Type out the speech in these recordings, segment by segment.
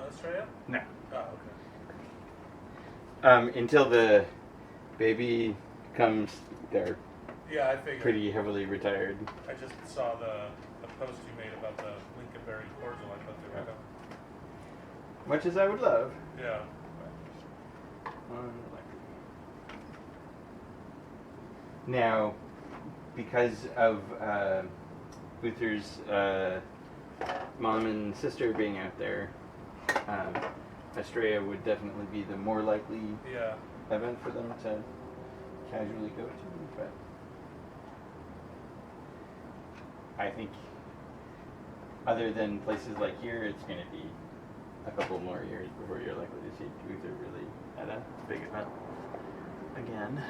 Australia? No. Oh, okay. Until the baby comes, they're Yeah, I figured. pretty heavily retired. I just saw the post you made about the Lincolnberry cordial. I thought they were coming. Much as I would love. Yeah. Now, because of Luther's mom and sister being out there, Australia would definitely be the more likely event for them to casually go to, but I think other than places like here, it's going to be a couple more years before you're likely to see Luther really at a big event again.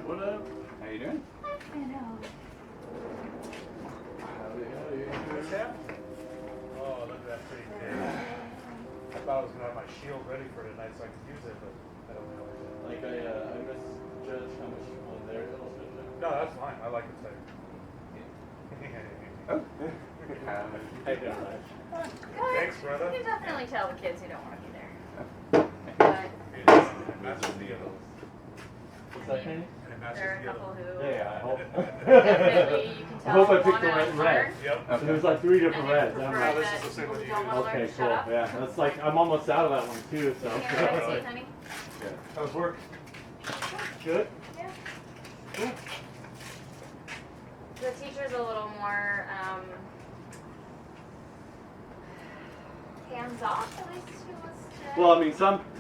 What up? How you doing? I know. Howdy. What's that? Oh, look at that pretty thing. I thought I was going to have my shield ready for tonight so I could use it, but I don't know. Like I misjudged how much on there it'll fit there. No, that's fine. I like it tight. Oh. I don't know. Good. Thanks, brother. You can definitely tell the kids who don't want to be there. Oh. But Master's deal. What's that, Kenny? there are a couple who Yeah, I hope. definitely you can I tell hope I picked want the to right learn. red. Yep. So there's like 3 different And you reds. prefer I'm that- like, this is the that same one people you don't use. want to learn okay, to cool. shut up. Yeah, that's like I'm almost out of that one too. So. You want to see, honey? How's work? Good. Yeah. Cool. The teacher's a little more hands off, at least she was today. Well, I mean,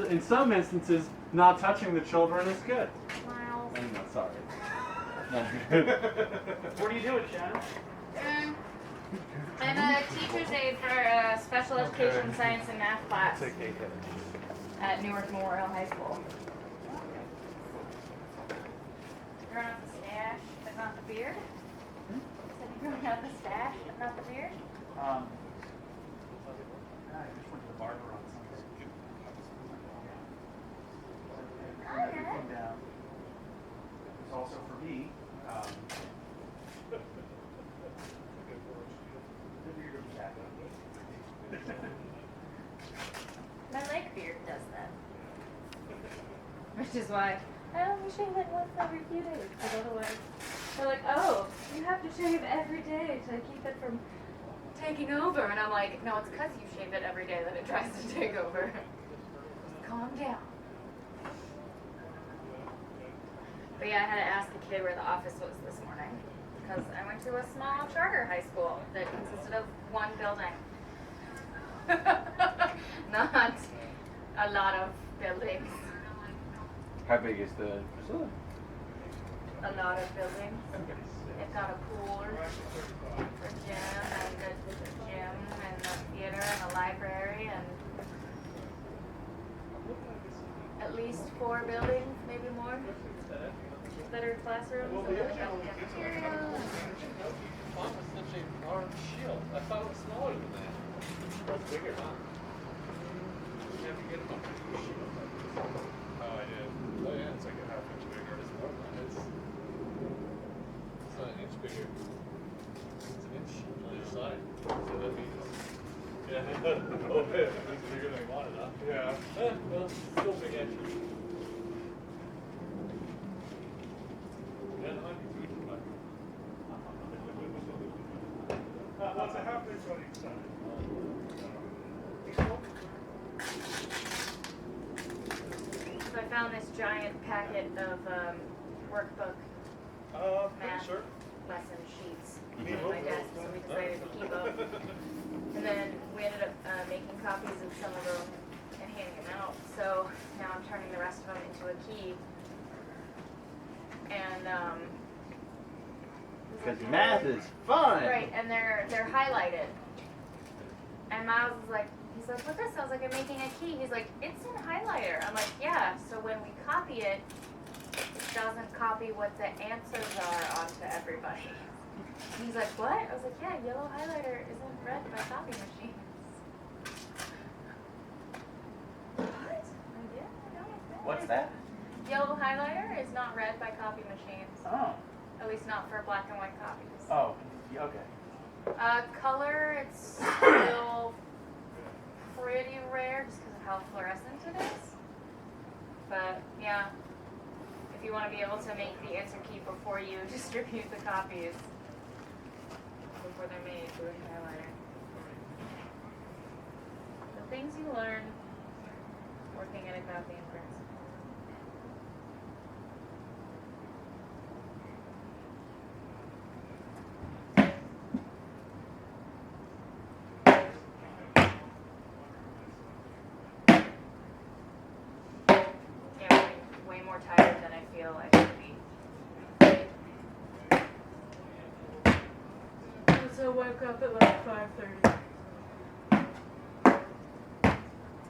in some instances, not touching the children is good. Miles. I'm not sorry. What are you doing, Shannon? I'm a teacher's aide for a special education science and math class Take a hit. at Newark Memorial High School. Growing out the stash, but not the beard. Said you growing out the stash, but not the beard. I just went to the barber on Sunday. Everything down. It was also for me. My leg beard does that. Which is why I only shave like once every few days, because otherwise they're like, oh, you have to shave every day to keep it from taking over. And I'm like, no, it's because you shave it every day that it tries to take over. Calm down. But yeah, I had to ask the kid where the office was this morning, because I went to a small charter high school that consisted of one building. Not a lot of buildings. How big is the facility? A lot of buildings. It's got a pool, a gym, and a gym, and a theater, and a library, and at least 4 buildings, maybe more. Better classrooms, and then a cafeteria. It's such a large shield. I thought it was smaller than that. It's bigger, huh? You have to get them up to the shield. Oh, I did. Oh yeah, It's like a half inch bigger. it's more than that. It's not an inch bigger. It's an inch on each side. So that means, yeah, a little bit. It's bigger than I wanted, huh? Yeah. Well, still big inches. Yeah, that might be good, but What's a half inch on each side? So I found this giant packet of workbook Pretty math sure. lesson sheets Mhm. on my desk, so we decided to keep them. And then we ended up making copies of some of them and handing them out. So now I'm turning the rest of them into a key. And Because math is fun. right, and they're highlighted. And Miles is like, he's like, what's this? I was like, I'm making a key. He's like, it's in highlighter. I'm like, yeah. So when we copy it, it doesn't copy what the answers are onto everybody. He's like, what? I was like, yeah, yellow highlighter isn't read by copy machines. What? Like, yeah, no, it's not. What's that? Yellow highlighter is not read by copy machines. Oh. At least not for black and white copies. Oh, okay. Color, it's still pretty rare just because of how fluorescent it is. But yeah, if you want to be able to make the answer key before you distribute the copies, before they're made, do a highlighter. The things you learn working at a copy and print. Yeah, way more tired than I feel I should be. So I woke up at like 5:30.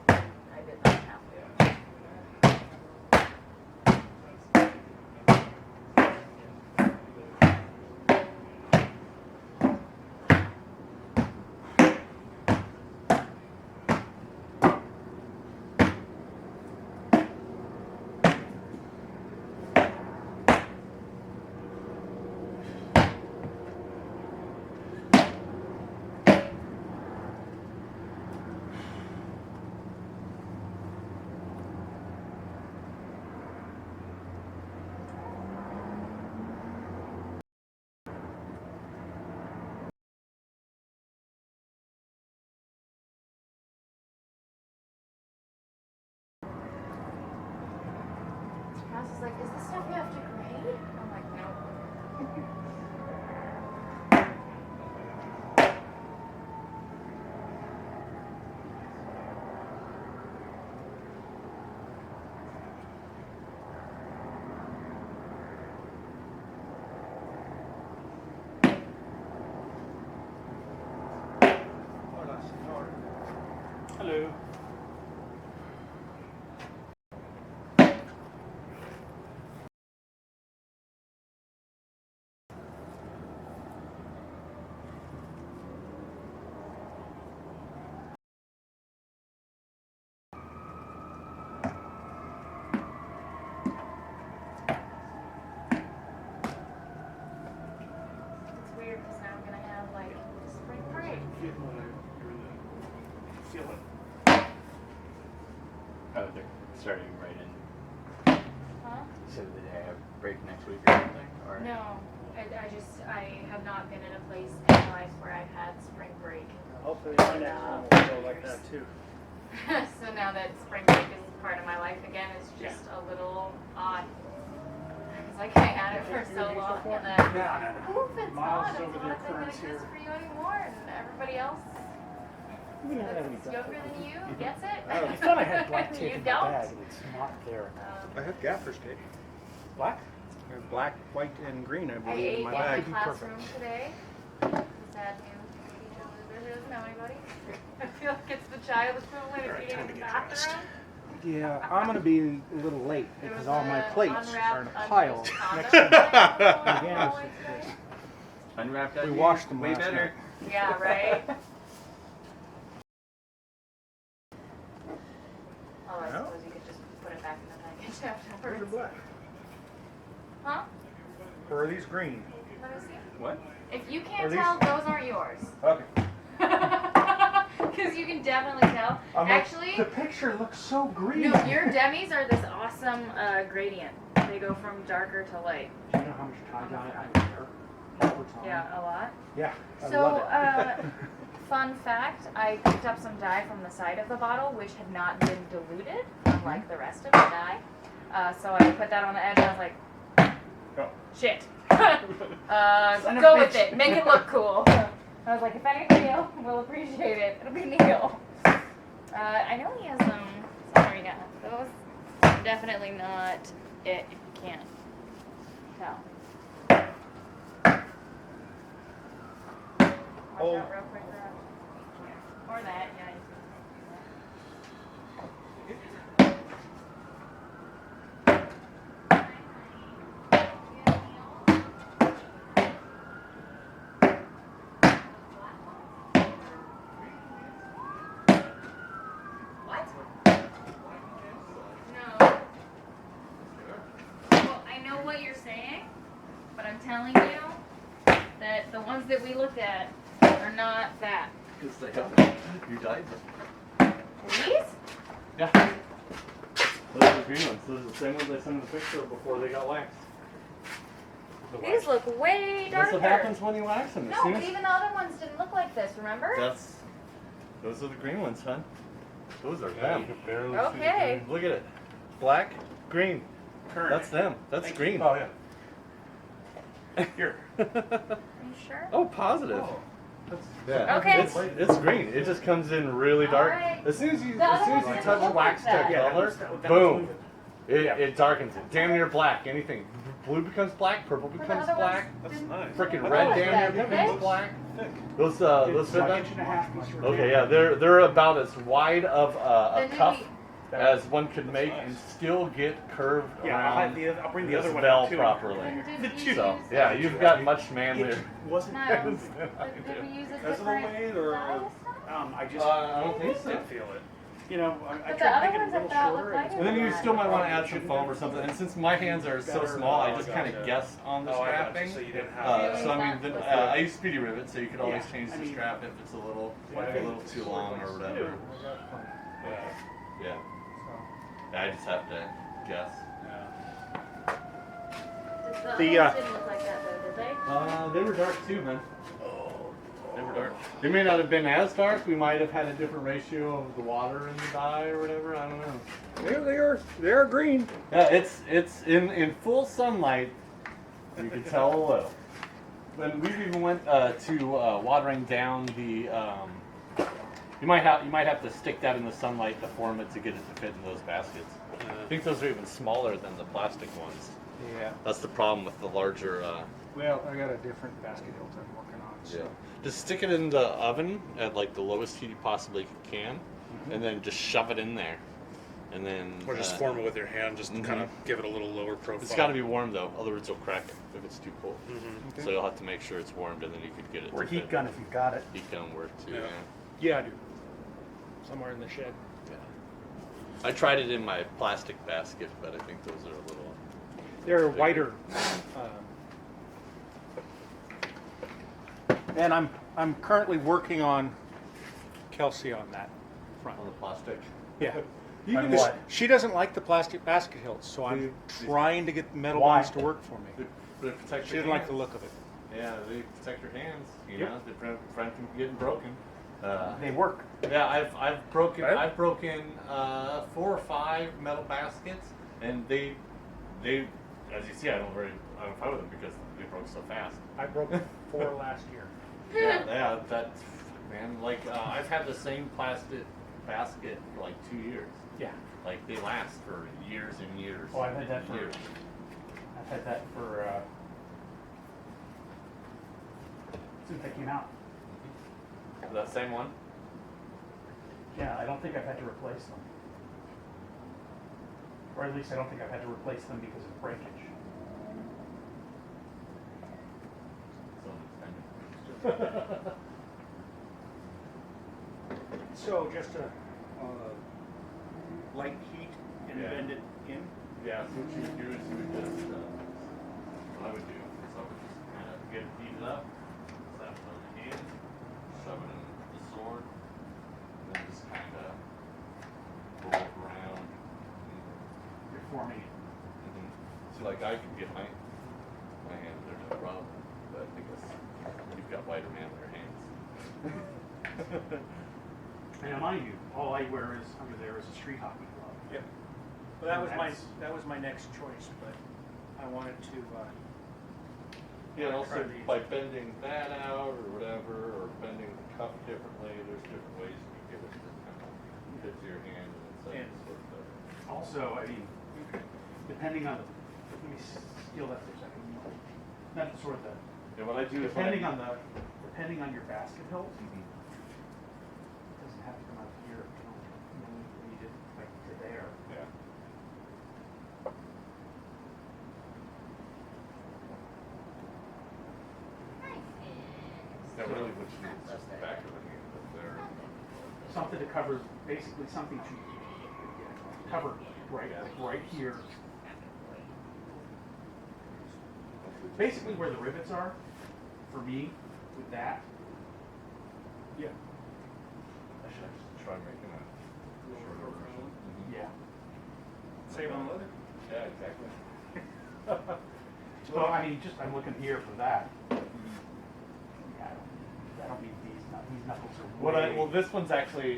I did not have to. Mouse is like, is this stuff you have to grade? I'm like, nope. Hello. It's weird because now I'm gonna have like spring break. Feel it. Oh, they're starting right in. Huh? So did they have break next week or something? Or? No, I have not been in a place in my life where I've had spring break. Hopefully my next one will go like that too. So now that spring break is part of my life again, it's just a little odd. It's like I had it for so long and then poof, it's Miles gone. is It's over not there, a thing that Current's here. exists for you anymore, and everybody else We don't have any that's younger than you gets it. Oh, I thought I had black tape You in my don't. bag, and it's not there. I have gaffer's tape. Black? I have black, white, and green, I I believe, ate in in my the bag. classroom today. The sad new teacher loser who doesn't know anybody. I feel like it's the child equivalent of eating in the bathroom. Yeah, I'm going to be a little late There because was all my a plates are in a unwrapped, pile unused next condom to lying me. on the Again, hallway it's- today. Unwrapped We ideas, washed them way last better. night. Yeah, right? Oh, I No. suppose you could just put it back in the package Those are afterwards. black. Huh? Or are these green? Let me see. What? If you Are can't these- tell, those aren't yours. Okay. Because you can definitely tell. Actually, the picture looks so green. no, your demis are this awesome gradient. They go from darker to light. Do you know how much tie-dye I wear all the time? Yeah, a lot. Yeah, I So, love it. fun fact, I picked up some dye from the side of the bottle, which had not been diluted, unlike the rest of the dye. So I put that on the edge and I was like, Oh. shit. Son of Go a with bitch. it. Make it look cool. I was like, if anything else will appreciate it, it'll be Neil. I know he has sorry, yeah. Those are definitely not it. You can't tell. Watch Oh. out real quick, Rob. Or that, yeah. You What? No. Well, I know what you're saying, but I'm telling you that the ones that we looked at are not that. Because they have you dyed them. These? Yeah. Those are the green ones. Those are the same ones I sent in the picture of before they got waxed. These look way darker. That's what happens when you wax them. As No, soon but as even the other ones didn't look like this, remember? those are the green ones, hon. Those are Yeah, them. you can barely Okay. see Look at it. Black, green. Current. That's them. That's Thank green. the green. Oh, yeah. Here. Are you sure? Oh, positive. Oh, that's, Yeah. Okay. It's green. It just comes in really dark. Alright. As soon as you The other ones touch didn't look wax like to that. Yeah, color, that was boom. moving. It darkens it. Damn near black. Anything. Blue becomes black. Purple But the becomes other black. ones That's didn't nice. Freaking look red like damn that, near did becomes they? black. Thick. Those It's fit like them? inch and a half piece of Okay, yeah, they're about as wide of a Then cuff maybe- as one could make and still get curved Yeah, around I'll bring the this other one bell out too. properly. Then did The you two. So use yeah, a- you've got much manlier. It wasn't Miles, as did we use a as the different way or size? I just I don't think so. didn't feel it. You know, I But the tried to other make it a ones I little thought shorter. looked like And then you Yeah. still might want to add some foam or something. And since my hands are so Better. small, I Oh, just I kind of gotcha. guess on the Oh, I gotcha. strapping. So you didn't have So I mean, Really? I use speedy rivet, so you could always Yeah. change I the mean- strap if it's a little too long or whatever. yeah. Yeah. I just have to guess. The The, others didn't look like that though, did they? They were dark too, man. They were dark. They may not have been as dark. We might have had a different ratio of the water in the dye or whatever. I don't know. There they are. They're green. Yeah, it's in full sunlight. You can tell a little. Then we even went to watering down the. You might have to stick that in the sunlight to form it to get it to fit in those baskets. I think those are even smaller than the plastic ones. Yeah. That's the problem with the larger. Well, I got a different basket hilt I'm working on. So. Yeah. Just stick it in the oven at like the lowest heat you possibly can, and then just shove it in there, and then. Or just form it with your hand, just kind of give it a little lower profile. It's got to be warm though, otherwise it'll crack if it's too cold. Okay. So you'll have to make sure it's warmed, and then you could get it. Or to heat fit. gun if you've got it. Heat gun work too. Yeah. Yeah. Yeah, I do. Somewhere in the shed. I tried it in my plastic basket, but I think those are a little. They're whiter. And I'm currently working on Kelsey on that front. On the plastic. Yeah. You On can what? She doesn't like the plastic basket hilts, so I'm trying to get the metal Why? ones to work for me. They protect She your doesn't like the hands. look of it. Yeah, they protect your hands. You Yep. know, they prevent from getting broken. They work. Yeah, I've broken Right? I've broken 4 or 5 metal baskets, and they as you see I don't fight with them because they broke so fast. I broke 4 last year. Yeah, that man. Like I've had the same plastic basket for like 2 years. Yeah. Like they last for years and years. Oh, I've had that and for- years. I've had that for since they came out. That same one. Yeah, I don't think I've had to replace them. Or at least I don't think I've had to replace them because of breakage. So just a light heat and Yeah. bend it in. Yeah, so what you would do is you would just, what I would do is I would just kind of get it heated up, slap it on the hand, shove it in the sword, and then just kind of roll it around. You're forming it. So like I can get my hands, there's no problem, but I guess you've got whiter manlier hands. And mind you, all I wear is under there is a street hockey glove. Yep. Well, that was my next choice, but I wanted to. Yeah, and also try these. by bending that out or whatever, or bending the cuff differently, there's different ways you can get it to kind of fit to your hand and it's sort of Also, I mean, depending on the, let me steal that for a second. Not sort of the, Yeah, what I do is depending on your basket hilt, it doesn't have to come out here. You know, you need it like to there. yeah. Yeah, really what you need is just the back of the hand up there. Something to cover, basically something to cover right here. Basically where the rivets are, for me, with that. Yeah. I should actually try making a shorter version. Yeah. Save on leather. Yeah, exactly. Well, I mean, just, I'm looking here for that. Yeah, I don't need these knuckles are way. Well, this one's actually,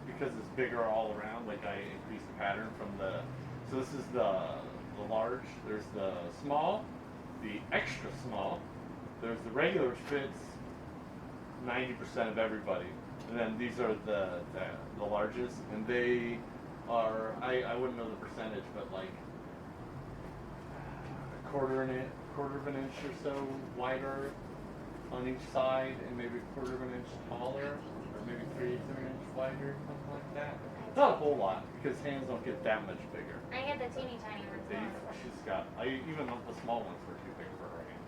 because it's bigger all around, like I increased the pattern from so this is the large, there's the small, the extra small, there's the regular which fits 90% of everybody, and then these are the largest, and they are, I wouldn't know the percentage, but like a quarter of an inch or so wider on each side, and maybe a quarter of an inch taller, or maybe 3/8 of an inch wider, something like that. Not a whole lot, because hands don't get that much bigger. I get the teeny tiny ones. She's got, even the small ones were too big for her hand.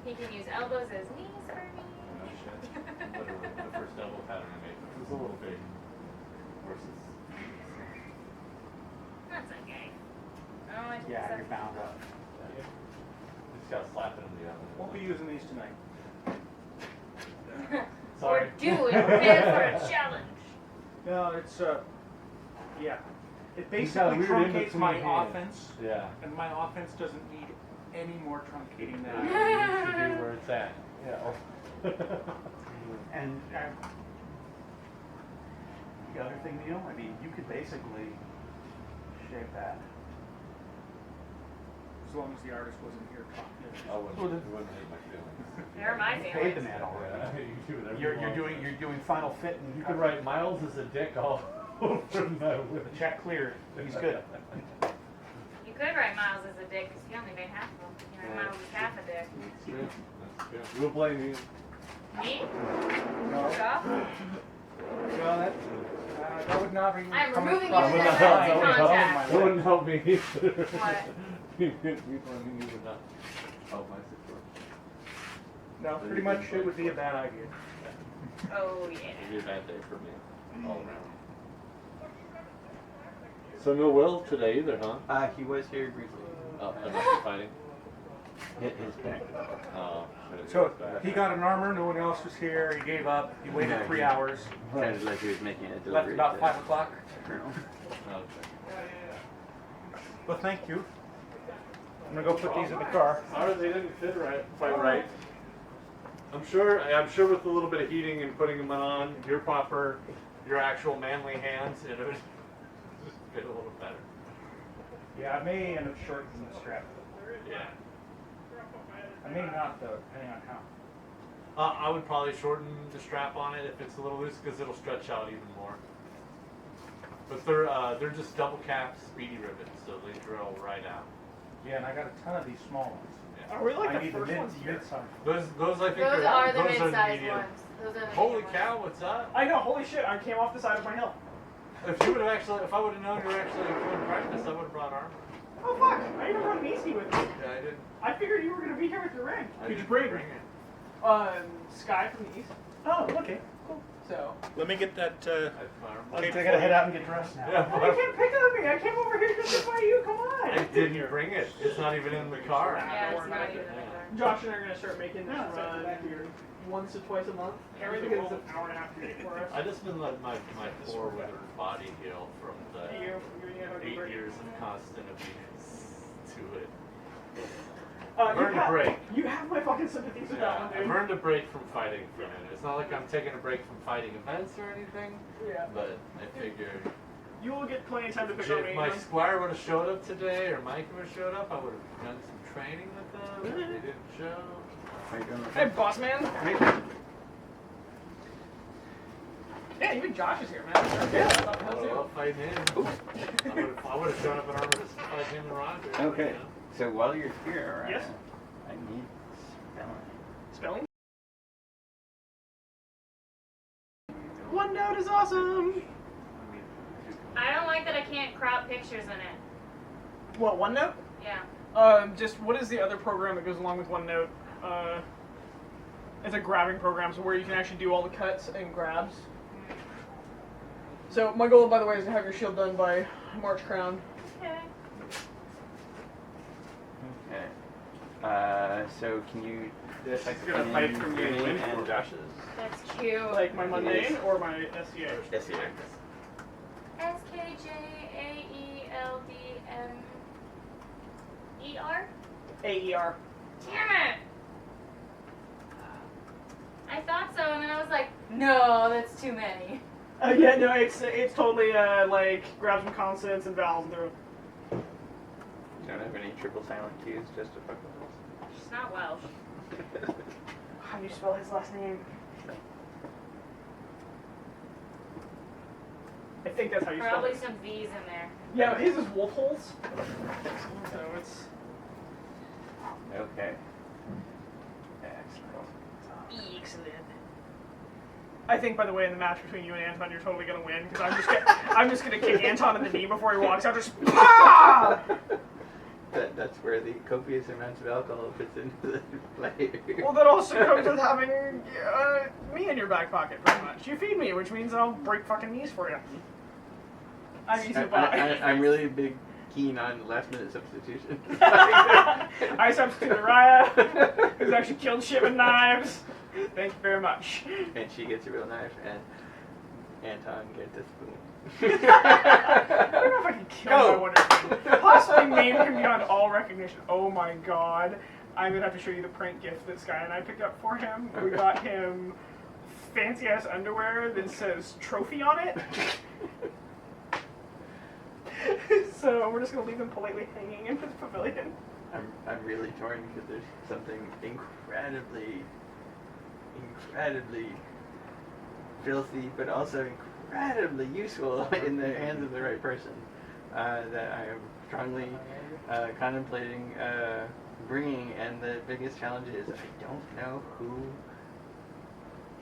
He can use elbows as knees for me. No shit. Literally, the first elbow pattern I made, which was a little big, versus. That's okay. I don't like Yeah, stuff. you're bound up. Just gotta slap it in the oven. Won't be using these tonight. Or do it. Prepare for a challenge. No, it's yeah. It He's got a basically weird truncates in-between my hand. offense, Yeah. and my offense doesn't need any more truncating than It I needs to be where it's at. Yeah. And the other thing, Neil, I mean, you could basically shape that. as long as the artist wasn't here talking. I wouldn't hate my feelings. They're my You paid feelings. the man already. Yeah, you do whatever You're doing final fit, and You could write Miles as a dick all over that with the check cleared. He's good. You could write Miles as a dick because he only made half of them. You know, Miles is half a dick. That's true. That's true. We'll blame you. Me? No. Stop. Well, that would not be. I'm coming removing across you my from mind. the contact. That wouldn't help me either. What? You would not help my situation. No, pretty much it would be a bad idea. Oh, yeah. It'd be a bad day for me, all around. So no Will today either, huh? He was here briefly. Oh, I'm not fighting. Hit his back. Oh. So he got an armor. No one else was here. He gave up. He waited Yeah, 3 he- hours. Sounded like he was making a Left delivery. about to 5 o'clock. Colonel. Okay. Well, thank you. I'm gonna go put these in the car. Sorry, they didn't fit quite right. I'm sure with a little bit of heating and putting them on your actual manly hands, it would just fit a little better. Yeah, I may end up shortening the strap. Yeah. I may not though, depending on how. I would probably shorten the strap on it if it's a little loose because it'll stretch out even more. But they're just double cap speedy rivets, so they drill right out. Yeah, and I got a ton of these small ones. Yeah. Are we like I the need the first ones here? mid-size. Those I think Those are the those mid-sized medium. ones. Those are the Holy medium cow, ones. what's up? I know, holy shit, I came off the side of my hill. If I would have known you were actually doing practice, I would have brought armor. Oh fuck, I even brought an easy with me. Yeah, I didn't. I figured you were going to be here with your ring. I Could you didn't bring? it? Sky from the east. Oh, okay, cool. So. Let me get that. I gotta head out and get dressed now. Yeah, Oh, you can't pick on me. I came over here just to fight you. Come on. I didn't bring it. It's not even in the car. Yeah, it's not even in the car. Josh and I are going to start making this No, it's run back here. once or twice a month. Everything is an hour and a half a day for us. I just been letting my poor withered body heal from the You know, 8 years of constant abuse to it. I've earned a break. You have my fucking sympathies with that one, I've dude. earned a break from fighting for a minute. It's not like I'm taking a break from fighting events or anything, Yeah. but I figured You will get plenty of time to pick on me. if my squire would have showed up today or Mike would have showed up, I would have done some training with them. But they didn't show. How you doing? Hey, boss man. Yeah, even Josh is here, man. Yeah, I'll fight him. I would have shown up in armor to fight him and Roger. Okay. You know? So while you're here, Yes? I need spelling. Spelling? OneNote is awesome. I don't like that I can't crop pictures in it. What, OneNote? Yeah. Just what is the other program that goes along with OneNote? It's a grabbing program, so where you can actually do all the cuts and grabs. So my goal, by the way, is to have your shield done by March Crown. Okay. Okay. So can you This type is gonna in fight for me your and name win and for Josh's? That's cute. Like my mundane or my SCA? SCA. SKJAELDMER? AER. Damn it! I thought so, and then I was like, no, that's too many. Yeah, no, it's totally like grab some consonants and vowels and throw. You don't have any triple silent Q's just to fuck with She's not Welsh. us? How do you spell his last name? I think that's how you spell Probably it. some V's in there. Yeah, his is wolf holes. So it's. Okay. Excellent. I think, by the way, in the match between you and Anton, you're totally gonna win because I'm just gonna kick Anton in the knee before he walks out. Just PAH! That's where the copious amounts of alcohol fits into the play. Well, that also comes with having me in your back pocket, pretty much. You feed me, which means I'll break fucking knees for you. I'm easy to buy. I'm really keen on last minute substitution. I substituted Raya, who's actually killed shit with knives. Thank you very much. And she gets a real knife, and Anton gets a spoon. I don't know if I can kill my Wonder Spoon. Possibly name him beyond all recognition. Oh my god. I'm gonna have to show you the prank gift that Sky and I picked up for him. We got him fancy ass underwear that says trophy on it. So we're just gonna leave them politely hanging in his pavilion. I'm really torn because there's something incredibly filthy, but also incredibly useful in the hands of the right person that I am strongly contemplating bringing. And the biggest challenge is I don't know who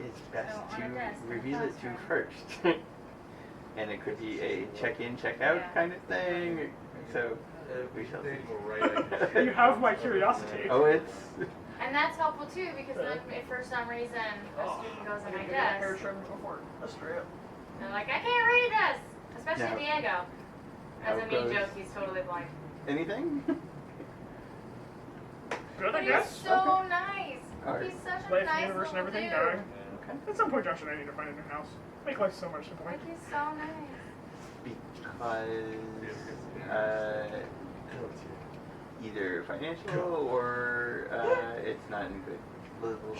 is best So on a desk, to reveal it to classroom. first. And it could be a check-in, check-out Yeah. kind of thing. So we shall see. You have my curiosity. Oh, it's. And that's helpful too, because then if for some reason a student goes on my Hair desk, trimmed before. That's straight up. they're like, I can't read this! Especially No. Diego. As a How mean goes- joke, he's totally blind. Anything? Good, I But he's guess. so nice! Alright. He's such a Life, nice universe, and little everything dude. going. Okay. At some point, Josh and I need to find a new house. Make life so much simpler. Like, he's so nice. Because either financial or it's not in good level.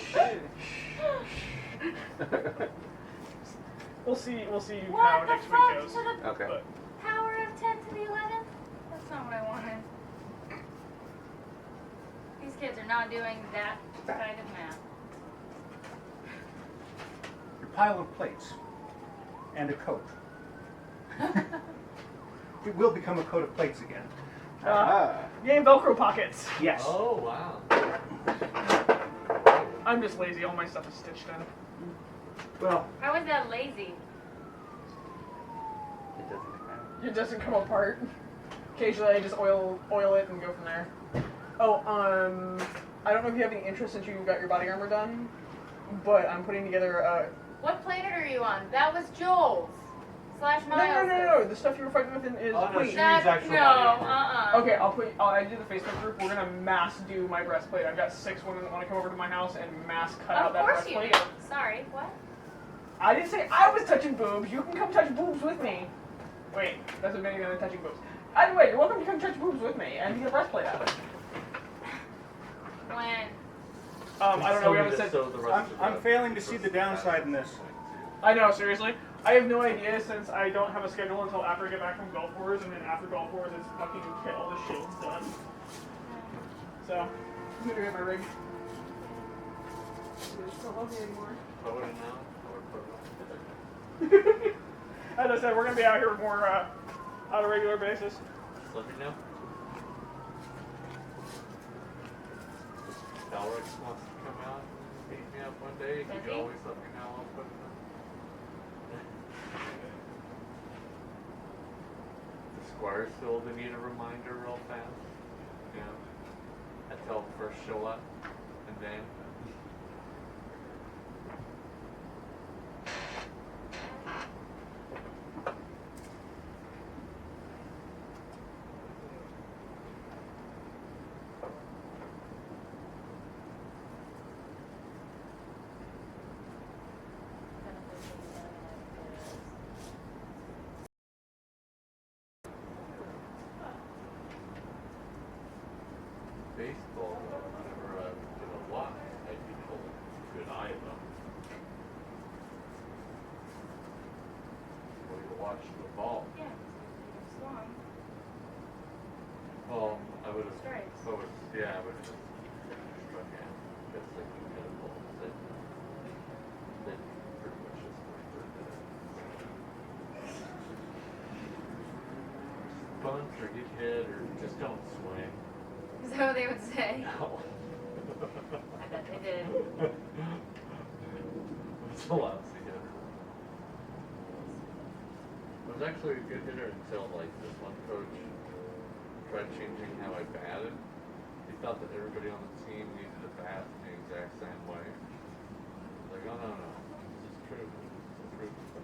We'll see how What the next week fuck goes. to the Okay. But power of 10 to the 11th? That's not what I wanted. These kids are not doing that kind of math. Your pile of plates and a coat. It will become a coat of plates again. Yay, Velcro pockets. Yes. Oh, wow. I'm just lazy. All my stuff is stitched in. Well, How is that lazy? It doesn't come out. It doesn't come apart. Occasionally, I just oil it and go from there. Oh, I don't know if you have any interest since you got your body armor done, but I'm putting together What planet are you on? That was Joel's. / No. Miles'. The stuff you were fighting with is Oh, no, Queen. she- That, actual no, body armor. Okay, I do the Facebook group. We're gonna mass do my breastplate. I've got 6 women that want to come over to my house and mass cut out Of that course you breastplate. do. Sorry, what? I didn't say I was touching boobs. You can come touch boobs with me. Wait, that's what many than touching boobs. Either way, you're welcome to come touch boobs with me and get a breastplate out of it. I don't know. We haven't said. I'm failing to see the downside in this. I know, seriously. I have no idea since I don't have a schedule until after I get back from Golf Wars, and then after Golf Wars, it's fucking get all the shields done. So, I'm gonna get my rig. It's so lovely anymore. Throw it in now, or put it on. As I said, we're gonna be out here more on a regular basis. Just let me know. Alex wants to come out and beat me up one day. He can always let me know. I'll put it on. The squires still they need a reminder real fast. You know, I tell them first show up, and then. Baseball, whenever I would get a lot, I'd be told good eye of them. Well, you watch the ball. Yeah, swung. Well, I would have. Strikes. So it's, yeah, I would have struck in. Just like you get a ball. That pretty much just referred to that. Bunt or get hit or just don't swing. Is that what they would say? No. I bet they did. It's a lousy hitter. I was actually a good hitter until like this one coach tried changing how I batted. He thought that everybody on the team needed to bat the exact same way. Like, oh no, this is true. This is true.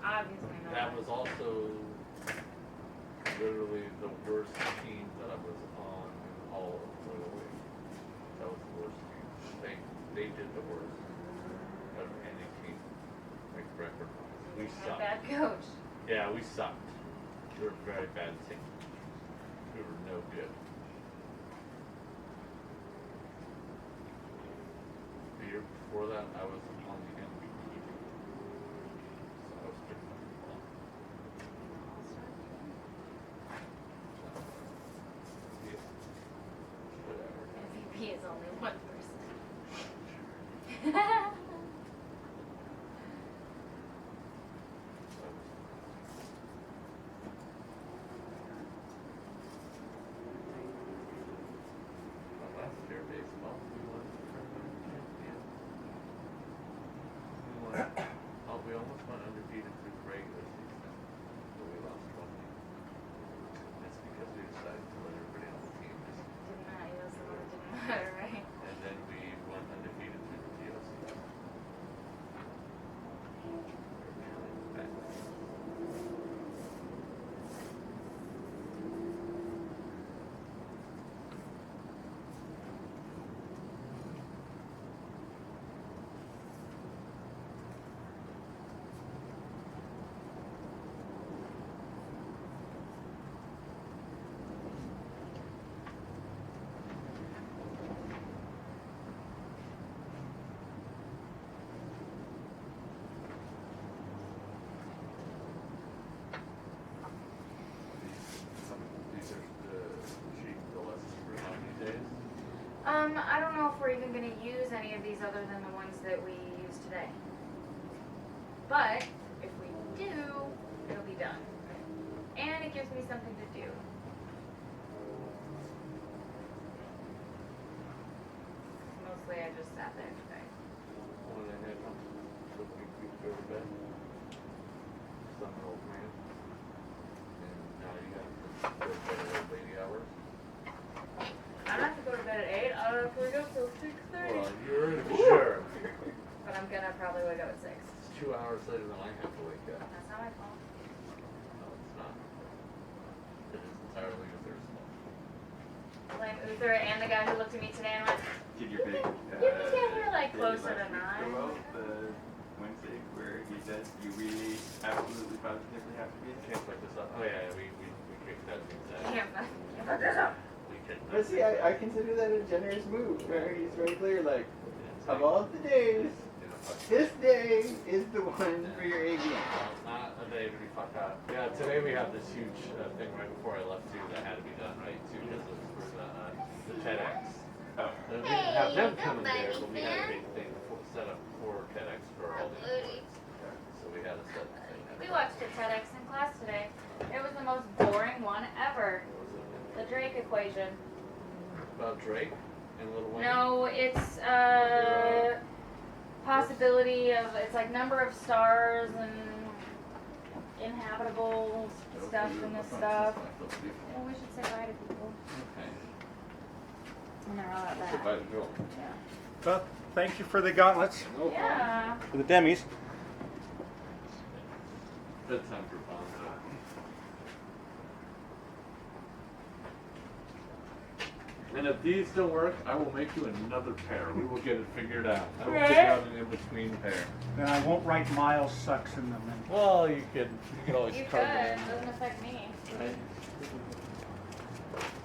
Obviously not. That was also literally the worst team that I was on in all of Little League. That was the worst team. They did the worst of any team. Like record. We You're a sucked. bad coach. Yeah, we sucked. We were a very bad team. We were no good. The year before that, I was on the MVP. So I was pretty much well. Yeah. Whatever. MVP is only one person. Last year baseball, we won the Fremont champion. We almost went undefeated through the regular season, but we lost 1 game. It's because we decided to let everybody on the team just, Didn't matter. It was the one that didn't matter, right? and then we went undefeated through the TOC. These are the sheet, the lessons for how many days? I don't know if we're even going to use any of these other than the ones that we used today. But if we do, it'll be done. And it gives me something to do. Mostly I just sat there today. When they had them, so we could go to bed. Some old man. And now you got to go to bed at 80 hours. I don't have to go to bed at 8. I don't have to wake up till 6:30. Well, you're sure. But I'm gonna probably wake up at 6. It's 2 hours later than I have to wake up. That's not my fault. No, it's not. It is entirely Uther's fault. Blame Uther and the guy who looked at me today and went, Did your big you can get here like closer to 9. go out the Wednesday where he said you really absolutely positively have to be there? Can't put this up. Oh yeah, we kicked that thing down. Can't fuck this up. We But see, I consider that a generous move. Where he's very clear, like, of all the days, this day is the one for your AV. Not a day to be fucked up. Yeah, today we have this huge thing right before I left too that had to be done right too because it was for the TEDx. Oh. We didn't have them coming there, but we had a big thing set up for TEDx for all the employees. So we had to set the thing up. We watched a TEDx in class today. It was the most boring one ever. The Drake equation. About Drake and Lil Wayne? No, it's possibility of, it's like number of stars and inhabitable stuff and this stuff. Well, we should say bye to people. Okay. When they're all at Goodbye that. to Joel. Yeah. Well, thank you for the gauntlets, No problem. Yeah. for the demis. Bedtime for fun. And if these don't work, I will make you another pair. We will get it figured out. I will figure out an in-between pair. Then I won't write Miles sucks in them. Well, you could always You could. carve it in. Doesn't affect me. Right?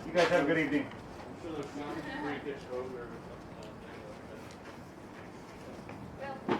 You guys have a good evening. I'm sure there's some freakish ogre or something. Well,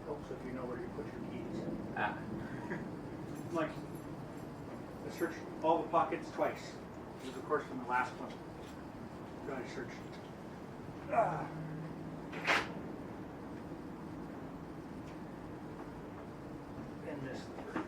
Helps if you know where you put your keys. Ah. Like, I searched all the pockets twice. This is, of course, from the last one that I searched. And this third one.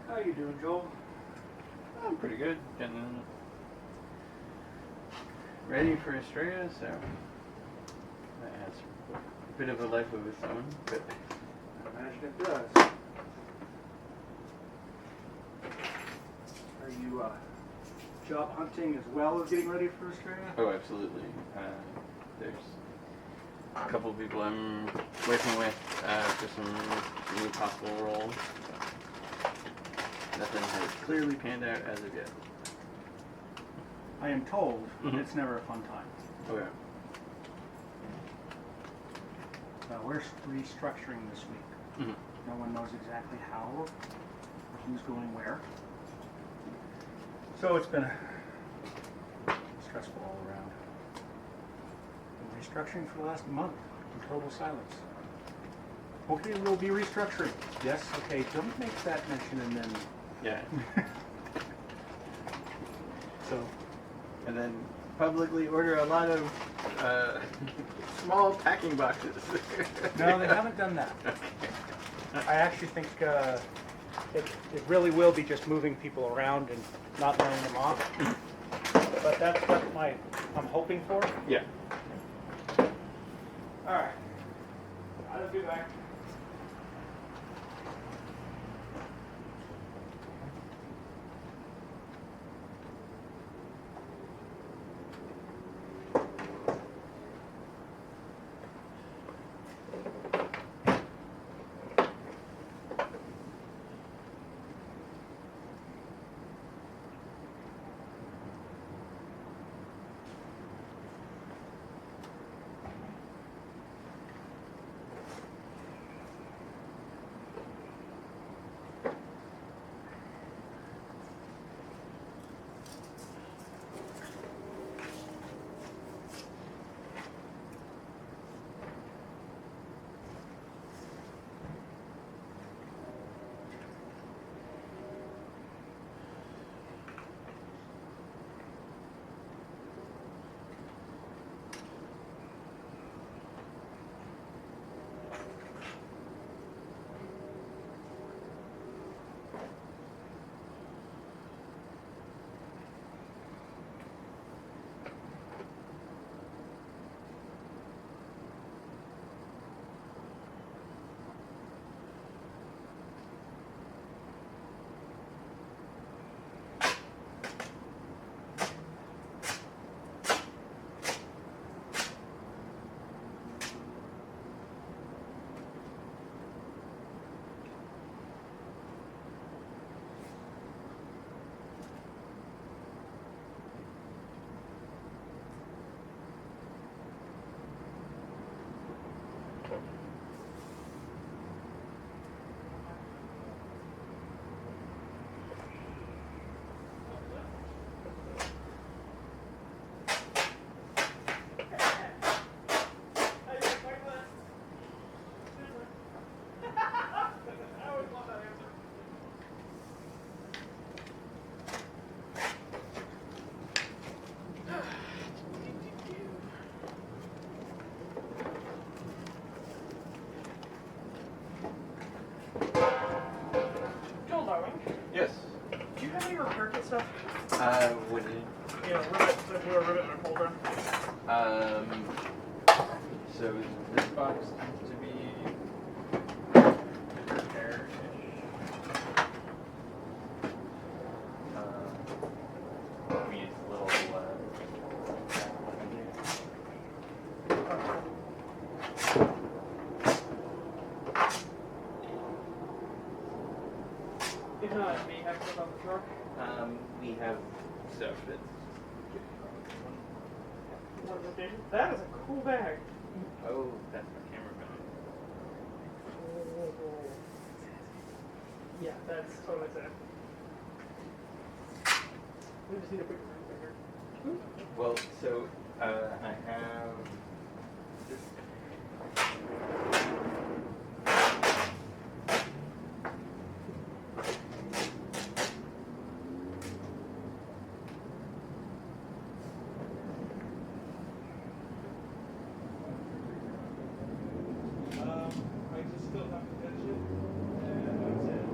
How you doing, Joel? I'm pretty good. Getting ready for Australia, so that has a bit of a life of its own. But I imagine it does. Are you job hunting as well as getting ready for Australia? oh, absolutely. There's a couple of people I'm working with for some new possible roles. Nothing has clearly panned out as of yet. I am told Mhm. it's never a fun time. Oh yeah. We're restructuring this week. Mhm. No one knows exactly how or who's going where. So it's been stressful all around. Been restructuring for the last month in total silence. Okay, we'll be restructuring. Yes, okay, don't make that mention and then... Yeah. So, And then publicly order a lot of small packing boxes. no, they haven't done that. Okay. I actually think it really will be just moving people around and not laying them off. But that's what I'm hoping for. Yeah. All right. I'll be back. What did You know, rivet, the blue rivet and holder. so this box tends to be there-ish. I mean, it's a little If not, may have stuff on the floor. we have stuff that's That is a cool bag. oh, that's my camera bag. Yeah, that's totally sad. We just need a bigger room. Well, so I have this. I just still have to finish it, and that's it.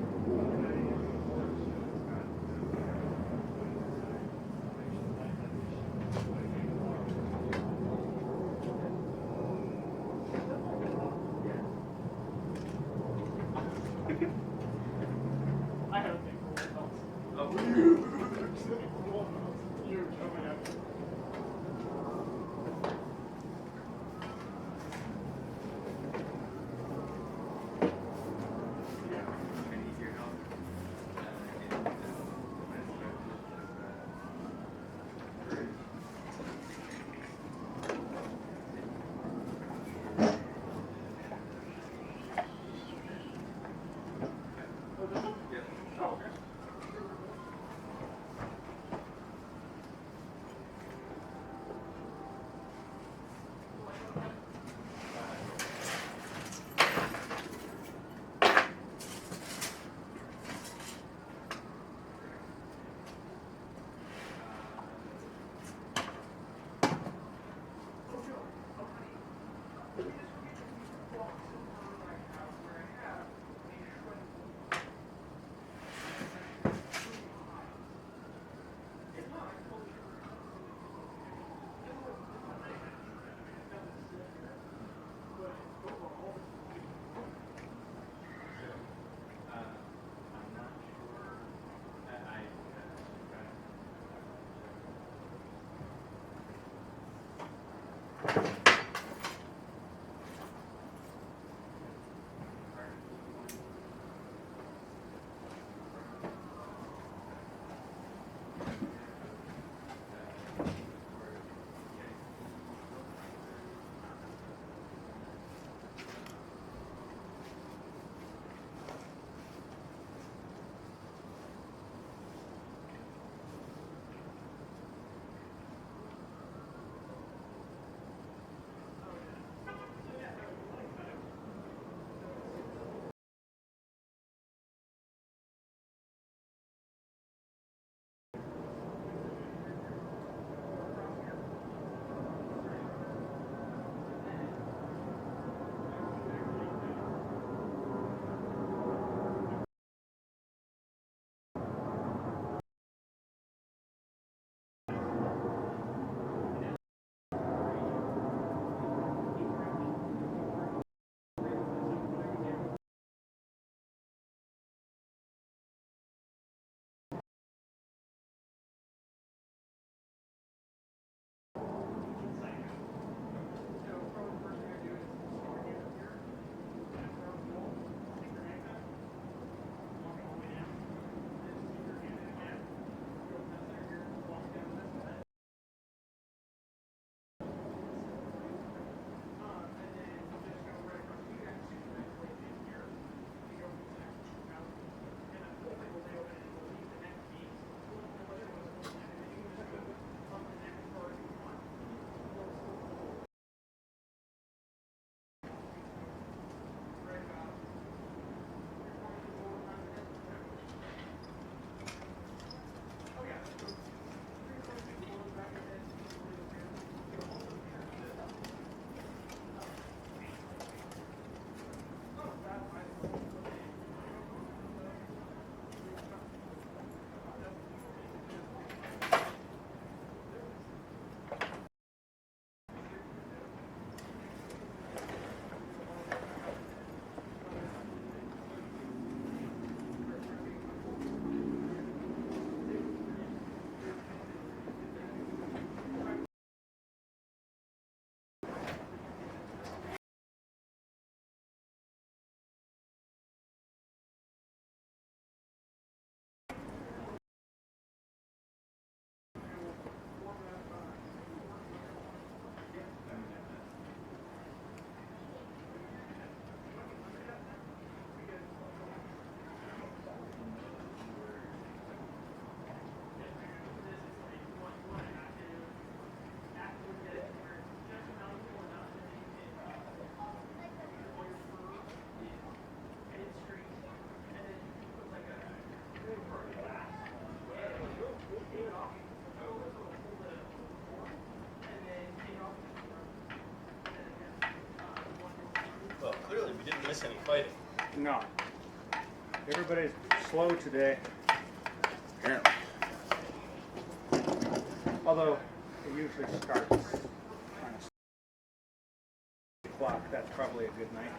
miss any fighting. No. Everybody's slow today. Apparently. Although it usually starts kind of o'clock. That's probably a good night.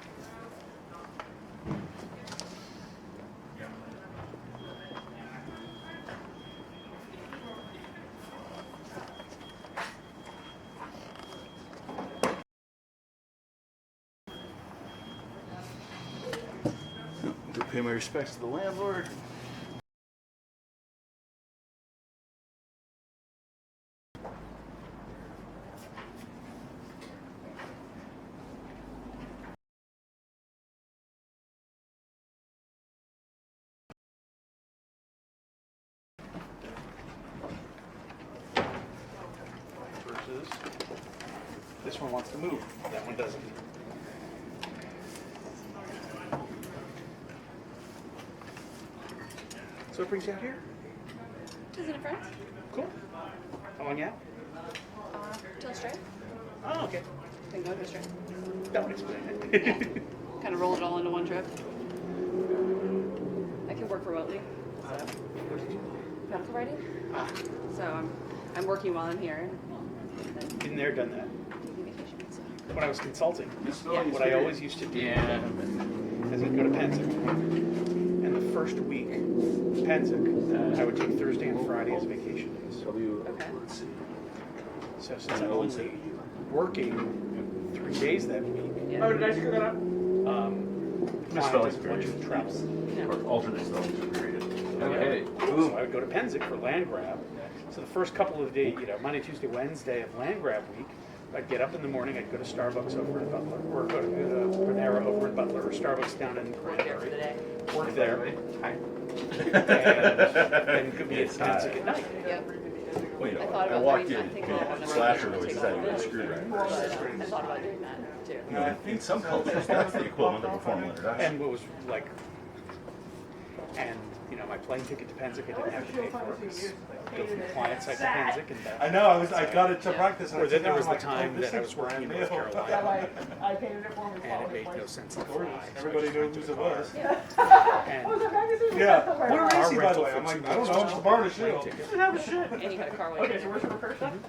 Go pay my respects to the landlord. Versus this one wants to move. That one doesn't. So what brings you out here? Visiting friends. Cool. How long you out? Till straight. Oh, okay. Then go to straight. That would explain it. Kind of roll it all into one trip. I can work remotely. So. Medical writing. So I'm working while I'm here. And then Been there, done that. taking vacation. So. When I was consulting, Yeah. what I always used to do is I'd go to Penzic. And the first week, Penzic, I would take Thursday and Friday as vacation days. Okay. So since I'm only working 3 days that week, Yeah. Oh, did I screw that up? clients a bunch of travels. Or alternate spellings are created. Okay. So I would go to Penzic for land grab. So the first couple of days, Monday, Tuesday, Wednesday of land grab week, I'd get up in the morning, I'd go to Starbucks over in Butler, or go to Panera over in Butler, or Starbucks down in Cranberry. Work there. And could be at Penzic at night. Yep. Well, I thought I about walked doing in, that. I think and I'll Slasher take always that said he one. was a screwdriver. But I thought about doing that too. In some cultures, that's the equivalent of a formal introduction. And what was like, and my plane ticket to Penzic, I didn't have to pay for it. Because go from the client side to Penzic and back. I know, I got it to practice. Or then there was the time that I was working in North Carolina, I painted it for him. and it made no sense to fly. So I Everybody just knew rented whose a it car. was. And Yeah. Where is our he, by the rental way? for I'm like, 2 I don't weeks know, was it's the Barony plane Shield. ticket. And you had a car waiting. Okay, so where's the reverse then?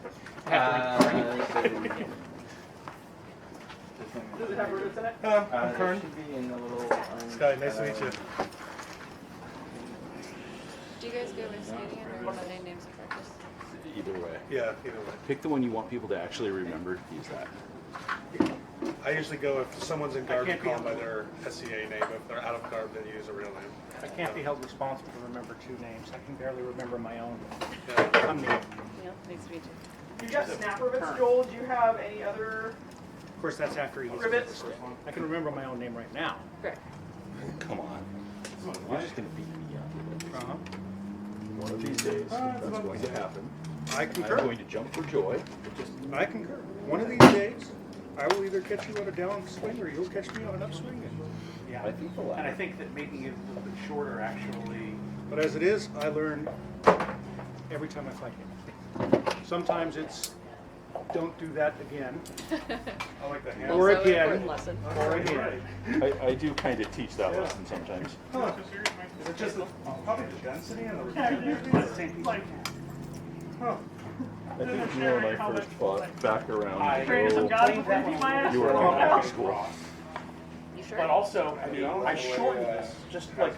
Does it have roots in it? I'm Kern. Should be in the little. Sky, nice to meet you. Do you guys go with skating or Monday names of practice? Either way. Yeah, either way. Pick the one you want people to actually remember. Use that. I usually go if someone's in garb, can't call them be- by their SCA name. If they're out of garb, then use a real name. I can't be held responsible to remember 2 names. I can barely remember my own. Yeah. I'm new. Neil, nice to meet you. You got snap rivets, Joel. Do you have any other? Of course, that's after he gets Rivets. the first one. I can remember my own name right now. Great. Come on. You're just going to beat me up. Uh-huh. One of these days, that's going to happen. I I'm concur. going to jump for joy. I concur. One of these days, I will either catch you on a downswing or you'll catch me on an upswing. Yeah. I think the latter. And I think that making it a little bit shorter actually. But as it is, I learn every time I fight him. Sometimes it's don't do that again. I like the hand. Or Also an again. important lesson. Or again. I do kind of teach that lesson sometimes. Huh. Is it just probably the density and the Huh. I think Neil and I first fought back around. Train some guys before you beat my ass. You were in elementary school. You sure? But also, I mean, I shortened this just like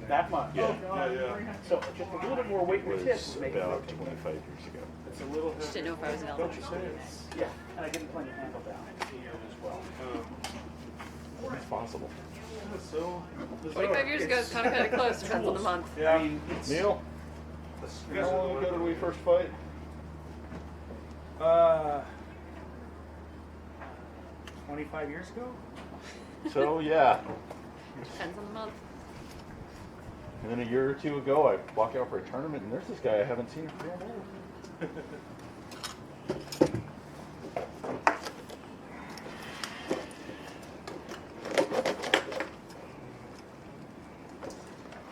that much. Yeah. Yeah. So just a little bit more weight It with was hips would make it about look 25 years ago. It's a little. Just didn't know if I was in elementary school. Yeah, and I didn't plan to handle down as well. It's possible. So 25 years ago is kind of close, depends on the month. yeah. I mean, it's, Neil, how long ago did we first fight? 25 years ago? So, yeah. Depends on the month. And then a year or two ago, I walk out for a tournament, and there's this guy I haven't seen for a while.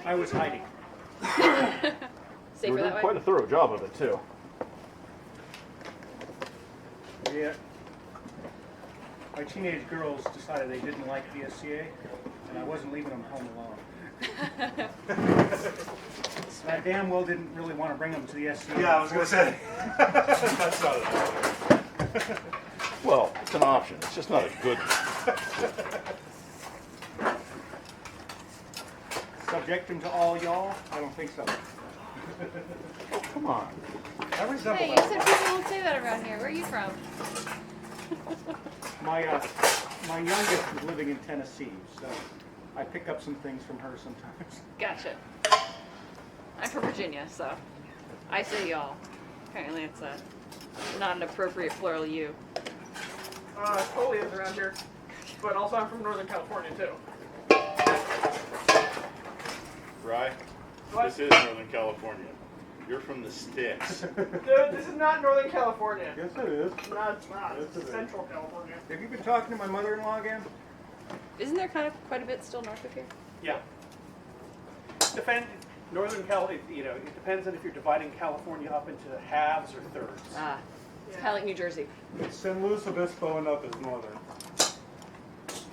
I was hiding. You Safer were doing that way. quite a thorough job of it, too. Yeah. My teenage girls decided they didn't like the SCA, and I wasn't leaving them home alone. I damn well didn't really want to bring them to the SCA. Yeah, I was gonna say. That's not an option. Well, it's an option. It's just not a good one. Subject them to all y'all? I don't think so. Oh, come on. I resemble Hey, you that. said people don't say that around here. Where are you from? My youngest is living in Tennessee, so I pick up some things from her sometimes. Gotcha. I'm from Virginia, so I say y'all. Apparently it's not an appropriate plural you. It totally is around here. But also I'm from Northern California too. Right? What? This is Northern California. You're from the sticks. Dude, this is not Northern California. Yes, it is. No, it's not. Yes, It's it is. Central California. Have you been talking to my mother-in-law again? Isn't there kind of quite a bit still north of here? Yeah. Northern Cal, you know, it depends on if you're dividing California up into halves or thirds. Ah, it's kind of like New Jersey. San Luis Obispo and up is northern.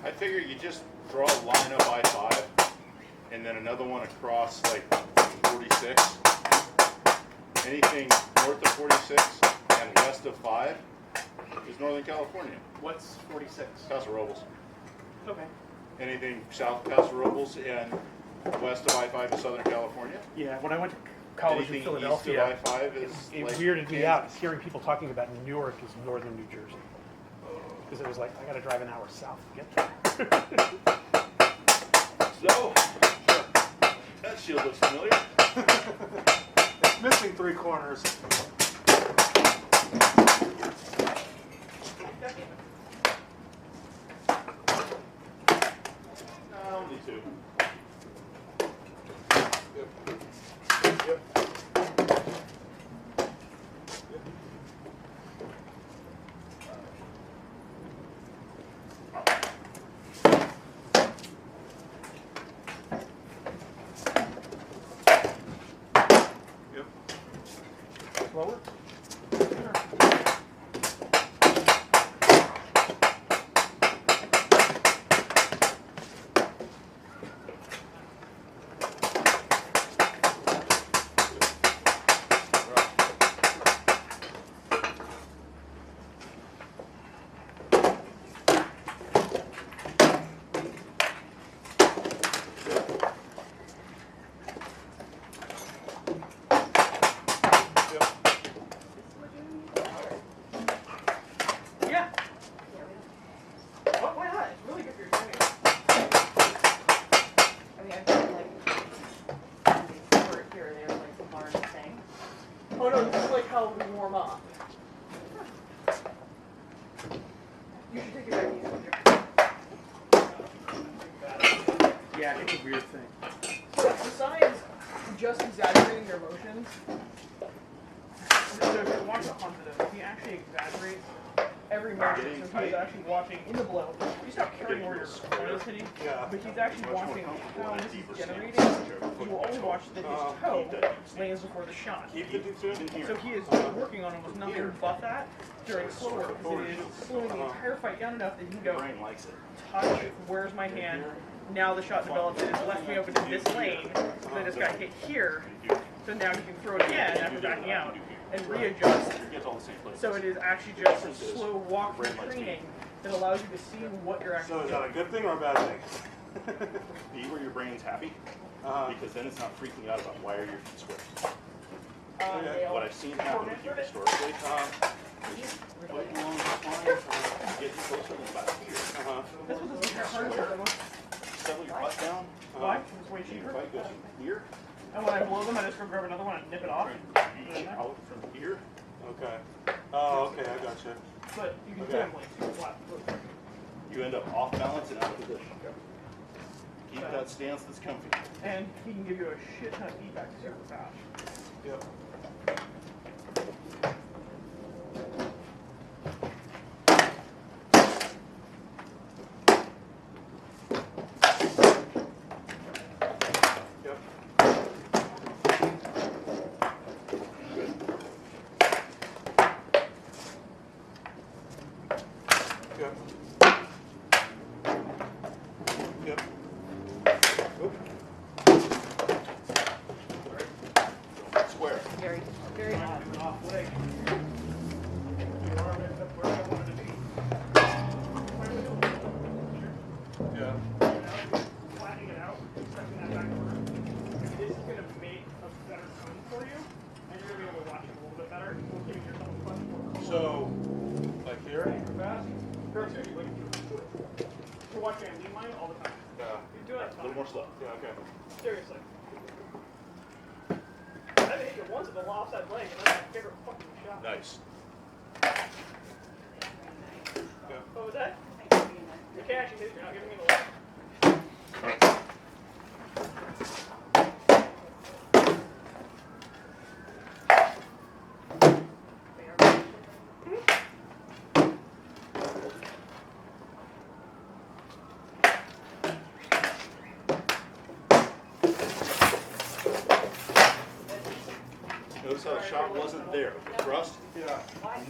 I figure you just draw a line up I-5 and then another one across like 46. Anything north of 46 and west of 5 is Northern California. What's 46? Paso Robles. Okay. Anything south of Paso Robles and west of I-5 is Southern California. Yeah, when I went to college in Anything Philadelphia, east of I-5 is it like weirded me Kansas. out hearing people talking about Newark as northern New Jersey. Because it was like, I gotta drive an hour south to get there. So, that shield looks familiar. It's missing 3 corners. Only 2. Slower? Yeah. Why not? It's really good for your training. I mean, I've done like over here, there's like the barn thing. Oh no, this is like how we warm up. You should take it back easy. Yeah, it's a weird thing. Besides just exaggerating your emotions, so if you watch the Haunted of, he actually exaggerates every motion. So he's actually watching in the blow. He's not caring where your toe is hitting, but he's actually watching how this is generating. He will only watch that his toe lands before the shot. So he is working on almost nothing but that during slow work, because it is slowing the entire fight down enough that he can go touch, where's my hand, now the shot develops, it has left me open in this lane, so I just got hit here, so now he can throw it again after backing out, and readjust. So it is actually just a slow walk through training that allows you to see what you're actually So is doing. that a good thing or a bad thing? Be where your brain's happy, because then it's not freaking out about why are your feet square. Nail. What I've seen happen with you historically, is you put you along the line, get closer than about here. This was a hard Settle your butt down. Why? It's way Your cheaper. fight goes here. And when I blow them, I just go grab another one and nip it off. You out from here. Okay. Oh, okay, I got you. But you can Okay. do them like super flat. You end up off balance and out of position. Keep that stance that's comfy. And he can give you a shit ton of feedback super fast. Yep. Yep. Yep. So, like here? Fast. Girl, seriously, like, you watch me, I leave mine all the time. Yeah. You do it. A little more slow. Yeah, okay. Seriously. I haven't hit you once with the offside leg, and that's my favorite fucking shot. Nice. What was that? You can't actually hit it, you're not giving me the leg. Notice how the shot wasn't there. The thrust,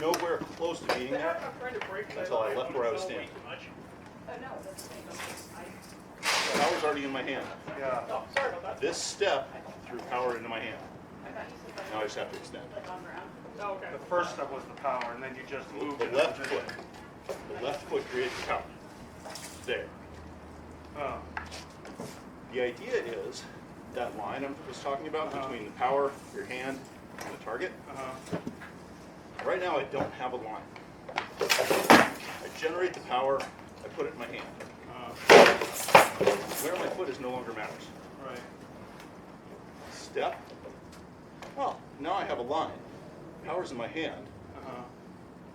nowhere close to being there I'm trying to break until I left where I was standing. Oh, no, that's the thing. The power's already in my hand. Yeah. Oh, sorry about that. This step threw power into my hand. Now I just have to extend. Oh, okay. The first step was the power, and then you just moved The it. left foot. The left foot creates the power. There. Oh. The idea is that line I was talking about between the power, your hand, and the target. Right now I don't have a line. I generate the power, I put it in my hand. Where my foot is no longer matters. Right. Step. Oh, now I have a line. Power's in my hand.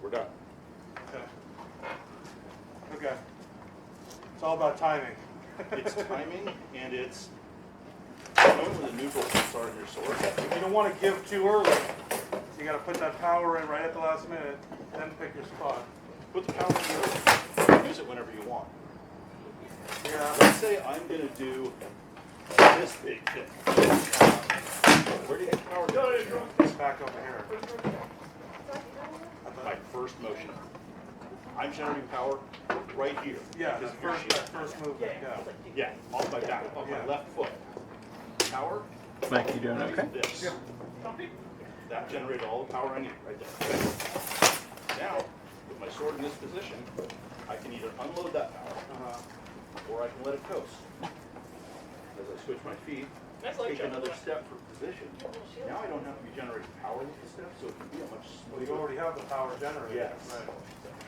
We're done. Okay. Okay. It's all about timing. It's timing and it's knowing where the neutral points are in your sword. You don't want to give too early. So you got to put that power in right at the last minute, then pick your spot. Put the power in your use it whenever you want. Yeah. Let's say I'm going to do this big thing. Where do you get power? It's back over here. My first motion. I'm generating power right here. Yeah, because that of your first, shield. that first movement. Yeah. Yeah, off my back, off my left foot. Power. Mike, you doing okay? This. That generated all the power I need right there. Now, with my sword in this position, I can either unload that power, or I can let it coast. As I switch my feet, take another step for position. Now I don't have to be generating power with the step, so it can be a much Well, you smoother. already have the power generated. Yes. Right.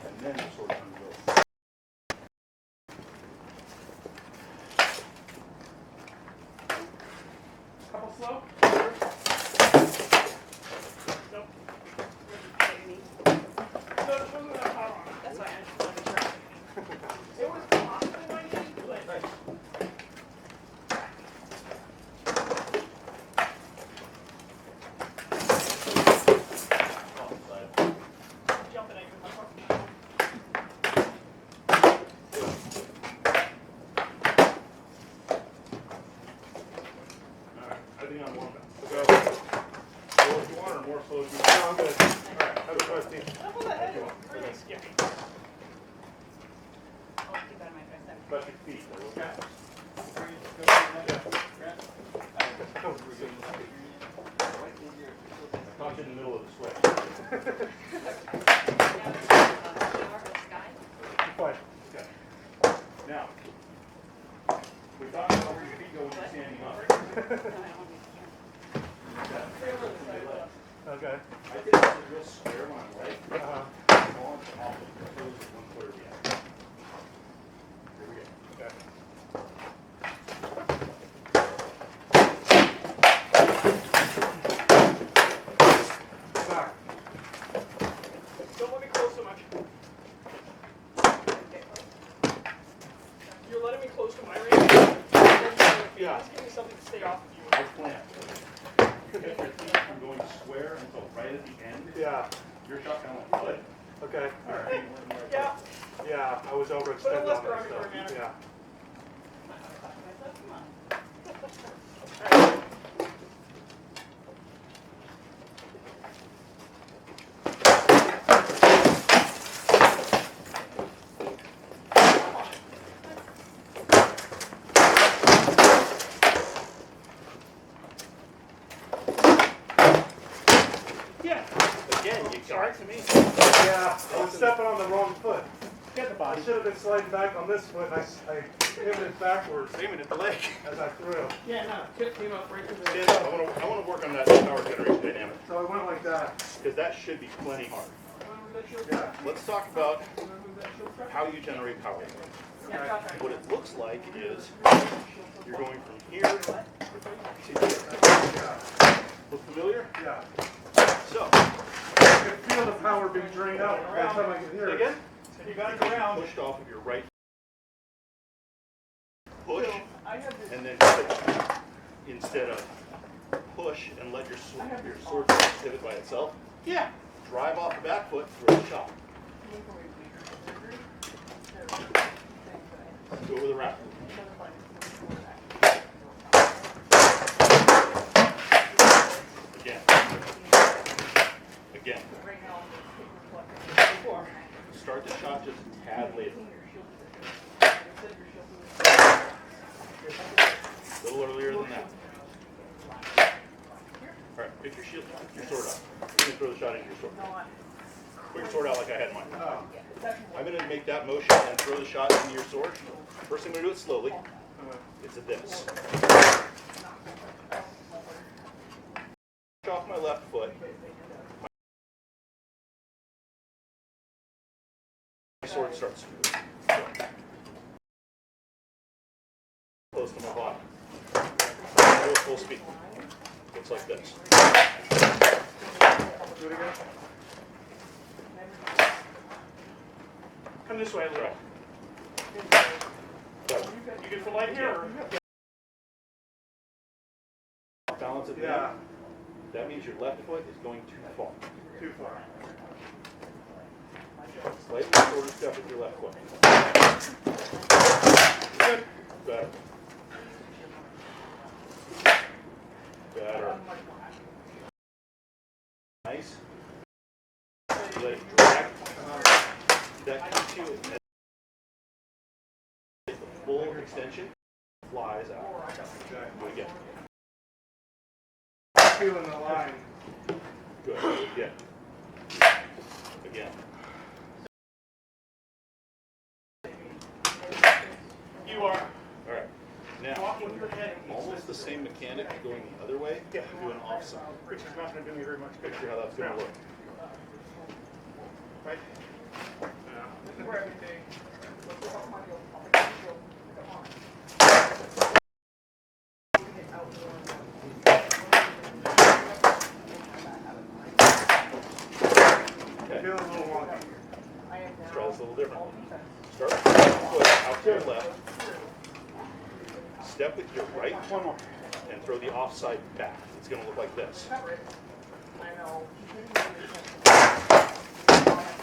And then the sword comes over. Couple slow. Nope. So this wasn't that power on it. That's why I just wanted to try. It was possibly my knee, but jumping at you with my fucking Alright, I think I'm warm now. So, slow if you want or more slow if you want. No, I'm good. All right. Have a good team. How about that? Really skippy. I'll keep that in my dress. Touch your feet, though, okay? I caught you in the middle of the switch. Fine. Okay. Now, we talked about where your feet go when you're standing up. Okay. I did this a real square when I'm right. On top of the toes of one foot or the other. Here we go. Okay. Back. Don't let me close so much. You're letting me close to my range. Yeah. Just give me something to stay off of you. Good plan. Get your feet from going square until right at the end. Yeah. Your shot kind of like foot. Okay. All right. Yeah. Yeah, I was But overextended less on that stuff. derogatory manner. Yeah. Yeah. Again, you got it to me. Yeah, I was stepping on the wrong foot. Get the I body. should have been sliding back on this foot, and I pivoted backwards Aiming at the leg. as I threw. Yeah, no. Kit came up right to the. Stand up. I want to work on that power generation dynamic So I went like that. because that should be plenty hard. let's talk about how you generate power. What it looks like is you're going from here to here. Look familiar? Yeah. So, I can feel the power being drained out by the time I get here. again, you got to go pushed off of your right. Push, and then pivot. Instead of push and let your sword pivot by itself. Yeah. Drive off the back foot, throw the shot. Go with a wrap. Again. Again. Start the shot just a tad later. A little earlier than that. Alright, pick your shield, your sword up. You're going to throw the shot into your sword. Put your sword out like I had mine. I'm going to make that motion and throw the shot into your sword. First I'm going to do it slowly. It's a this. Off my left foot. My sword starts close to my body. Go full speed. Looks like this. Do it again. Come this way a little. You good for light here? Or? Balance it Yeah. down. That means your left foot is going too far. Too far. Slightly shorter step with your left foot. Good. Better. Better. Nice. Let it drag. That keeps you at the full extension. Flies out. Do it again. Feeling the line. Good. Do it again. Again. You are. All right. Now, almost the same mechanic going the other way. Do an offside. Which is not going to do me very much good. Picture how that's going to look. Right? Okay. Feeling a little wonky. Let's try this a little differently. Start with your foot out to your left. Step with your right and throw the offside back. It's going to look like this.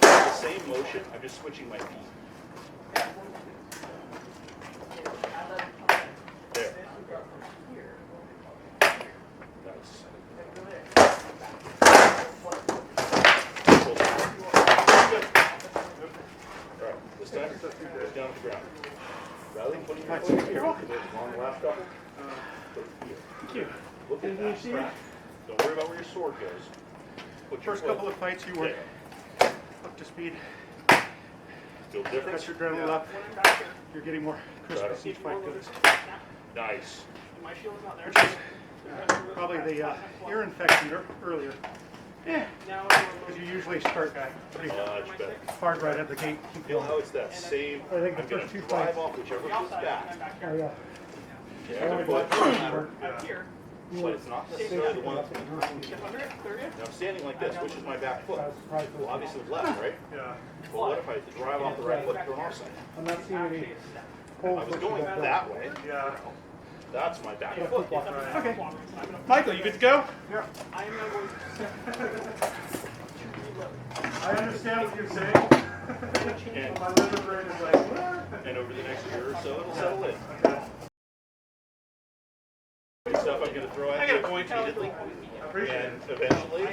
The same motion, I'm just switching my feet. There. Nice. Good. All right, this time, put down to the ground. Rather than putting your foot here, on the last couple, put it here. Thank you. Look at that. Don't worry about where your sword goes. Put your First foot couple of fights you were up to speed. Feel the difference? Got your adrenaline up. You're getting more crisp as each fight goes. Nice. My shield's not there. Which is probably the ear infection earlier. Yeah. Because you usually start pretty Much better. hard right at the gate. Feel how it's that same. I think the I'm going first to two drive fights. off whichever foot's back. Oh yeah. The other foot doesn't matter. I'm here. But it's not necessarily the one that's going to Now I'm standing like this, which is my back foot? Well, obviously the left, right? Yeah. Well, what if I had to drive off the right foot to an offside? I'm not seeing any I was going that way. Yeah. That's my back foot. Okay. Michael, you good to go? Yeah. I am now going I understand what you're saying. And, My liver brain is like, what? and over the next year or so, it'll settle in. Stuff I'm going to throw at you repeatedly, and eventually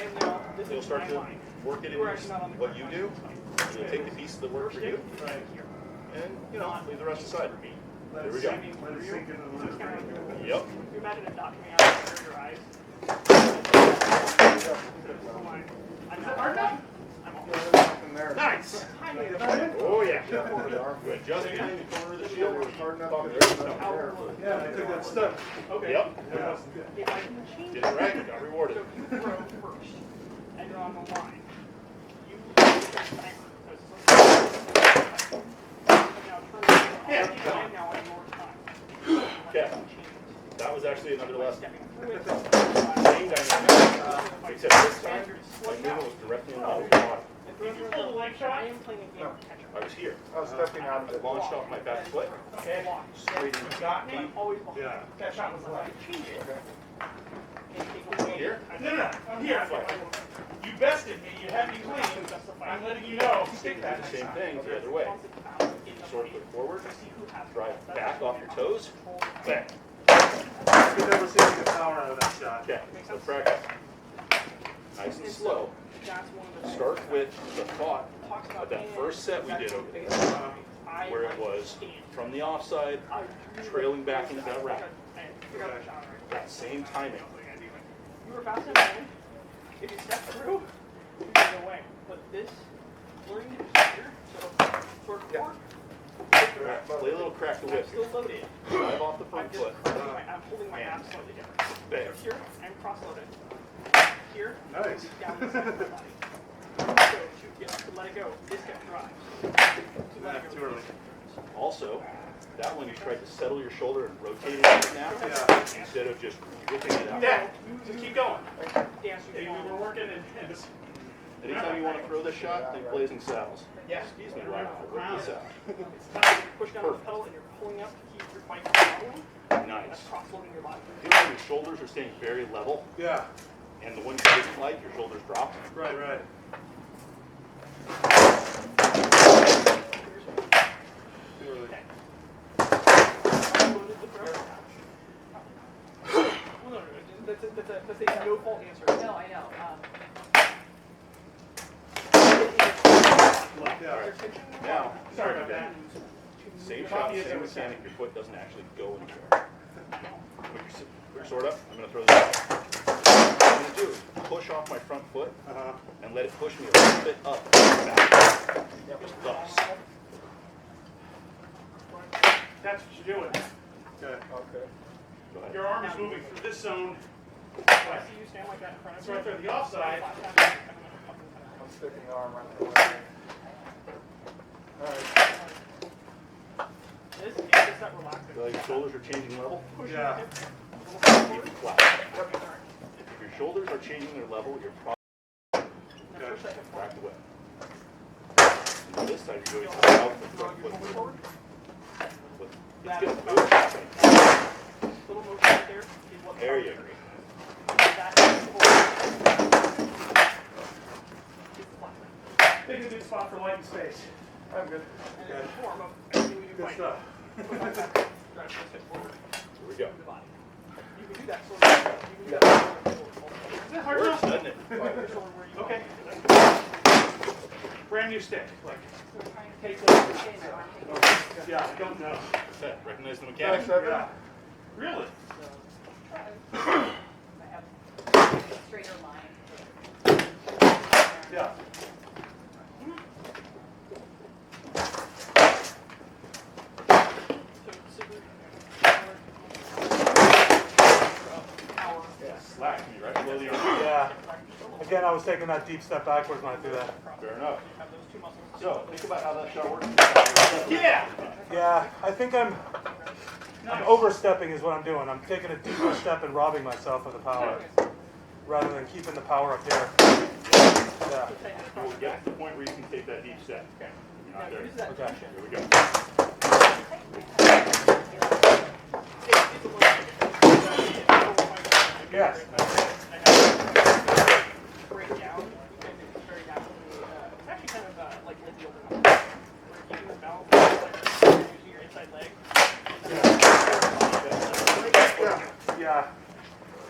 you'll start to work it into what you do. You'll take the pieces that work for you, and leave the rest aside. There we go. Let it sink into the liver brain. Yep. you imagine it knocking me out of your eyes. I'm not hard enough. Nice. Oh yeah. Good. Just behind the corner of the shield. Yeah, I took that step. Okay. Yep. Yeah. If I can change Did it right. Got rewarded. so you throw first, and you're on the line. You Okay. That was actually another lesson. Same dynamic, except this time, my movement was directly in line with the bottom. I was here. I was stepping out of I it. launched off my back foot, straight into Got me. Yeah. That shot was like. here. No, I'm here. You bested me. You had me clean. I'm letting you know. Stick that. The same thing the other way. Sort of foot forward, drive back off your toes, bang. You've never seen the power out of that shot. Okay, so practice. Nice and slow. Start with the thought of that first set we did over there, where it was from the offside, trailing back into that route. That same timing. You were fast enough. If you step through, you can go away. But this, learning to do here, so short forward. Play a little crack the whip. I'm still loaded. Drive off the front foot. I'm holding my abs slightly down. Bang. Here, I'm cross-loaded. Here, Nice. down the center of my body. So, let it go. This guy drives. Let it Too go. early. Also, that one you tried to settle your shoulder and rotate it up now, Yeah. instead of just ripping it out. Yeah, just keep going. Dance, we were working and just. Anytime you want to throw this shot, think Blazing Saddles. Yeah. Excuse me, Ryan, I'll whip this out. It's time to push down the pedal and you're pulling up to keep your bike following. That's Nice. cross-loading your body. Feel like your shoulders are staying very level, Yeah. and the one you didn't like, your shoulders dropped. Right, right. Too early. That's a no-fault answer. No, I know. Yeah. Now, Sorry about that. same shot, same mechanic, your foot doesn't actually go anywhere. Put your sword up, I'm going to throw this out. What I'm going to do is push off my front foot and let it push me a little bit up. Back. Just thus. That's what you're doing. Okay. Go ahead. Your arm is moving through this zone. I see you stand like that in front of me. It's right there, the offside. I'm sticking the arm right there. Alright. This is just that relaxing. Feel like your shoulders are changing level? Yeah. Keep it flat. If your shoulders are changing their level, you're probably back the whip. And this time you're going to out the front foot. Forward. It's good. Move happening. Little motion right there is what There you go. Pick a good spot for light and space. I'm good. And it's a form of everything we do Good right. stuff. Drive this hip forward. Here we go. The body. You can do that sort of. You can do that sort of. Is that hard Works, enough? doesn't it? Okay. Brand new stick. Like, take it. Yeah, I don't know. Recognize the mechanics? Yeah. Really? Straighter line. Yeah. Slack me right below the arm. Yeah. Again, I was taking that deep step backwards when I threw that. Fair enough. So, think about how that shot works. Yeah. Yeah, I think I'm overstepping is what I'm doing. I'm taking a deeper step and robbing myself of the power, rather than keeping the power up here. Yeah. We'll get to the point where you can take that deep step. Okay. You're not there. Okay. Here we go. Yes. Break down. It's very naturally. It's actually kind of like the open up. Where using the balance, like using your inside leg. Yeah.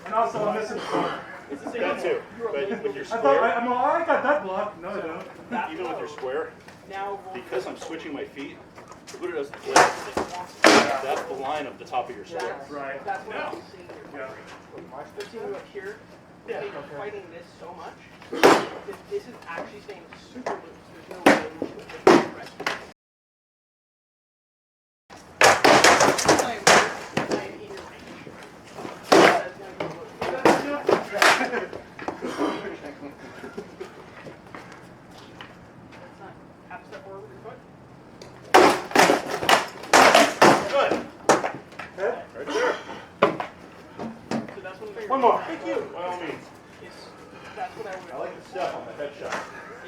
And also, I'm missing. It's the same That too. You're But with your I thought square, I got that blocked. No, I don't. even with your square, now roll because I'm switching my feet, look at it as the blade. That's the line of the top of your sword. Right. That's what I'm seeing here. Yeah. They're seeing you up here. Yeah, They're okay. fighting this so much that this is actually staying super loose. There's no way to it. There's no rest. I'm in your range. That is going to be One more. Thank you. By all means. That's what I would. I like the step on the headshot.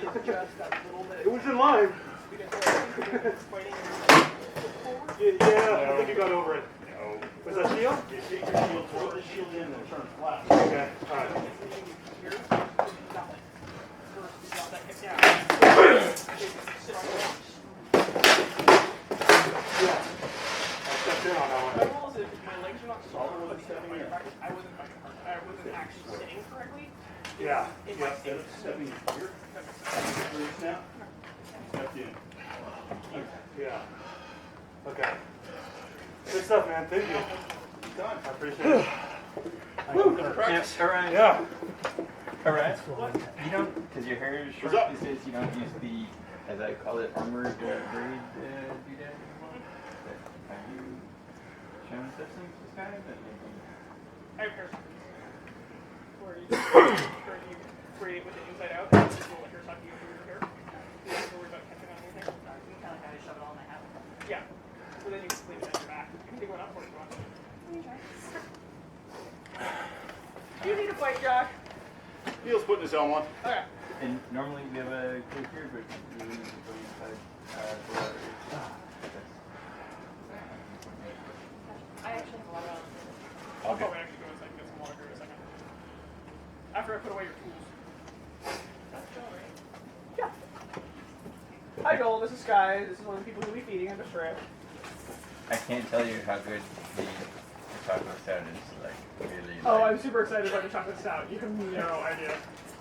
It's just that little bit. It was in line. Because fighting Yeah, I think you got over it. No. Was that shield? You take your shield, throw the shield in, and turn flat. Okay. All right. here, nothing. First, we got that hit down. Sit on your arms. Yeah. I stepped in on that My one. rule is if my legs are not solid when I'm stepping in practice, I wasn't fighting hard. I wasn't actually sitting correctly. Yeah. In my Yeah. seat. Stepping in here. Snap. Step in. Yeah. Okay. Good stuff, man. Thank you. Done. I appreciate it. Practice. All right. Yeah. All right. You don't, because your hair is short. What's up? It says you don't use the, as I call it, armored braid doodad anymore. Have you shown such things to this guy? That maybe... I have hair where you braid it with the inside out and just roll like you're sucking into your hair. You don't have to worry about catching on anything. You kind of got to shove it all in my hat. Yeah. So then you can leave it at your back. You can take one up for it if you want. Do you need a fight, Jack? Neil's putting his helm on. Okay. And normally we have a clip here, but we need to go inside the water. I actually have a lot of I'll probably actually go inside and get some water here in a second. After I put away your tools. That's Joel, right? Yeah. Hi Joel, this is Sky. This is one of the people who'll be feeding under strip. I can't tell you how good the chocolate stout is. Like really. Oh, like, I'm super excited about the chocolate stout. You have no idea.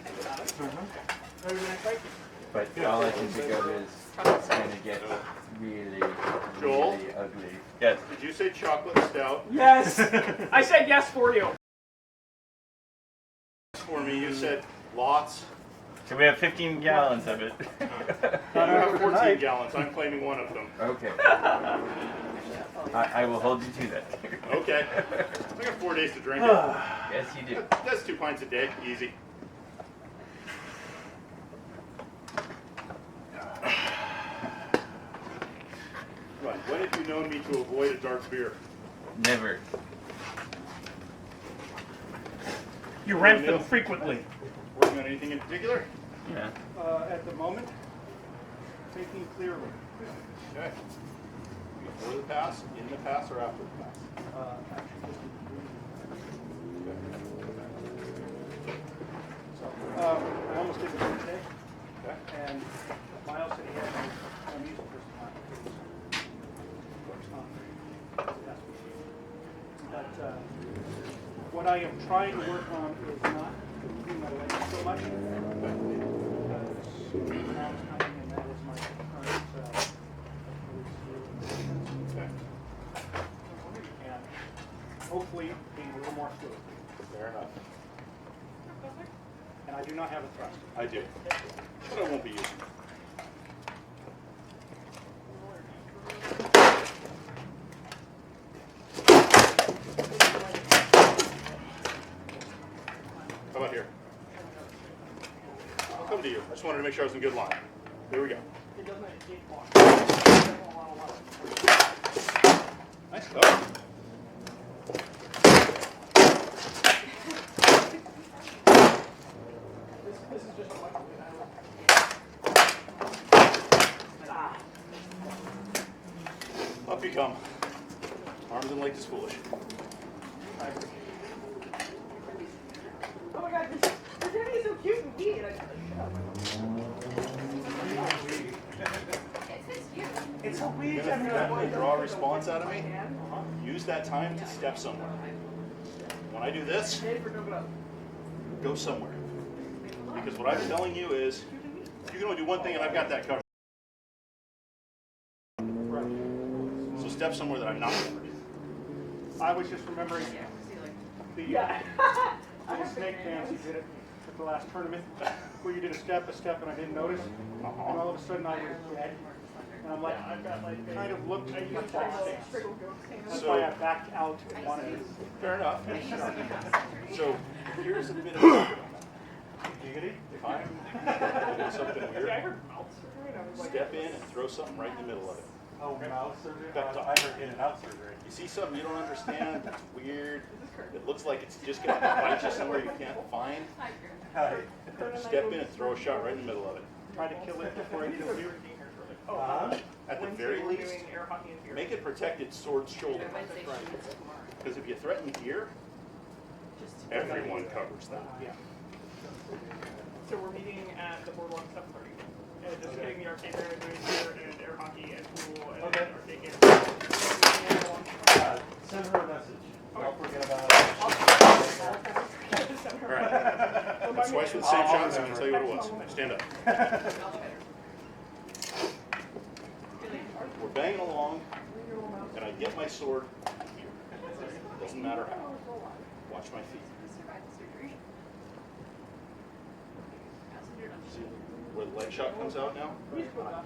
Maybe the next fight. But all I can think of is it's going to get really, Joel? really ugly. Yes. Did you say chocolate stout? Yes! I said yes for you. For me, you said lots. So we have 15 gallons of it. You have 14 gallons. I'm claiming one of them. Okay. I will hold you to that. Okay. I got 4 days to drink it. Yes, you do. That's 2 pints a day. Easy. Right. When have you known me to avoid a dark beer? Never. You rent them frequently. Working on anything in particular? Yeah. At the moment, thinking clearly. Okay. Before the pass, in the pass, or after the pass? Actually, just so, I almost did the first day, Okay. and Miles said he had no music for some time. Works on that's but what I am trying to work on is not doing my legs so much. Because now it's coming, and that is my current Okay. and hopefully being a little more fluid. Fair enough. And I do not have a thrust. I do. But I won't be using it. How about here? I'll come to you. I just wanted to make sure I was in good line. Here we go. It doesn't have a gate block. Nice stuff. This is just a microwave. Up you come. Arms and legs is foolish. Oh my god, this baby is so cute and neat. It's a weed. You're gonna draw a response out of me? Use that time to step somewhere. When I do this, go somewhere. Because what I'm telling you is, you can only do one thing and I've got that covered. So step somewhere that I'm not covered. I was just remembering the little snake dance you did at the last tournament, where you did a step, and I didn't notice, and all of a sudden I was dead. And I'm like, kind of looked at the stairs. That's why I backed out and wanted to. Fair enough. So here's a bit of a giggity. If I'm doing something weird, step in and throw something right in the middle of it. Oh, mouth surgery? Pep talk. I heard in and out surgery. You see something you don't understand, it's weird, it looks like it's just gonna bite you somewhere you can't find, step in and throw a shot right in the middle of it. Try to kill it before it kills you. At the very least, make it protected sword's shoulder. Because if you threaten here, everyone covers that. Yeah. So we're meeting at the boardwalk 7:30. And just getting the arcade there and doing beer and air hockey and pool and arcade games. Send her a message. Don't forget about it. Alright. That's twice with the same shots, I'm gonna tell you what it was. Stand up. We're banging along, and I get my sword here. Doesn't matter how. Watch my feet. See where the leg shot comes out now?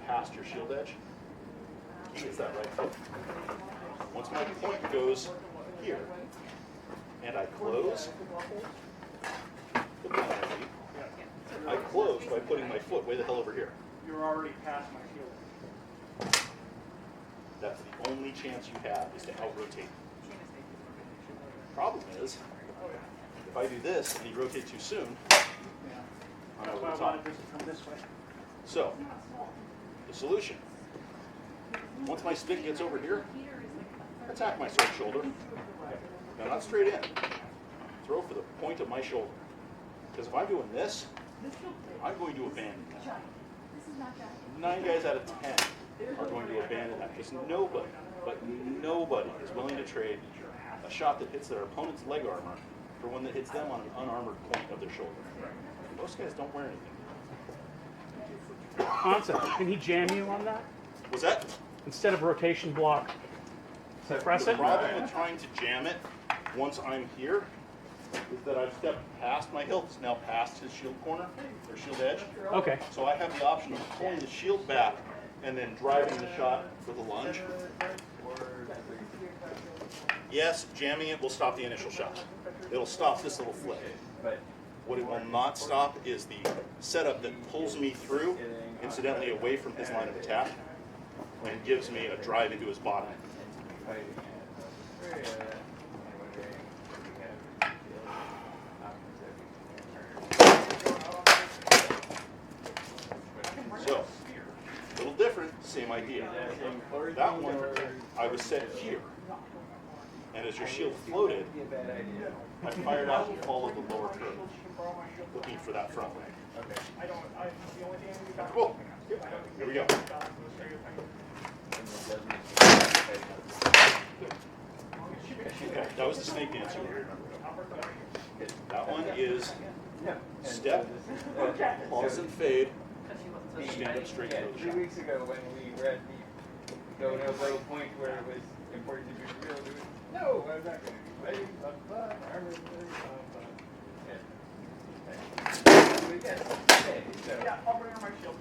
Past your shield edge. Key is that right foot. Once my point goes here, and I close, look at my feet. I close by putting my foot way the hell over here. You're already past my shield. That's the only chance you have is to out-rotate. Problem is, if I do this and you rotate too soon, I'm over the top. So, the solution. Once my stick gets over here, attack my sword shoulder. Now not straight in. Throw for the point of my shoulder. Because if I'm doing this, I'm going to abandon that. 9 guys out of 10 are going to abandon that because nobody, but nobody is willing to trade a shot that hits their opponent's leg armor for one that hits them on an unarmored point of their shoulder. Most guys don't wear anything. Hansa, can he jam you on that? Was that? Instead of rotation block, press The it? problem with trying to jam it once I'm here is that I've stepped past my hilt, it's now past his shield corner, or shield edge. Okay. So I have the option of pulling the shield back and then driving the shot with a lunge. Yes, jamming it will stop the initial shot. It'll stop this little flip. What it will not stop is the setup that pulls me through, incidentally away from his line of attack, and gives me a drive into his bottom. So, a little different, same idea. That one, I was set here. And as your shield floated, I fired out and followed the lower curve, looking for that front leg. Cool. Here we go. Okay, that was the snake dance you were. That one is step, pause and fade, stand up straight through the 3 shot. weeks ago when we were at the no point where it was important to be real, no, I'm not going to be fighting. Yeah, I'll bring her my shield.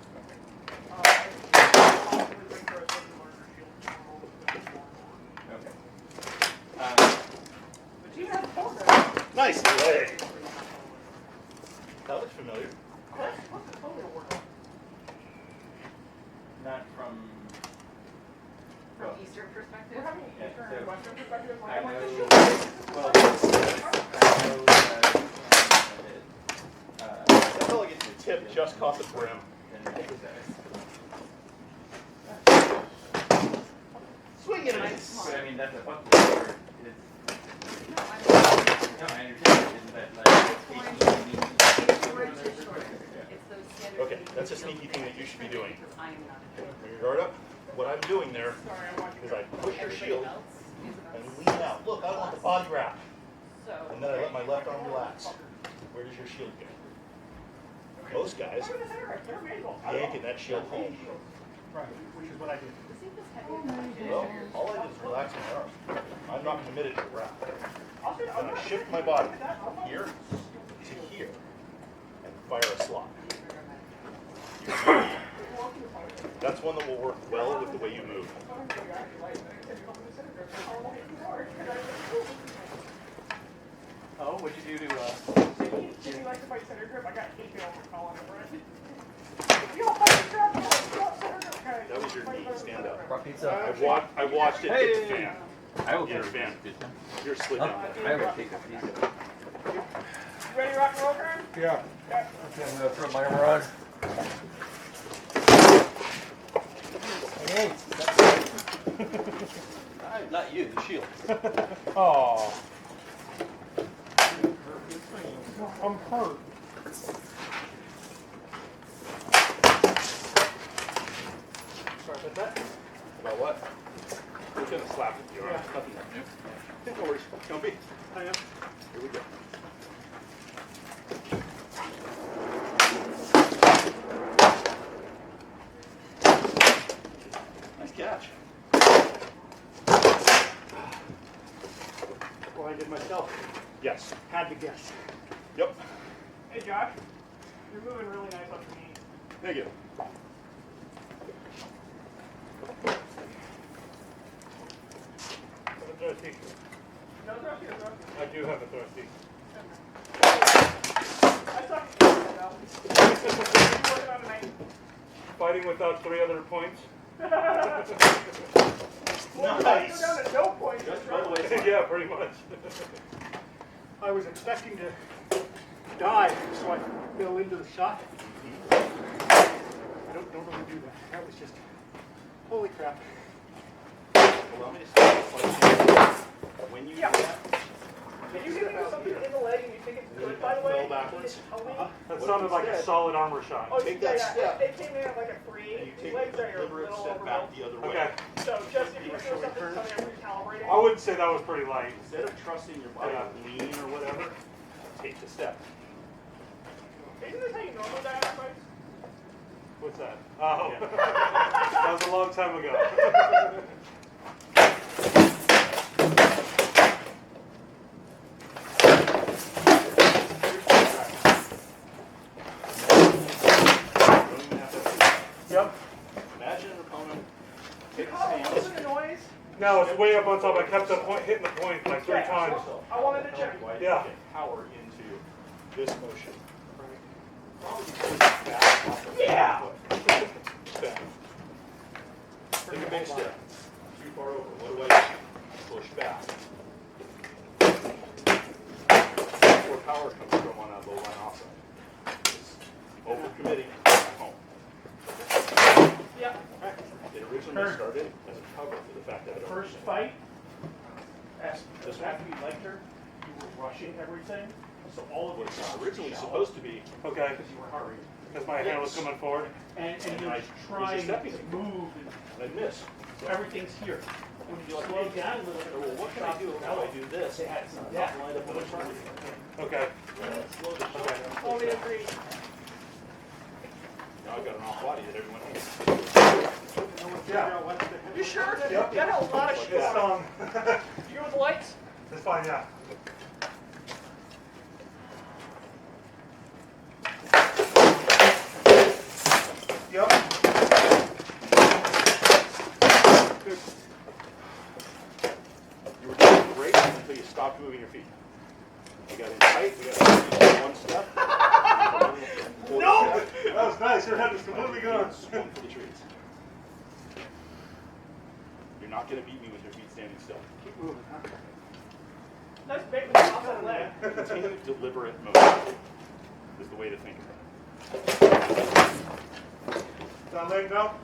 But you have four there. Nice leg. That looks familiar. What's the total work? Not from. From Eastern perspective. We're having Yeah, Eastern so and Western perspective. I Like, know. the shield. Well, I felt like the tip just caught the brim. Swing it. But I mean, that's a fuck word. No, I understand. Isn't that like It's those standard. Okay, that's a sneaky thing that you should be doing. I am not. Bring your guard up. What I'm doing there is I push your shield and lean out. Look, I want the body wrap. So. And then I let my left arm relax. Where does your shield go? Most guys yanking that shield home. Right, which is what I did. Well, all I did is relax my arm. I'm not committed to the wrap. Then I shift my body from here to here and fire a slot. That's one that will work well with the way you move. Oh, what'd you do to, Jimmy likes to fight center grip. I got hate mail from Colin. You don't fight center grip. That was your knee. Stand up. Brought pizza. I watched it hit the fan. I will Yeah, take fan. pizza. You're slid down. I will take a pizza. You ready to rock and roll, Karen? Yeah. Okay. I'm gonna throw my armor on. Not you, the shield. Oh. I'm hurt. Sorry about that. About what? We're gonna slap it. You're right. Nothing. No worries. Don't be. I am. Here we go. Nice catch. Well, I did myself. Yes. Had to guess. Yep. Hey, Josh. You're moving really nice off your knee. Thank you. Thirsty. No thrusty or thrusty? I do have a thirsty. I suck at thrusty, though. What are you working on tonight? Fighting without 3 other points. Well, Nice. go down to no points. Just right? by the way. Yeah, pretty much. I was expecting to die, so I fell into the shot. I don't normally do that. That was just, holy crap. Allow me to start this like when you do Yeah. that. Can you hit me with something in the leg and you think it's good, by the way? Fell backwards. Tell me. That sounded like a solid armor shot. Oh, Take yeah, that yeah. step. It came in at like a 3. And you His take legs a are a deliberate little step back overbuilt. the other way. Okay. So just if you feel something coming, I'm recalibrating. I wouldn't say that was pretty light. Instead of trusting your body to lean or whatever, take the step. Isn't this how you normally die on fights? What's that? Oh. That was a long time ago. Yep. Imagine an opponent You takes caught his the hands. the noise? No, it's way up on top. I kept the point, hitting the point like 3 times. I wanted to check. Why Yeah. you get power into this motion. Yeah! Back. Take a big step. Too far over. What do I do? Push back. That's where power comes from on a low line offside. Overcommitting at home. Yeah. It originally started as a cover for the fact that it First fight, after you liked her, you were rushing everything, so all of was it originally supposed to be. Okay. because you were hurrying. Because my hand was coming forward. And And you're I trying was to stepping. move, And I miss. so everything's here. When you slow down a little bit, Well, what can I do? How do I do this? they had some Not depth. lined up with the front. Okay. Slow the shot down. Only agree. Now I've got an off body that everyone hates. Yeah. You sure? Yep. That had a lot of shit It's on stung. it. You go with the lights? It's fine, yeah. Yep. Good. You were doing great until you stopped moving your feet. You got in tight, you got in one step. No! That was nice. Your head was completely gone. Swung for the trees. You're not going to beat me with your feet standing still. Keep moving, huh? Nice big with the offside leg. Continued deliberate motion is the way to think about it. Down leg now?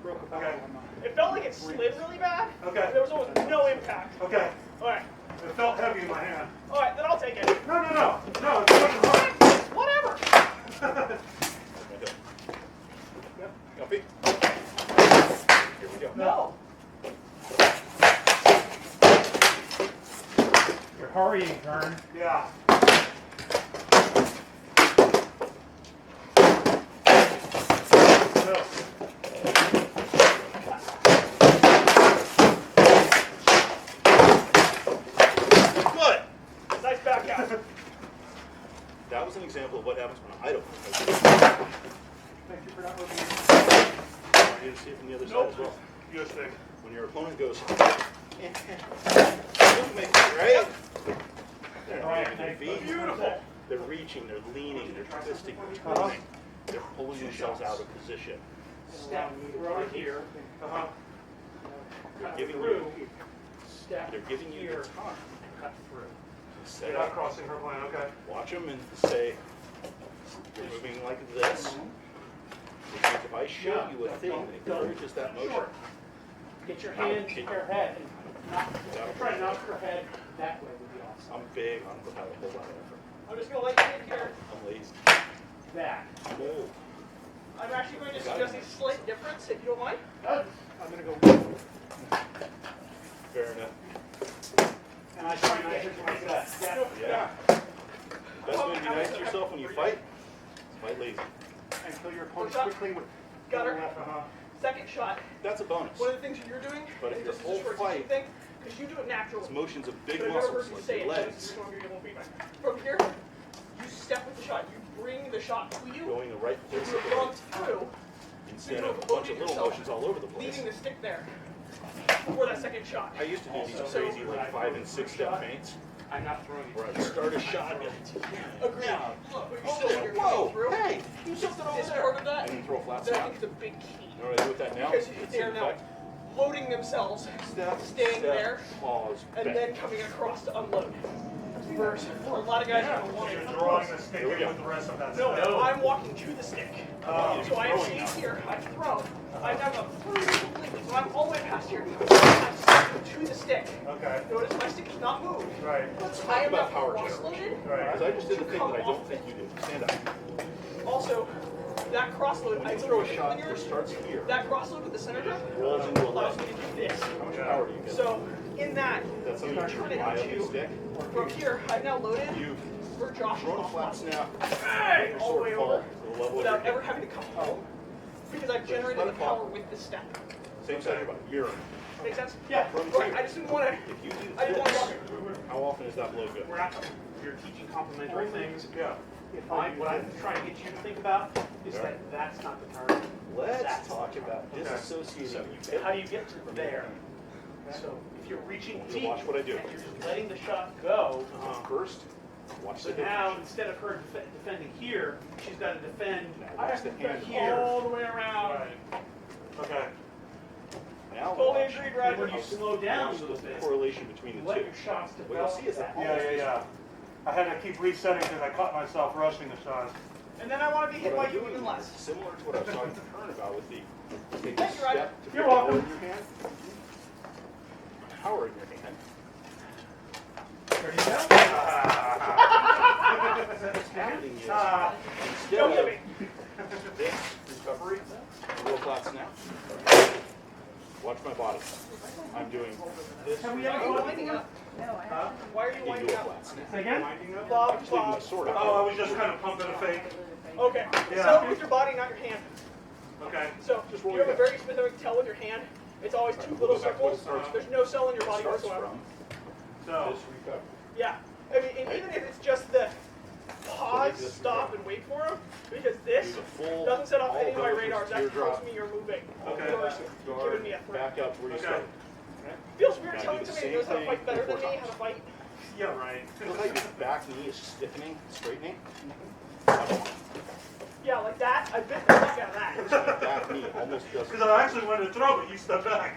Broke a Okay. bone on mine. It felt like it slid really bad. Okay. There was almost no impact. Okay. Alright. It felt heavy in my hand. Alright, then I'll take it. No, no, no. No, it wasn't hard. Whatever. Got feet? Here we go. No. You're hurrying, Vern. Yeah. No. Good! Nice back out. That was an example of what happens when I don't. Thank you for not moving. I want you to see it from the other side as well. Your stick. When your opponent goes, look, make it right. They're Right, moving their feet. Beautiful. They're reaching, they're leaning, they're twisting, they're turning. They're pulling themselves out of position. step right here, Uh-huh. cut Giving through, you- step They're giving you here, the time. and cut through. Set You're not up, crossing her plan, okay. watch them and say, you're moving like this. Because if I show you a thing that encourages that motion, Sure. Get your hand to her head and try to knock her head that way would be awesome. I'm big on without a whole lot of effort. I'm just going to let you in here. I'm lazy. That. I'm old. I'm actually going to suggest a slight difference, if you don't mind. I'm gonna go. Fair enough. And I try not to like that. Yeah. Best way to be nice to yourself when you fight, fight lazy. And kill your opponent What's up? quickly with. Got her. Uh-huh. Second shot. That's a bonus. One of the things that you're doing, But if and your this is whole just for a fight- teaching thing, because you do it naturally. It's motions of big But I've never heard muscles you like say your it. legs So you're gonna be feedback. From here, you step with the shot. You bring the shot to you. going the right You place do at it the wrong right through, instead of a bunch of little motions all over the place. leaving the stick there for that second shot. I used to do these So- crazy like 5 and 6 step feints I'm not throwing it. where I'd start a shot and be like, Agreed. Yeah. Look, but Oh, you're still you're whoa, coming through. hey, do something over This there. part of that, And then throw a flat that I snap. think is the big key. You know what I do with that now? Because Same they are now effect. loading themselves, Step, staying step, there, pause, and bang. then coming across to unload. Versus a lot of guys are going to want You're to drawing the stick Here we in go. with the rest of that No, stuff. I'm walking to the stick. Oh. So I am seeing here, I've thrown, I've now gone through completely, so I'm all the way past here. I'm stepping to the stick. Okay, Notice my stick is not moved. right, Let's I talk am about now power cross-loaded. generation. right. Because I just did the thing Come that I off don't think you do. Stand up. Also, that cross-load, When I you throw a believe shot in that starts here, that cross-load with the center grip rolls into a allows left. me to do this. How much power do you get? So, in that, That's something you you turn turn it eye up the into, stick. from here, I've now loaded You've for Josh's thrown a off flat one. snap, Bang! your All the sword way fall over. to the level of Without your ever hip. having to come home. Because I've So just generated let the it fall. power with the step. Same side of your body. Mirror. Make sense? Yeah. Run Right. through. I just didn't want to. If you do I didn't want to this, walk it. how often is that blow good? We're not, you're teaching complementary things. Yeah. What I'm trying to get you to think about is Yeah. that that's not the target. Let's That's talk about Okay. disassociating So you. how do you get to there? So if you're reaching So deep watch what I do. and you're just letting the shot go, First, watch so the hip. now instead of her defending here, she's got to defend I have Watch the to hand defend here. all the way around. Right. Okay. Now Totally watch. agreed, And Roger. when you slow down a Watch little the bit, correlation between the let two. your shots What you'll develop. see is that Yeah. I had to keep resetting because I caught myself rushing the shot. And then I want to be hit What by I'm you doing even is less. similar to what I was talking to Kern about with the take a Thank you, Roger. step to You're put the ball welcome. in your hand, power in your hand. There you go. What's happening is Ah. instead Don't hit of me. this recovery, a real flat snap. Watch my body. I'm doing this. Have we Why are ever you gone- winding up? Huh? Why are you You do winding a up? flat snap. Say again? Bob, Just leaving my Bob. sword out. Oh, I was just kind of pumping a fake. Okay. Yeah. So with your body, not your hand. Okay. So Just you roll have your a very specific tell with your hand. It's always two little Go back to what it circles. starts There's no cell in your It body starts whatsoever. from So, this recovery. Yeah. I mean, and even if it's just the pause, this stop, and wait for him, because this Use a full doesn't set off all any of my goes radars. That teardrop, tells me you're moving. Okay. You're guard, giving me a threat. back out to where you Okay. started. Feels weird Now telling do the somebody same who knows how to thing fight better than 4 me how to times. fight. yeah, right. Feel how your back knee is stiffening, straightening? Yeah, like that. I bit the fuck out of that. Your back knee almost doesn't. Because I actually wanted to throw, but you stepped back.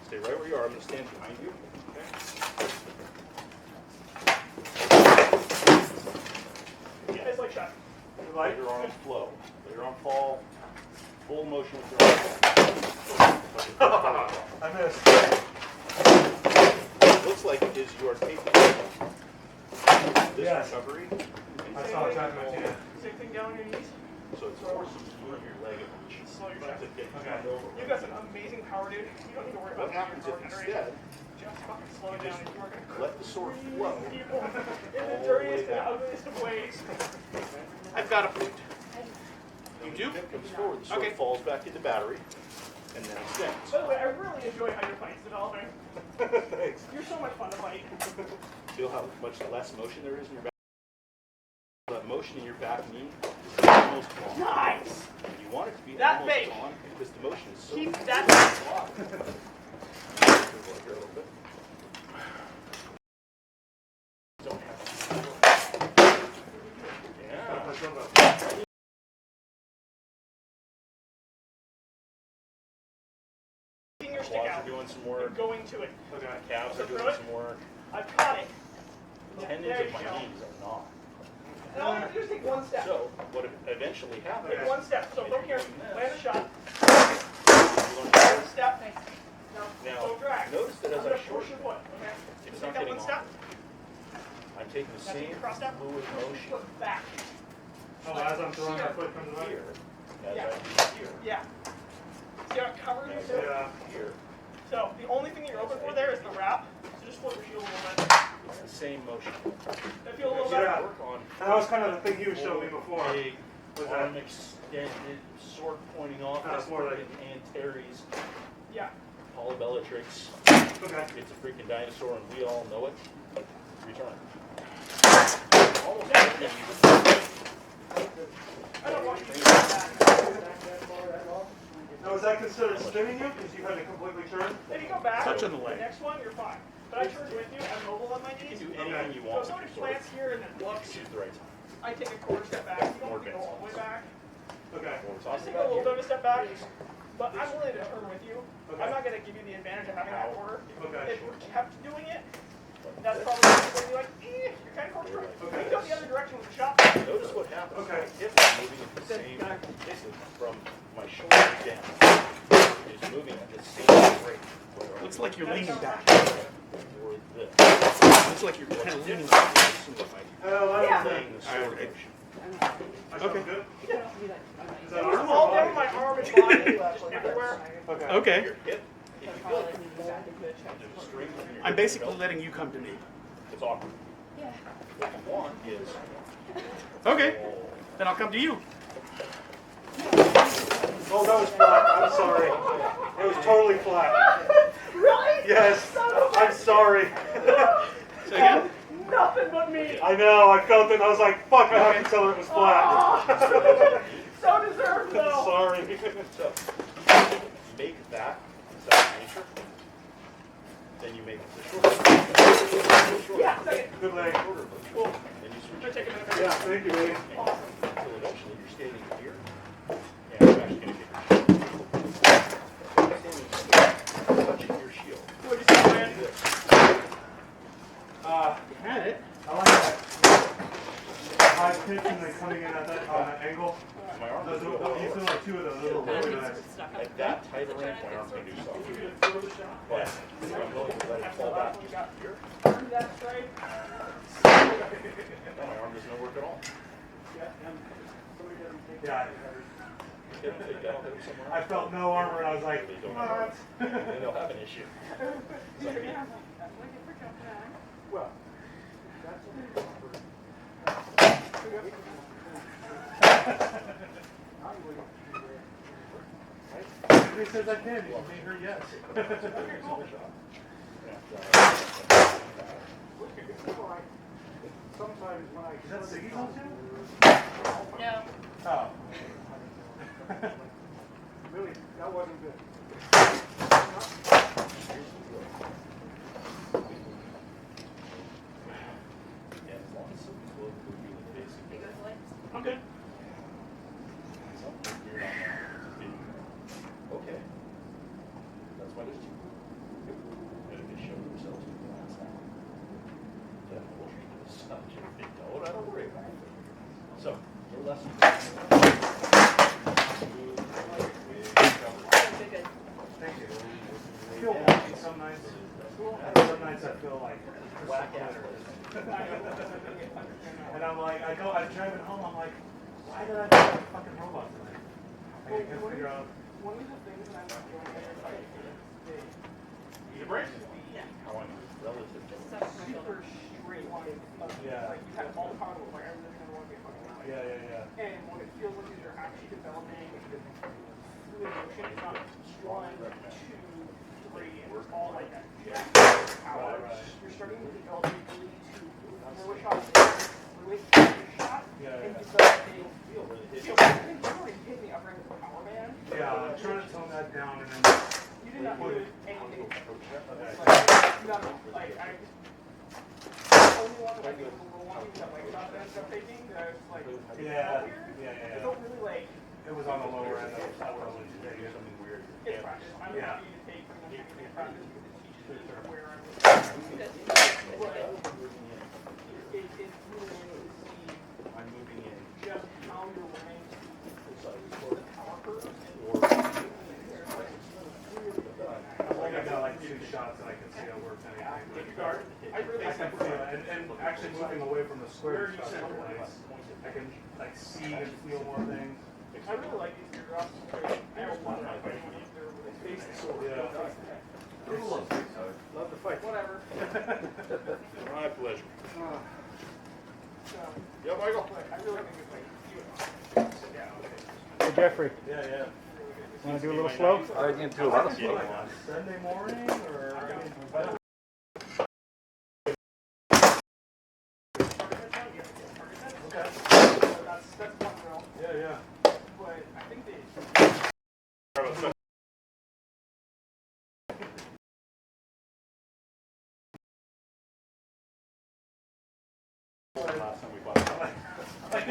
Stay right where you are. I'm going to stand behind you. Okay? It's like shot. Let your arms flow. Let your arm fall. Full motion with your arms. I missed. What it looks like is you are taking this Yes. recovery. I saw exactly what you did. Same thing down on your knees. So it's forcing you to move your leg a bunch. Slow your To shot. get Okay. turned over. You've got some amazing power, dude. You don't need to worry What about happens your if power generation. instead Just fucking slow it down and you are going to let the sword flow? people in the All the dirtiest way and back. ugliest of ways. I've got a flute. You do? Comes forward. The sword Okay. falls back into battery and then extends. By the way, I really enjoy how your fight's developing. Thanks. You're so much fun to fight. Feel how much less motion there is in your back? That motion in your back knee is almost gone. Nice! You want it to be That almost big. gone because the motion is so Keep good. that. Here a little bit. doing some work. Going to it. Okay. Calves are doing some work. I've caught it. Tendons There of you my go. knees are not. And all you have to do is take one step. So what eventually happens? Take one step. So from here, land a shot. You're going One step. Now, Don't drag. notice that I'm as gonna I push shorten your it, foot. Okay. it's So not take that getting one step. on. I'm taking the Now take same the cross step. fluid Push your motion foot back. Oh, as I'm throwing, my foot comes out. here as Yeah. I do here. Yeah. See how it covers As you? I Yeah. do here. So the only thing that you're open for there is the wrap. So just flip your shield a little bit. It's the same motion. That feel a little Yeah. better? Work on And that was kind of the thing you showed me before. big, Was arm that extended, sword pointing off, That's more like- Antares, Yeah. Paul Bellatrix. okay? It's a freaking dinosaur and we all know it. Return. Almost There. everything you I don't want you to do that. Now, is that considered spinning you because you had to completely turn? If you go back, Touch on the leg. next one, you're fine. But I turned with you, I'm mobile on my can knees. do anything you So want. if somebody plants here and then looks, Choose the right time. I take a quarter step back. You don't have to go all the way back. Okay. Just take a little bit of a step back. But I'm willing to turn with you. Okay. I'm not going to give you the advantage of having that order. Okay. If we kept doing it, that's probably going to be like, you're kind of course right. Okay. You can go the other direction with the shot. Notice what happens. Okay. If I'm moving at the same distance from my shoulder down, it's moving at the same rate. Looks like you're leaning back. Or this. Looks like you're kind of leaning back. Hell, I Yeah. don't Playing the sword Okay. motion. I sound Okay. good? Yeah. Is that It was arm all or down body? my arm and body, just everywhere. Okay. Okay. Your hip, if you feel it, there's a string in your I'm hip basically belt. letting you come to me. It's awkward. Yeah. What you want is Okay. Then I'll come to you. Oh, that was flat. I'm sorry. It was totally flat. Really? Yes. I'm sorry. Say again? Nothing but me. I know. I felt it. I was like, fuck, I have to tell her it was flat. So deserved though. Sorry. so. Make that second nature. Then you make the shorter. Yeah, second. Good leg. Shorter version. Cool. Then you I'm gonna switch. take a minute. Yeah, thank you, babe. So eventually you're standing here. And you're actually going to get your shield. Standing here, touching your shield. What'd you say, man? This. Had it. I like that. High pitch and then coming in at that angle. My arm Those, will do a you feel like two of those. Those are really nice. At that tight range, my arm's going to do something. Throw the shot. But if I'm willing to let it fall back just here, Turn that straight. then my arm does no work at all. Yeah. Hit them, take that, I'll hit them somewhere I else. felt no armor and I was like, They don't what? have then they'll have an issue. Well, he says I can. You made her yes. Sometimes when I is that Siggy's on too? No. Oh. Really, that wasn't good. Yeah, as long as something's low, it would be the basic. I'm good. Something weird on that. Okay. That's why there's two. And if they show themselves to the last time, then we'll treat this such a big toad. I don't worry about it. So, your lesson. Thank you. I feel wonky some nights. Some nights I feel like Whack at her. and I'm like, I'm driving home, I'm like, why did I do that fucking robot tonight? I can't figure out. One of the things that I'm enjoying is Eat a break? How I'm relative to super straight line. Yeah. Like you have all the power to where everything's gonna want to be a fucking line. Yeah. And when it feels like you're actually developing fluid motion, it's not 1, 2, 3, and it's all like that. Power. Right. You're starting to develop the ability to throw a shot, fluid shot, and developing feel really hit. you already hit the upper end of the power band. Yeah, I'm trying to tone that down and then. You did not Put do it- anything. Okay. Like, none of it. Like, I only one that I think was a little wonky that like shot that I ended up taking that I was like, Yeah. weird. Yeah. It don't really like, It was on the lower end of what I was taking. Something weird. it's practice. I'm Yeah. happy to take pretty much anything. practice because it teaches me where I'm going. It's really nice to see I'm moving in. just how you're running the power curve. I've only got like 2 shots and I can see how it works anything. Take your guard. I really I can feel it. And actually moving away from the square shot, I can like see and feel more things. I really like these teardrops. I have one that I face the sword. Yeah. Love the fight. Whatever. My pleasure. So, Yeah, Michael? I really think it's like, Hey, Jeffrey, Yeah, yeah. want to do a little slow? I can do a lot of Like on Sunday morning or? that's one drill. Yeah, yeah. But I think they. Last time we bought it. Like, I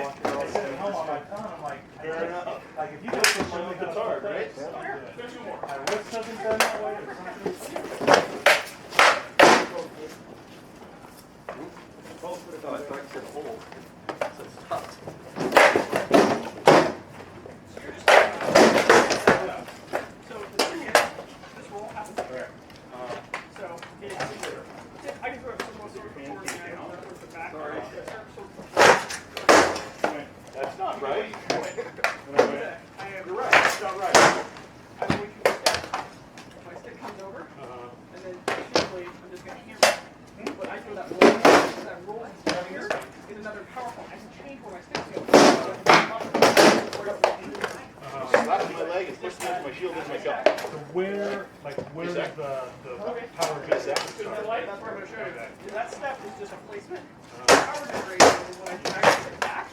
said at home on my phone, I'm like, Fair enough. like if you go for something It's hard, right? There's 2 more. My wrist doesn't bend that way or something. Oh, I thought you said hold. So it stopped. So the thing is, this roll has to be so I can throw it most of the forward and towards the back. Sorry. That's not right. I am. You're right, that's not right. I'm going to step. My stick comes over, and then usually I'm just going to hammer. But I throw that roll. That roll here is another powerful. I can change where my stick goes. Slap my leg and push me into my shield into my gut. So where does the power That's get? where I'm going to show you. That step is just a placement. Power generation is when I drag it back,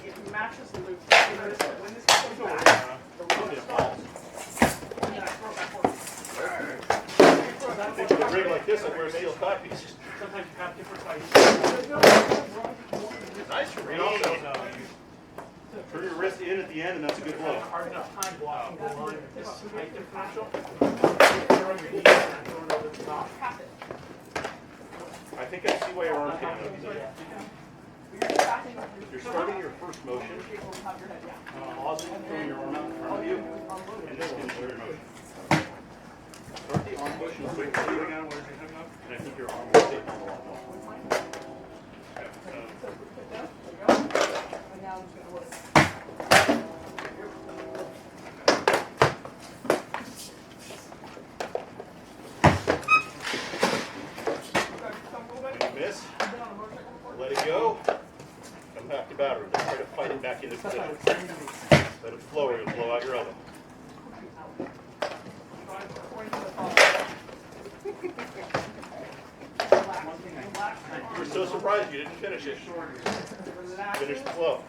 it matches the loop. So notice that when this goes back, the roll stops, and then I throw it back forward. I think with a rig like this, I wear steel tie pieces. Sometimes you have different sizes. Nice ring. Turn your wrist in at the end, and that's a good blow. Hard enough time blocking the line of this height differential. I think I see why your arm came out. You're starting your first motion, pausing, throwing your arm out in front of you, and this is your motion. Start the arm motion quick, and I think your arm will stay on the wall. When you miss, let it go, come back to battery, then try to fight it back into position. Let it flow or you'll blow out your elbow. We're so surprised you didn't finish it. Finish the flow.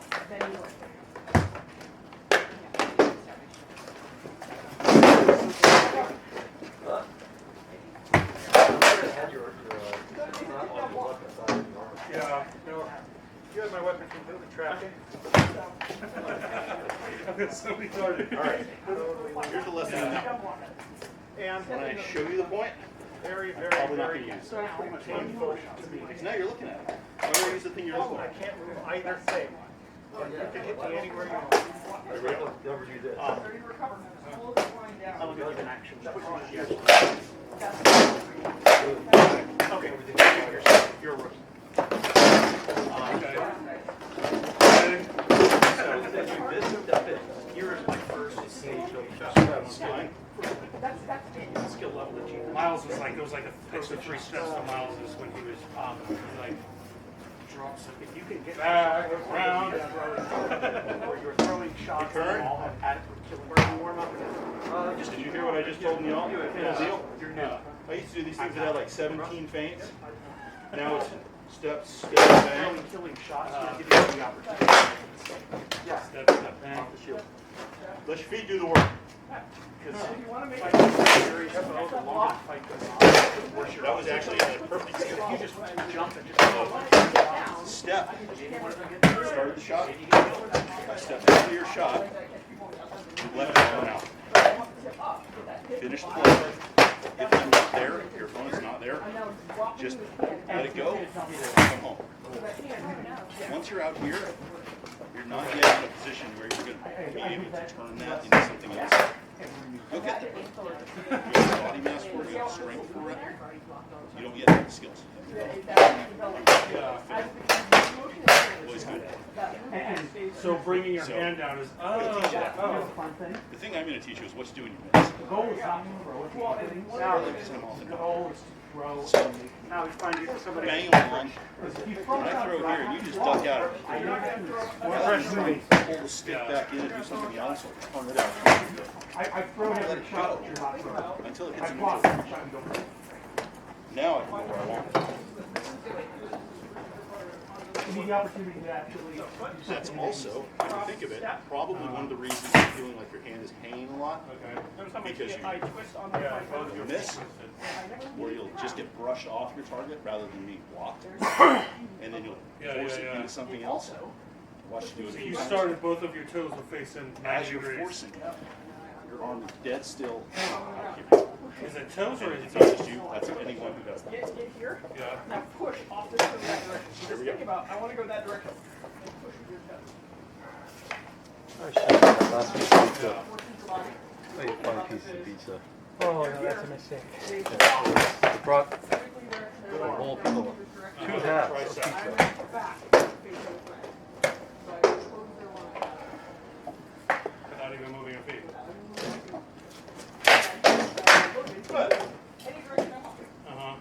Yeah, no. You have my weapon completely tracked. I've got so many targets. All right, here's a lesson on that. And When I show you the point, very, very, probably not very going to use it. so pretty much painful to me. Because now you're looking at it. I'm going to use the thing you're looking I at. can't move either thing. You can hit me anywhere you want. Are you ready? Never do this. I'm going to give an action. Okay, you're a rookie. Here is my first skill level achievement. Miles was like, it was like the 3 steps to Miles is when he was like, drops. If you can get back around, where you're throwing shots at the wall and adequate killing. Where you warm up. Did you hear what I just told y'all? You're new. I used to do these things that had like 17 feints. Now it's step, step, bang. Killing shots will give you the opportunity. Yeah. Step, bang. Off the shield. Let your feet do the work. Because fight is very slow, the longer the fight goes on, the worse you're That was actually a perfect If skill. you just jump and just Step. Started the shot. Step into your shot. Left arm out. Finish the play. If I'm not there, if your opponent's not there, just let it go, come home. Once you're out here, you're not yet in a position where you're going to be able to turn that into something else. You'll get there. You have body mass for it, you have strength for it. You don't yet have the skills. Always good. So bringing your So, hand down is The thing I'm going to teach you is what to do in your minutes. The goal is not to throw it. The goal is to throw. Now we find somebody. Bang along. If you When I throw here and you just duck out of it. Pull the stick back in and do something else or turn it out. I throw every shot that you're not throwing. Until it I hits a block neutral. every shot and go. Now I can go where I want. You need the opportunity to actually. That's also, if you think of it, probably one of the reasons you're feeling like your hand is hanging a lot. Because I twist on the front. you miss, or you'll just get brushed off your target rather than being blocked, and then you'll force it into something else. Watch you do it. you started both of your toes were facing 90 As you're degrees. forcing, your arm is dead still. Is it toes or is it It's not toes? just you, that's anyone who does that. Get here. Yeah. Now push off this to that direction. Just think about, I want to go that direction. And push with your chest. I should have that last piece of pizza. Force into your body. I ate 5 pieces of pizza. Oh, no, that's a mistake. I brought Physically there, a whole pillow. 2 halves of pizza. back. Face the way. So I close their line. Without even moving your feet. Good. Any direction I want. Uh-huh.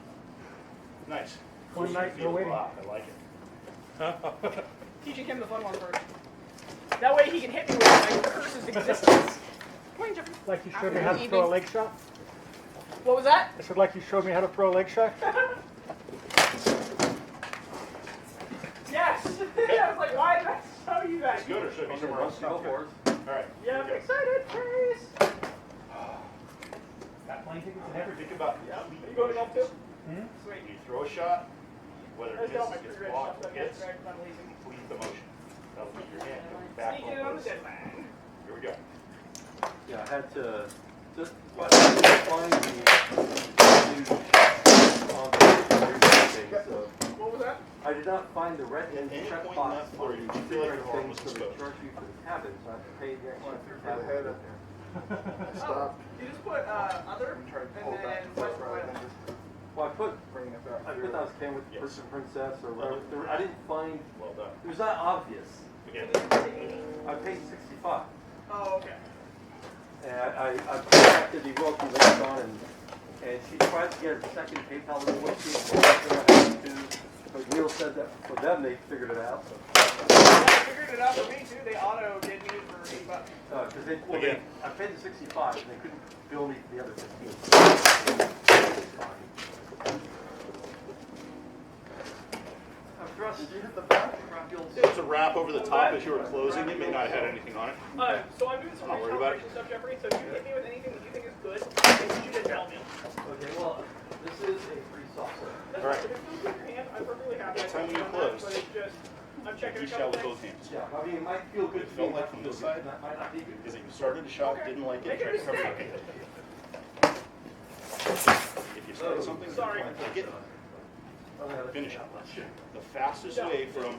Nice. One night for waiting. I like it. Teaching him the fun one first. That way he can hit me with my curse's existence. Come on, Jeffrey. Like you showed me how to throw a leg shot? What was that? I said like you showed me how to throw a leg shot? Yes! I was like, why did I show you that? Good, or should I be somewhere else? Go for it. Alright. Yeah, I'm excited, please. Got plane tickets and everything. Think about Yeah. Are you going to golf too? Sweet. you throw a shot, whether I it just got my gets free blocked or stuff. hits, Right, I'm leaving. leave the motion. That'll leave your hand going back Sneak in on on the this. dead man. Here we go. Yeah, I had to just find the thing. So What was that? I did not find the red At any check point in box that floor, for the you feel like your arm things was so they exposed. charge you for the cabin, so I have to pay the extra for the cabin. Oh, you just put other and then Westmark. Well, I put that was came with Yes. Prince and Princess or whatever. I didn't find Well done. it was not obvious. Again. I paid 65. Oh, okay. And I contacted the royalty later on, and she tried to get a second PayPal invoice, but Neil said that for them they figured it out. Yeah, I figured it out for me too. They auto did me for $8. Because Again. I paid the 65, and they couldn't bill me for the other 15. Did you hit the back? There's a wrap over the top as you were closing. It may not have had anything on it. So I'm doing some Not worried about it. calibration stuff, Jeffrey. So if you hit me with anything that you think is good, I need you to tell me. Okay, well, this is a free software. That's All right. If it feels good in your hand, I'm perfectly happy. That's how you with that, close. But it's just, I'm checking a You shot couple with both things. hands. Yeah, I mean, it might feel good It to felt me, like it from might this feel good, side? that might not be good. Because if you started a shot, didn't like it, Make a tried to cover it. mistake. If you started something, Sorry. didn't like it, finish it. The fastest No. way from,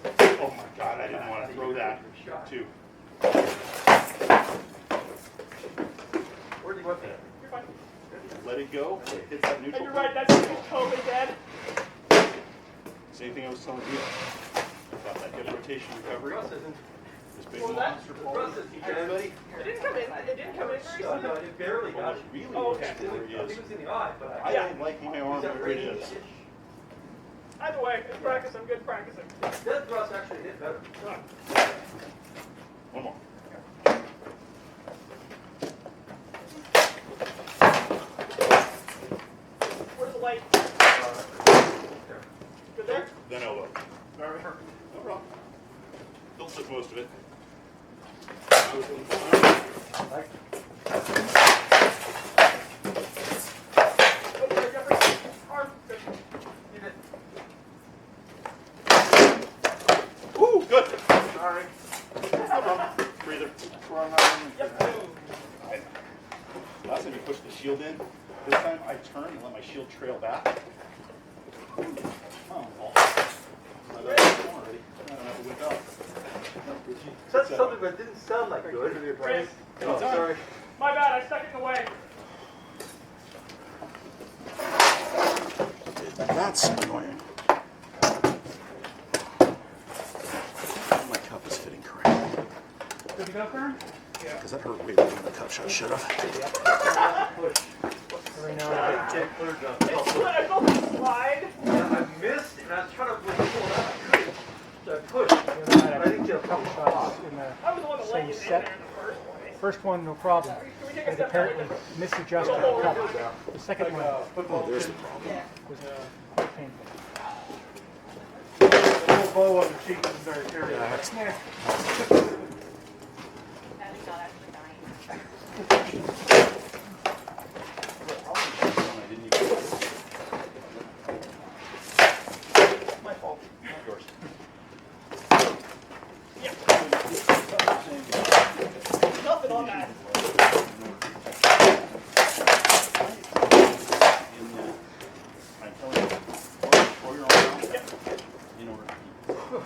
oh my God, I didn't want to throw that, to, Where do you want that? You're fine. let it go, hit that And neutral. you're right, that's totally dead. Same thing I was telling you. About that hip rotation recovery. Russ isn't. This big What was that? monster ball. Russ is teaching everybody. It didn't come in. It didn't come in very No, soon. it barely Well, got it's you. really Oh, works okay. where I he think is. it was in the eye, but I Yeah. don't like my arm where it is. Either way, it's practice. I'm good practicing. That Russ actually hit better. One more. Where's the light? Good there? Then elbow. No problem. Bill took most of it. Okay, Jeffrey. Arm. Good. Woo, good. Sorry. No problem. Breather. Yep. Last time you pushed the shield in, this I turn and let my shield trail back. Oh, well. I don't have to wake up. Said something that didn't sound like good. Chris, Oh, sorry. my bad, I stuck it in the way. That's annoying. My cup is fitting correctly. Good to go, Kern? Does that hurt way more than the cup shot should have? Every now and then I get cleared up. I felt it slide. I missed, and I was trying to pull it out. I couldn't. So I pushed. I didn't get a couple shots. I was the one that let you in there in the first place. First one, no problem. Can we take a But step apparently forward? misadjusted the cup. The second one Oh, there's the problem. was painful. The little bow on the cheek is very irritating. Patty's not actually dying. My fault, not yours. Nothing on that. I'm telling you, throw your arm around in order to keep it.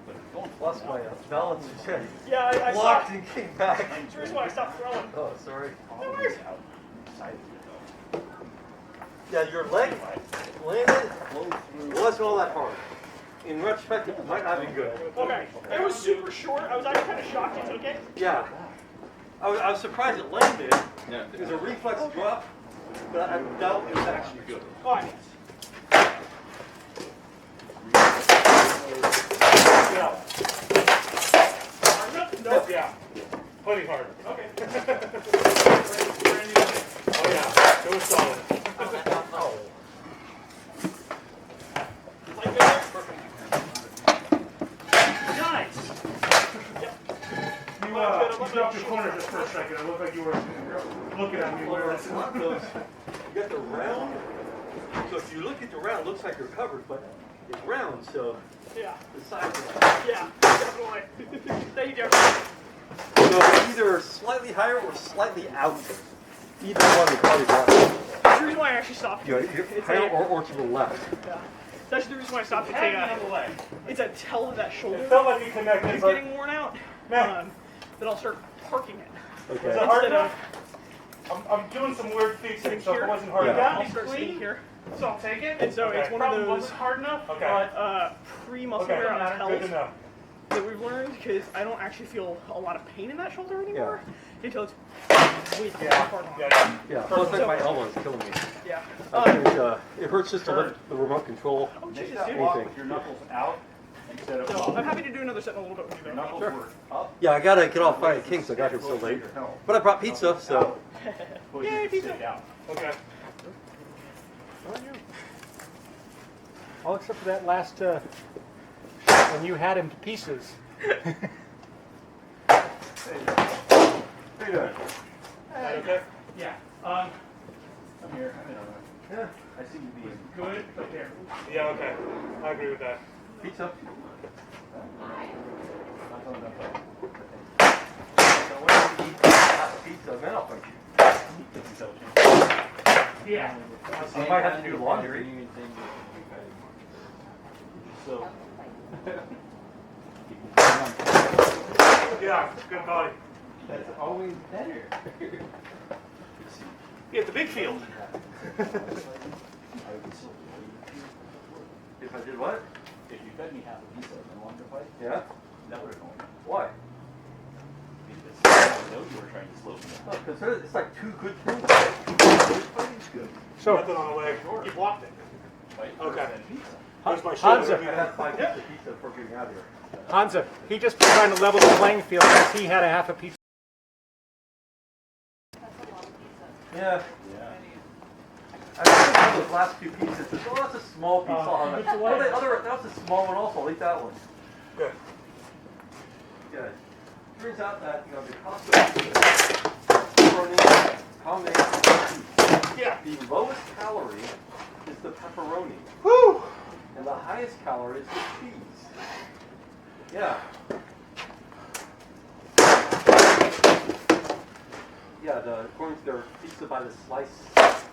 But don't Lost my balance. Yeah, I Blocked stopped. and came back. That's the reason why I stopped throwing. Oh, sorry. No worries. outside of it, Yeah, your leg landed. It wasn't all that hard. In retrospect, it might not be good. Okay. It was super short. I was actually kind of shocked you took it. Yeah. I was surprised it landed. Yeah. It was a reflex drop, but I doubt it was actually good. Oh, I Yeah. hard enough? No. Yeah. Plenty hard. Okay. Oh yeah. It was solid. Like that? Perfect. Nice. Yep. You dropped your corner just for a second. It looked like you were looking at me. Well, it's not those. You got the round. So if you look at the round, it looks like you're covered, but it's round, so Yeah. the sides are. Yeah. Definitely. Thank you, Jeffrey. So either slightly higher or slightly out. Either one would probably work. That's the reason why I actually stopped. Yeah, It's higher a, or to the left. yeah. That's the reason why I stopped. It's a, it's a tell of that shoulder It felt like you connected, is but getting worn out. Man. That I'll start parking it. Okay. is it hard Instead enough? I'm doing some weird feet things, so if it wasn't hard Yeah. enough. I'll start sitting here. So I'll take it. And so it's Okay. one of Probably those wasn't hard enough. Okay. pre-muscle Okay. wear out Good to tells know. that we've learned because I don't actually feel a lot of pain in that shoulder anymore until it's way too far on. Yeah. Yeah, plus like my elbow is killing me. Yeah. I think, it hurts just to lift the remote control. Oh, Make Jesus, that dude. walk with your knuckles out instead of So up. I'm happy to do another set in a little bit with you Your though. knuckles Sure. were up. Yeah, I gotta get off Friday King, so I got here so late. But I brought pizza, so. Push Yay, it, pizza. sit down. Okay. All except for that last when you had him to pieces. Hey, how you doing? Okay. Yeah. I'm here. I don't know. Yeah. I seem to be in Good. But there. Yeah. Okay. I agree with that. Pizza. not on that phone. So when you eat half a pizza, then I'll punch you. Yeah. I might have to do laundry. So, Yeah. Good body. That's always better. You have the big field. If I did what? if you fed me half a pizza in one fight, Yeah? that would have known. Why? Because I know you were trying to slow me down. Because it's like two good things. Fighting's good. So Nothing on the leg. You blocked it. Fight Okay. first, then pizza. Here's my Hansa. shoulder. I had 5 pieces of pizza before getting out of here. Hansa, he just was trying to level the playing field because he had a half a pizza. Yeah. Yeah. I think one of those last 2 pieces. Oh, that's a small piece. On Pizza that what? was a small one also. I'll eat that one. Good. Yeah. Turns out that, the cost of pepperoni combination, Yeah. the lowest calorie is the pepperoni. Woo! And the highest calorie is the cheese. Yeah. Yeah, according to their pizza by the slice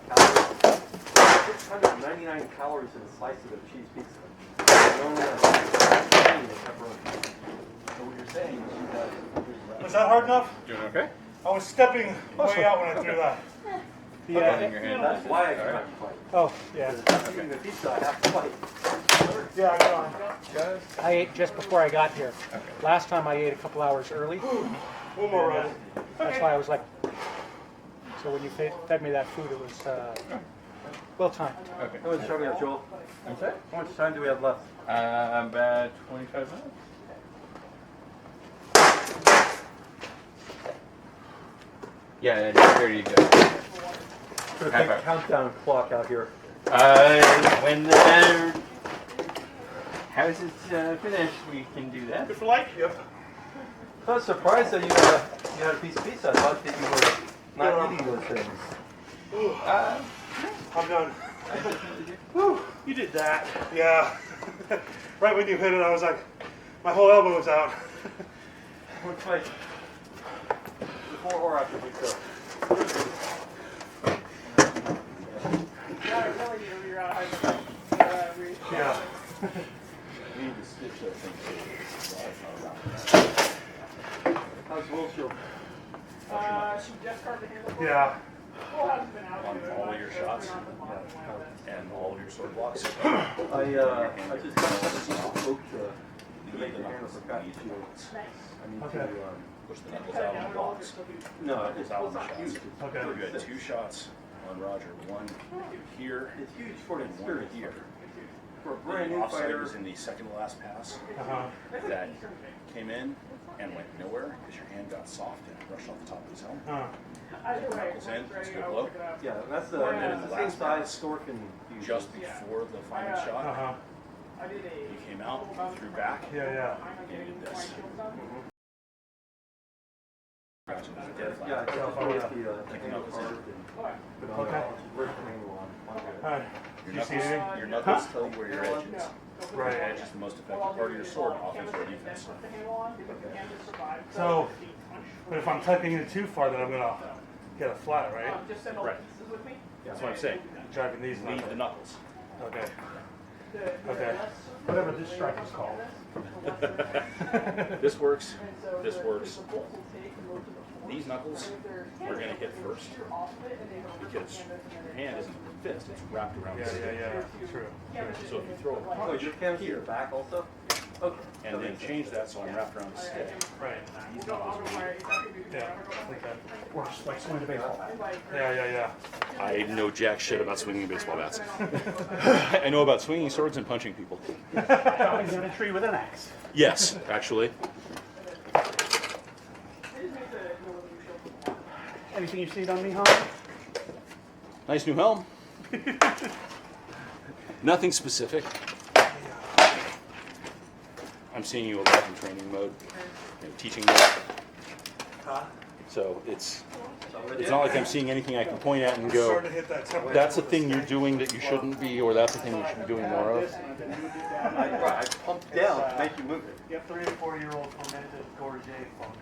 calories. 699 calories in a slice of a cheese pizza. And only 15 in pepperoni. So what you're saying is you guys. Was that hard enough? Doing okay? I was stepping way out when I threw that. Yeah. Your hand. That's why I can't fight. Oh, yeah. Because eating the pizza, I have to fight. Yeah, I got I ate just before I got here. Last time I ate a couple hours early. one more round. That's why I was like. So when you fed me that food, it was well timed. Okay. How much time do we have, Joel? I'm sorry? How much time do we have left? About 25 minutes. Yeah, it's ready to go. Put a big countdown clock out here. When the batter house is finished, we can do that. Good for life? Yep. I was surprised that you had a piece of pizza. I thought that you were not eating those things. I'm done. Whew, you did that. Yeah. Right when you hit it, I was like, my whole elbow was out. Which way? Before or after pizza? Yeah, I really need to figure out how to Yeah. We need to stitch that thing. How's Wilshire? She just carved the handle. Yeah. Well, hasn't been out On yet. all of your shots and all of your sword blocks. I just got some oak to make the handle for cut. I need Okay. to, Push the knuckles out on the blocks. no, Knuckles out on the shots. Okay. You had 2 shots on Roger. One here it's huge for the and one experience. here. For a brand The new offside fighter, was in the second to last pass Uh-huh. that came in and went nowhere because your hand got soft and it brushed off the top of his helmet. Huh. Either way, Knuckles in, once it's ready, good I will blow. pick it up. yeah, that's the the same last size pass, Scorpion uses. Just before the final shot, Uh-huh. I did a you came out, threw back, Yeah, yeah. and you did this. Yeah, it's Yeah, just oh, with yeah. the handle carved and put on Okay. the handle on. Alright. Your You see knuckles, anything? your knuckles tell you where your edge is. Right. Your edge is the most effective part of your sword, offense or defense. So, but if I'm tucking it too far, then I'm gonna get a flat, right? Just send all Right. the pieces with me. That's what I'm saying. Driving these Leave the knuckles. knuckles. Okay. Okay. Whatever this strike is called. This works. This works. These knuckles we're going to hit first because your hand isn't a fist, it's wrapped around Yeah, the stick. yeah. True. So if you throw it Oh, your canvas here here back also? Okay. and then change that so I'm wrapped around the stick, Right. these knuckles will Yeah. Okay. Works like swinging a baseball. Yeah. I know jack shit about swinging baseball bats. I know about swinging swords and punching people. Chopping down a tree with an axe. Yes, actually. Anything you've seen on me, Han? Nice new helm. Nothing specific. I'm seeing you a lot in training mode, teaching mode. Huh? So it's not like I'm seeing anything I can point at and go, Starting to hit that template. that's a thing you're doing that you shouldn't be, or that's a thing you should be doing more of. I pumped down to make you move it. You have 3 to 4-year-old fermented gorget funk.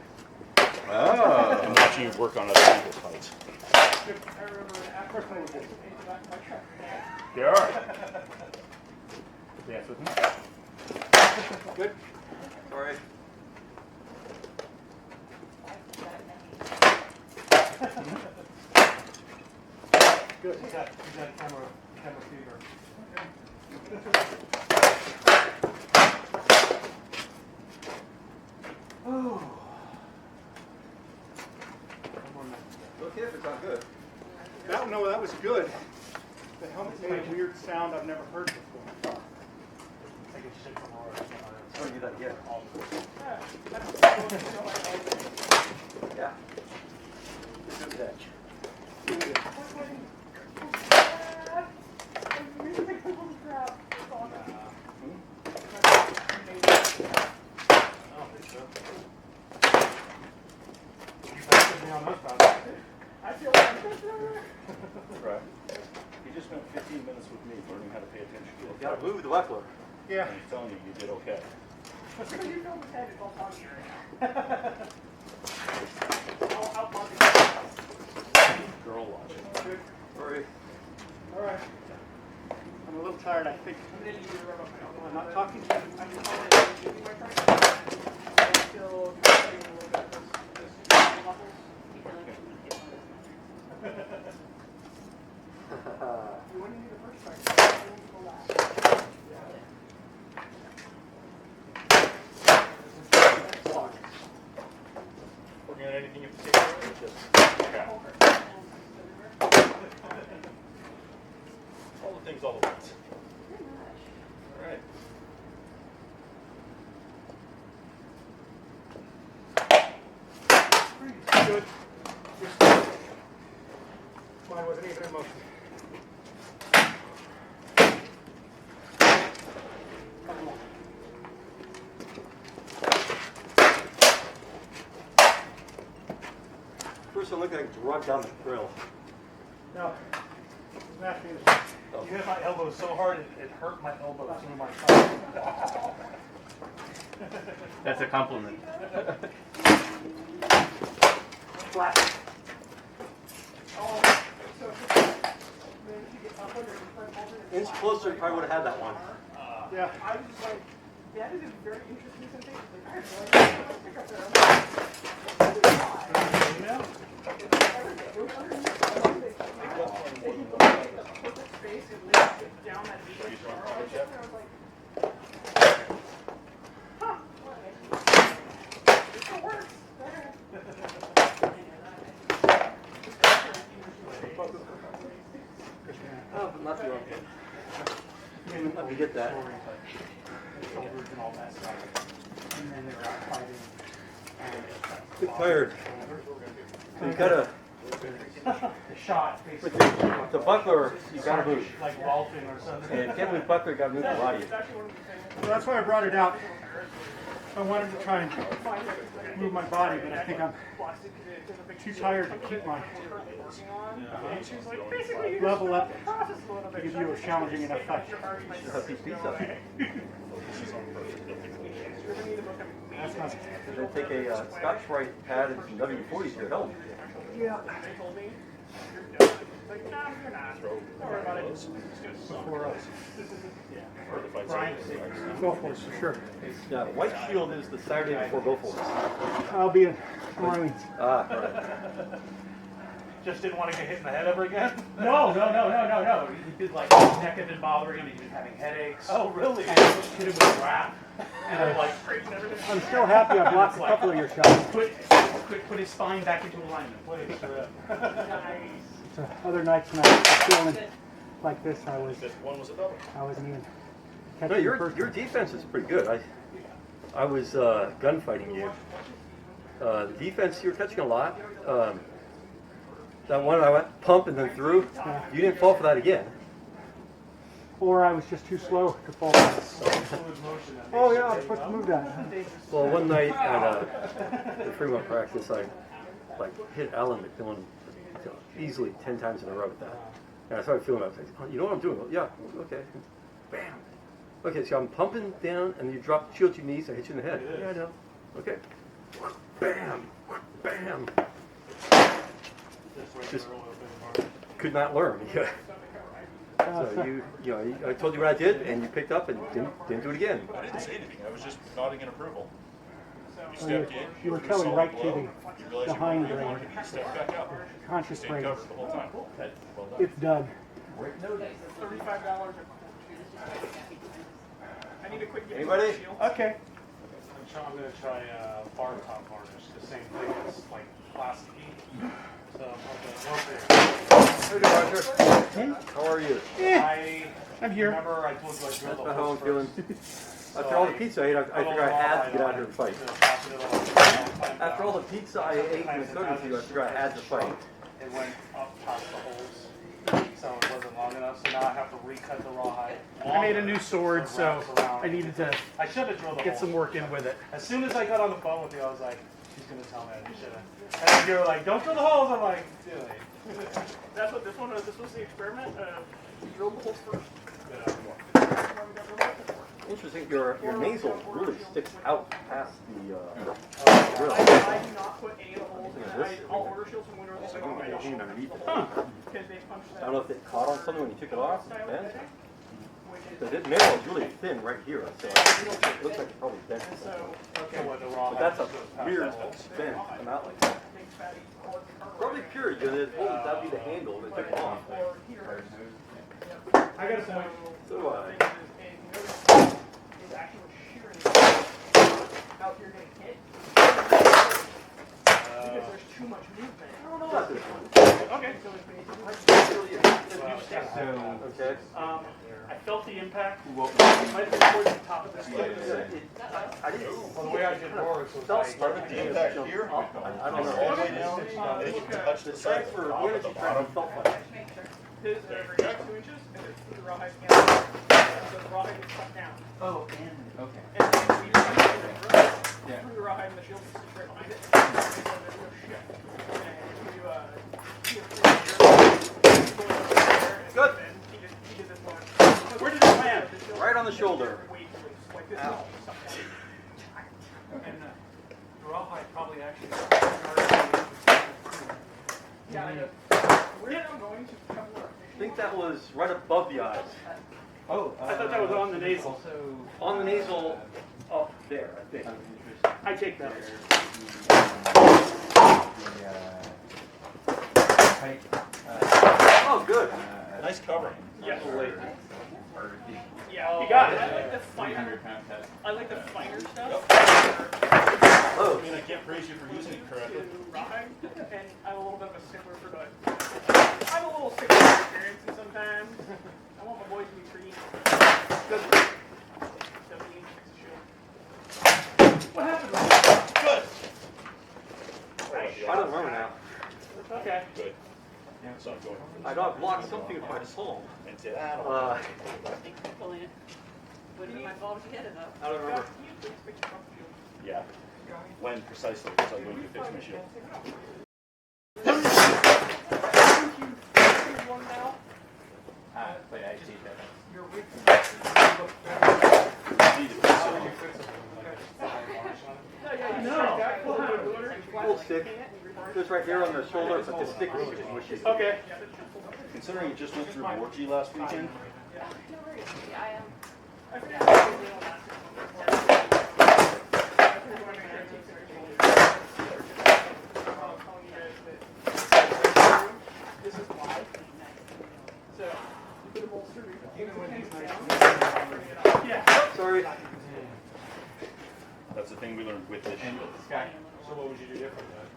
Oh. I'm watching you work on other people's fights. There are. Dance with me. Good. All right. Good. He's got camera fever. Oh. Okay, if it's not good. No, that was good. The helmet made a weird sound I've never heard before. Taking shit from Laura. I'm gonna do that again. Yeah. Good catch. Right. You just spent 15 minutes with me learning how to pay attention to You it. gotta move the leveler. Yeah. And he's telling you you did okay. As soon as you film his head, it's all talking right now. Girl watching. Sorry. All right. I'm a little tired, I think. I'm not talking to you. I'm using my phone. I'm still getting a little bit of this muscles. You wouldn't be the first time. You won't go last. Working on anything in particular, or just all the things all at once. All right. Good. You're still. Mine wasn't even in motion. Come on. First, it looked like a drug down the grill. No. Smashing is. You hit my elbow so hard it hurt my elbow through my thumb. That's a compliment. Flat. Oh, so if you get up under the front over the Inch closer, you probably would have had that one. yeah. I was just like, that is a very interesting sensation. Like, I have no idea how to pick up there. I'm like, it was underneath the one that taking the perfect space and lift it down that deep. I was like, huh. It still works. Oh, but not too long. Let me get that. Shoulders and all that stuff. And then they were out fighting. Get tired. You gotta, The shot, with basically. the buckler, you gotta move. Like Walton or something. And can't move buckler, you gotta move the body. So that's why I brought it out. I wanted to try and move my body, but I think I'm too tired to keep my level up to give you a challenging enough fight. Just have these pizza. That's not. And then take a Scotch-Brite pad and some W-40s to your help. Yeah. Before us. Go for it, for sure. Yeah, White Shield is the Saturday before Go For It. I'll be in New Orleans. Ah, right. Just didn't want to get hit in the head ever again? No. He did like his neck had been bothering him. He was having headaches. Oh, really? And I hit him with a wrap. And I'm like, I'm still happy I blocked a couple of your shots. Put his spine back into alignment. So other nights when I was feeling like this, I wasn't even catching No, the first your one. defense is pretty good. I was gunfighting you. The defense, you were catching a lot. That one I went pump and then through. You didn't fall for that again. Or I was just too slow to fall back. Oh yeah, I'm supposed to move that. Well, one night at the Fremont practice, I hit Alan McMillan easily 10 times in a row with that. And I started feeling, I was like, oh, you know what I'm doing? Well, yeah, okay. Bam. Okay, so I'm pumping down, and you drop the shield to your knees, I hit you in the head. Yeah, I know. Okay. Bam. Bam. Just could not learn. So you know, I told you what I did, and you picked up and didn't do it again. I didn't say anything. I was just nodding in approval. You Well, stepped in. you were threw a telling solid right blow, to you realized the you hind weren't brain. able, and you stepped back up. Conscious Stayed brain. covered the whole time. Well done. It's done. $35 I need a quick give Anybody? shield. Okay. I'm going to try bar top varnish, the same thing as like plasticky. So How you doing, Roger? How are you? I'm here. Remember I told you I drilled the That's how I'm holes feeling. first? After all the pizza I ate, I figured I had to get out here and fight. After all the pizza I ate and the soda with you, I figured I had to fight. It went up past the holes, so it wasn't long enough. So now I have to recut the rawhide. I made a new sword, so I needed to I should have drilled the get holes. some work in with it. As soon as I got on the phone with you, I was like, she's gonna tell me I should have. And then you were like, don't drill the holes. I'm like, too late. That's what this one was. This was the experiment. Drill the holes first. Interesting, your nasal really sticks out past the grill. I do not put any of the holes in it. I'll order shields from Winter. I don't underneath it. because they punched that. I don't know if it caught on something when you took it off. style Man. editing, which is- Because it metal is really thin right here, so it looks like it probably bent. And so, Okay, what the raw. But that's a goes past weird that. bend come out like that. big fatty cord carburetor. Probably pure, because that'd be the handle that took it off. Or here. I got a point. So do I. Is actually shearing out here getting hit. Because there's too much movement. I don't know. Not this one. Okay. So it's basically. Okay. I felt the impact. It might have been towards the top of the stick. I didn't. Well, the way I did yours was Felt like. started The impact here? I don't All the way know. down, and you can touch The the size side for for the energy track felt like. His every 2 inches, and it's the rawhide down. So the rawhide gets cut down. Oh, and okay. And then we just Yeah. through the rawhide and the shield sits right behind it. And so there's no shift. And Good. He did this one. Where did it land? Right on the shoulder. Weight loose. Like this Ow. is something. And the rawhide probably actually. Yeah, I know. Where I'm going to cover I think that was right above the eyes. Oh, I thought that was on the nasal. Also, On the nasal, up there, I think. I take that. Oh, good. Nice cover. Yeah. Or Yeah, You got it. I like the finer. 300-pound test. I like the finer stuff. Oh, I mean, I can't praise you for using it correctly. Rawhide, and I'm a little bit of a stickler for the. I'm a little stickler for experiences sometimes. I want my boys to be free. What happened? Good. I don't remember now. Okay. Good. So I'm going. I know I blocked something with my palm. And say, ah, Pulling it. Wouldn't be my fault if you hit it though. I don't remember. yeah. When precisely was I going to fix my shield? But I see that. Need to fix it. No. Full stick. Just right here on the shoulder, but the stick is super mushy. Okay. Considering it just went through Borgie last weekend, No worries. I am. This is why. So, you put a bolster, even when he's down. Yeah. Sorry. that's the thing we learned with this shield. Sky. So what would you do different then?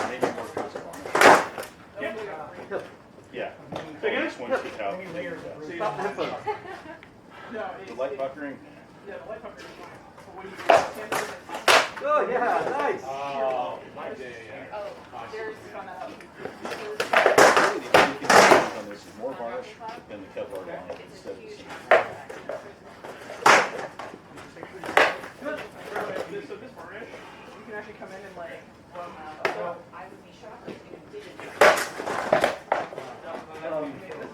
Maybe more transparent. Yeah. This one should have Stop the headphones. No, the light puckering. yeah, the light pucker is fine. But when you Oh, yeah, nice. Oh, my day. Oh, there's one up. Really, the only thing that comes on this is more varnish than the Kevlar line instead of the seam. So this varnish, you can actually come in and like, I would be shocked if you didn't.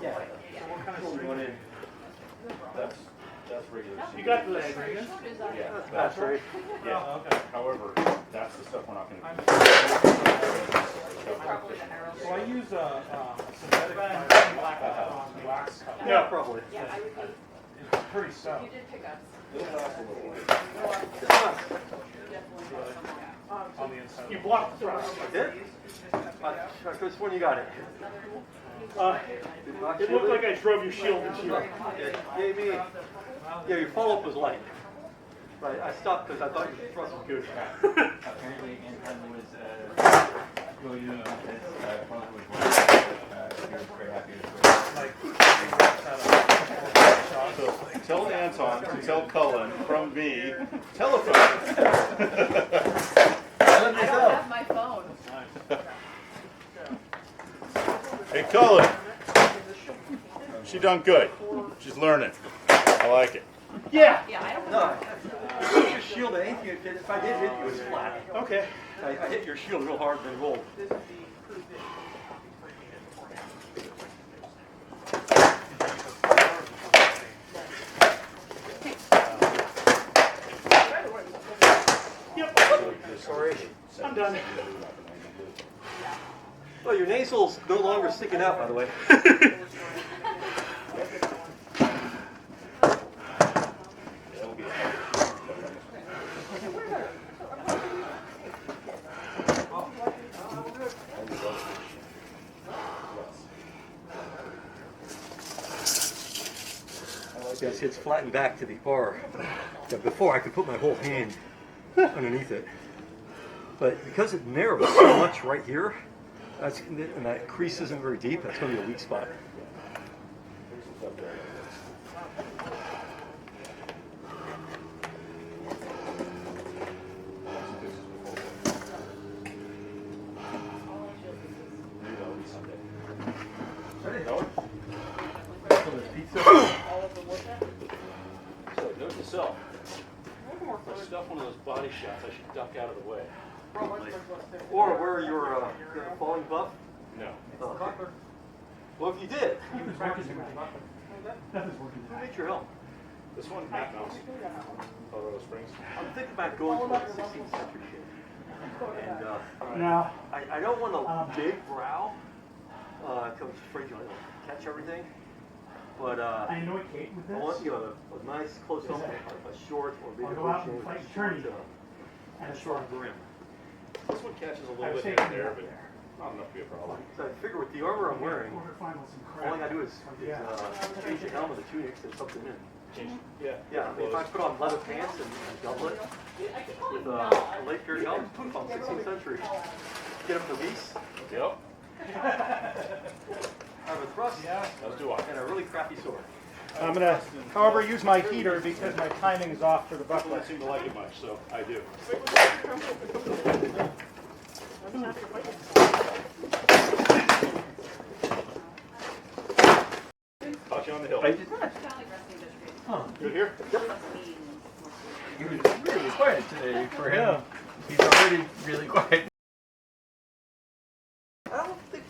Yeah. What kind of string? That's regular seam. You got the leg, right? Yeah, That's right. yeah. Oh, okay. However, that's the stuff we're not going to do. Probably the arrow. Well, I use a synthetic wax cover. Yeah, probably. Yeah, I would be. It's pretty stout. You did pick up. It'll last a little while. On the inside. You blocked the thrust. I did? I could have sworn you got it. It looked like I drove your shield into you. It gave me, yeah, your follow-up was light. But I stopped because I thought your thrust was good. Apparently, Anton was really doing this. Probably was he was very happy with So tell Anton to tell Cullen from me, telephone. I don't have my phone. Hey Cullen, she done good. She's learning. I like it. Yeah. Yeah, I don't No, know. I hit your shield at anything. If I did hit you, it was flat. Okay. I hit your shield real hard, then rolled. Yep. Sorry. I'm done. basil's no longer sticking out, by the way. Yeah, see, it's flattened back to the bar. Yeah, before I could put my whole hand underneath it. But because it narrows so much right here, and that crease isn't very deep, that's going to be a weak spot. Note to self. If I stuff one of those body shots, I should duck out of the way. Probably. Or wear your falling buff. No. Oh, okay. Well, if you did, who made your helm? This one, Matt Mouse. Colorado Springs. I'm thinking about going for like 16th century shit. And Now, I don't want a big brow. Because I'm afraid you'll catch everything. But I annoy Kate with I want a nice close helmet, a short or maybe I'll go out and fight Turney. and a short brim. This one catches a I little was bit taking here it and up there, there. but not enough to be a problem. So I figure with the armor I'm wearing, Quarterfinals in all I gotta do is change the helmet, the tunics, and something in. Yeah. Yeah, I mean, if I put on leather pants and a doublet with a late period helmet, poof, I'm 16th century. Get up the beast. Yep. I have a thrust As do I. and a really crappy sword. I'm gonna, however, use my heater because my timing is off for the People buckler. don't seem to like it much, so I do. Caught you on the hill. I did not. Good here? He was really quiet today for him. He's already really quiet. I don't think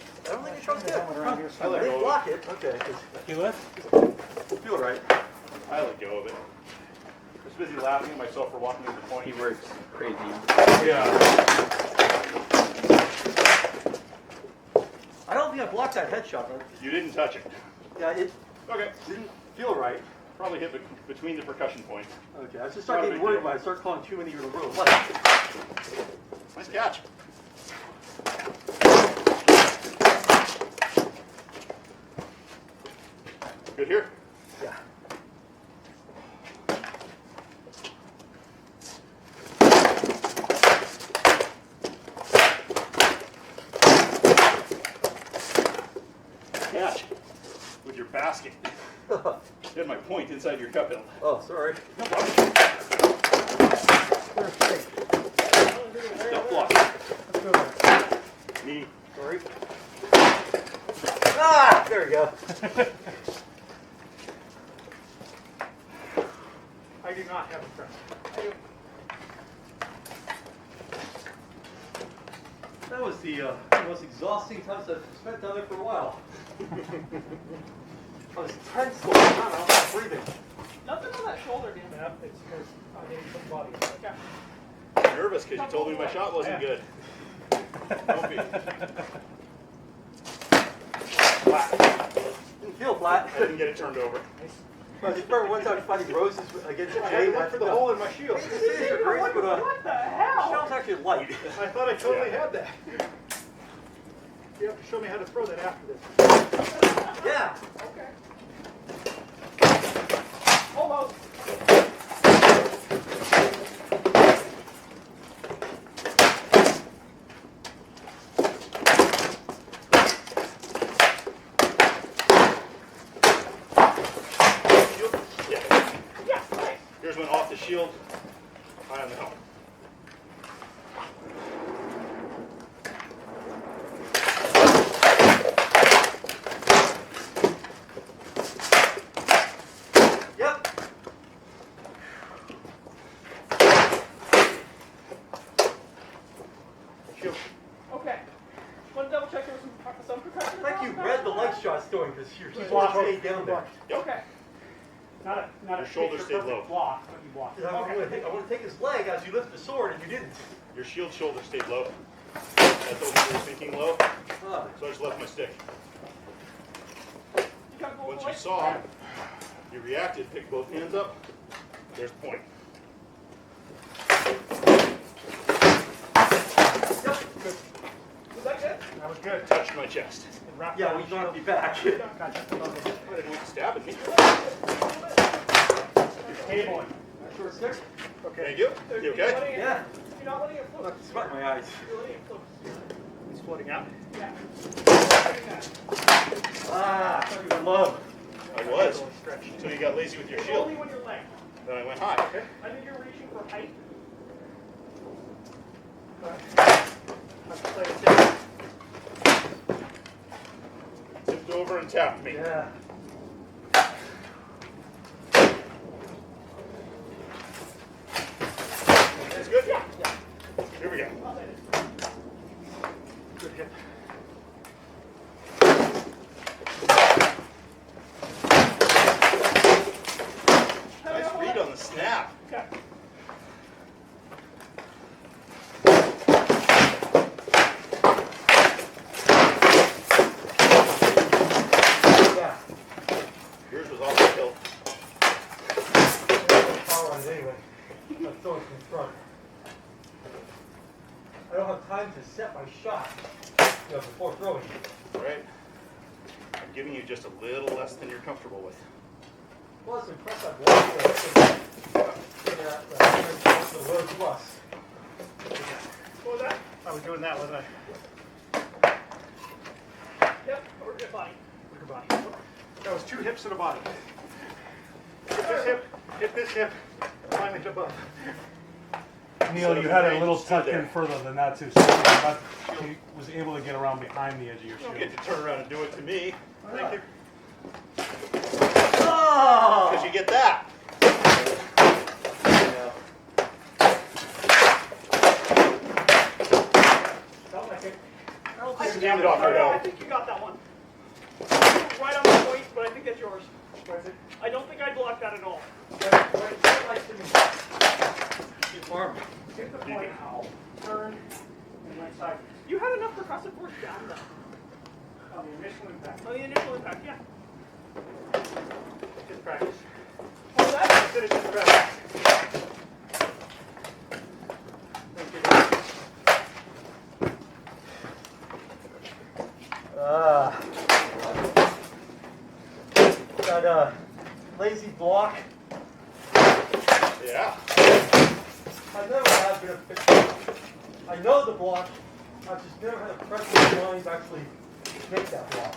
it shows good. I let They go block of it. Okay. You what? Feel right. it. I let go of it. I was busy laughing at myself for walking into the point. He works crazy. Yeah. I don't think I blocked that headshot. Right? You didn't touch it. Yeah, it Okay. didn't feel right. Probably hit between the percussion points. Okay, I just start Not a getting big worried deal. when I start calling too many in a row. Nice catch. Good here? Yeah. Catch. With your basket. Hit my point inside your cup hill. Oh, sorry. Don't block. Me. Sorry. Ah, there we go. I do not have a press. That was the most exhausting times I've spent down there for a while. I was tense the whole time. I was not breathing. Nothing on that shoulder, Dan. Yeah, it's because I didn't put body. Yeah. I'm nervous because you told me my shot wasn't good. Don't be. Flat. Didn't feel flat. I didn't get it turned over. I just remember one time fighting roses against I had Jay. to look for the hole in my shield. What the hell? shell's actually light. I thought I totally had that. You have to show me how to throw that after this. Yeah. Almost. Shield? Yeah. Yeah, nice. Here's one off the shield. High on the helmet. Yep. Shield. Okay. Want to double check there was some percussion? Like you read the light shot story because you're supposed Block. to stay down there. Okay. Not a Your shoulder picture stayed perfect low. block, but you blocked it. I want to take his leg as you lift the sword, and you didn't. Your shield shoulder stayed low. I told you we were sinking low, so I just left my stick. Once you saw, you reacted, picked both hands up. There's the point. Was that good? That was good. Touched my chest. Yeah, we got to be back. I didn't want you stabbing me. Hey, boy. Short stick? Thank you. You okay? Yeah. You're not letting it float. Smart my eyes. You're letting it float. It's floating out. Yeah. Ah, I thought you were low. I was. So you got lazy with your shield. Only when you're laying. Then I went high. Okay. I think you're reaching for height. Tipped over and tapped me. Yeah. That's good? Yeah. Here we go. Good hit. Nice read on the snap. Okay. Yeah. Yours was off the hill. Power on it anyway. I'm throwing from front. I don't have time to set my shot, before throwing. Right? I'm giving you just a little less than you're comfortable with. Well, it's impressive. The word plus. What was that? I was doing that, wasn't I? Yep. Or good body. Look at body. That was 2 hips to the body. Hit this hip, finally to above. Neil, you had it a little tucked in further than that too, so he was able to get around behind the edge of your You don't shield. get to turn around and do it to me. Thank you. Oh! Because you get that. Felt like it. This is damn dog, I think you got that one. Right on the point, but I think that's yours. What is it? I don't think I blocked that at all. Arm. Hit the point, turn, and went side. You had enough percussive force down though. On the initial impact. On the initial impact, yeah. Good practice. What was that? Finish this practice. Thank you. That lazy block. Yeah. I've never had been a fit. I know the block. I've just never had a pressure in mind to actually make that block.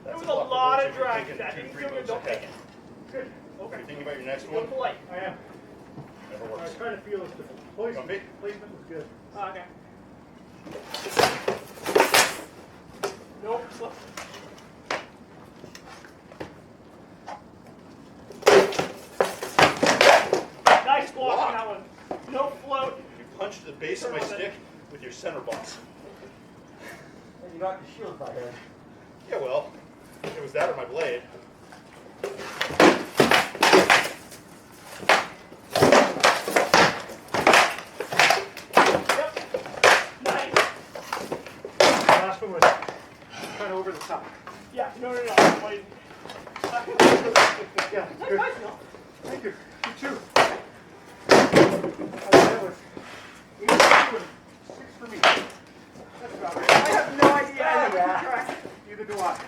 There was a lot of drag. That didn't feel good. Don't take it. Good. Okay. You thinking about your next Go one? polite. I am. Never I was works. trying to feel if the Comfy? placement was good. Okay. Nope. Slip. Nice block on that one. No float. You punched the base of my stick with your center boss. And you got the shield by head. Yeah, well, it was that or my blade. Yep. Nice. Last one was kind of over the top. Yeah. No. Wait. Yeah, Nice, good. nice, Neil. Thank you. You too. That was 8 and 6 for me. That's about right. I have no idea. I never Yeah. keep track. Neither do I.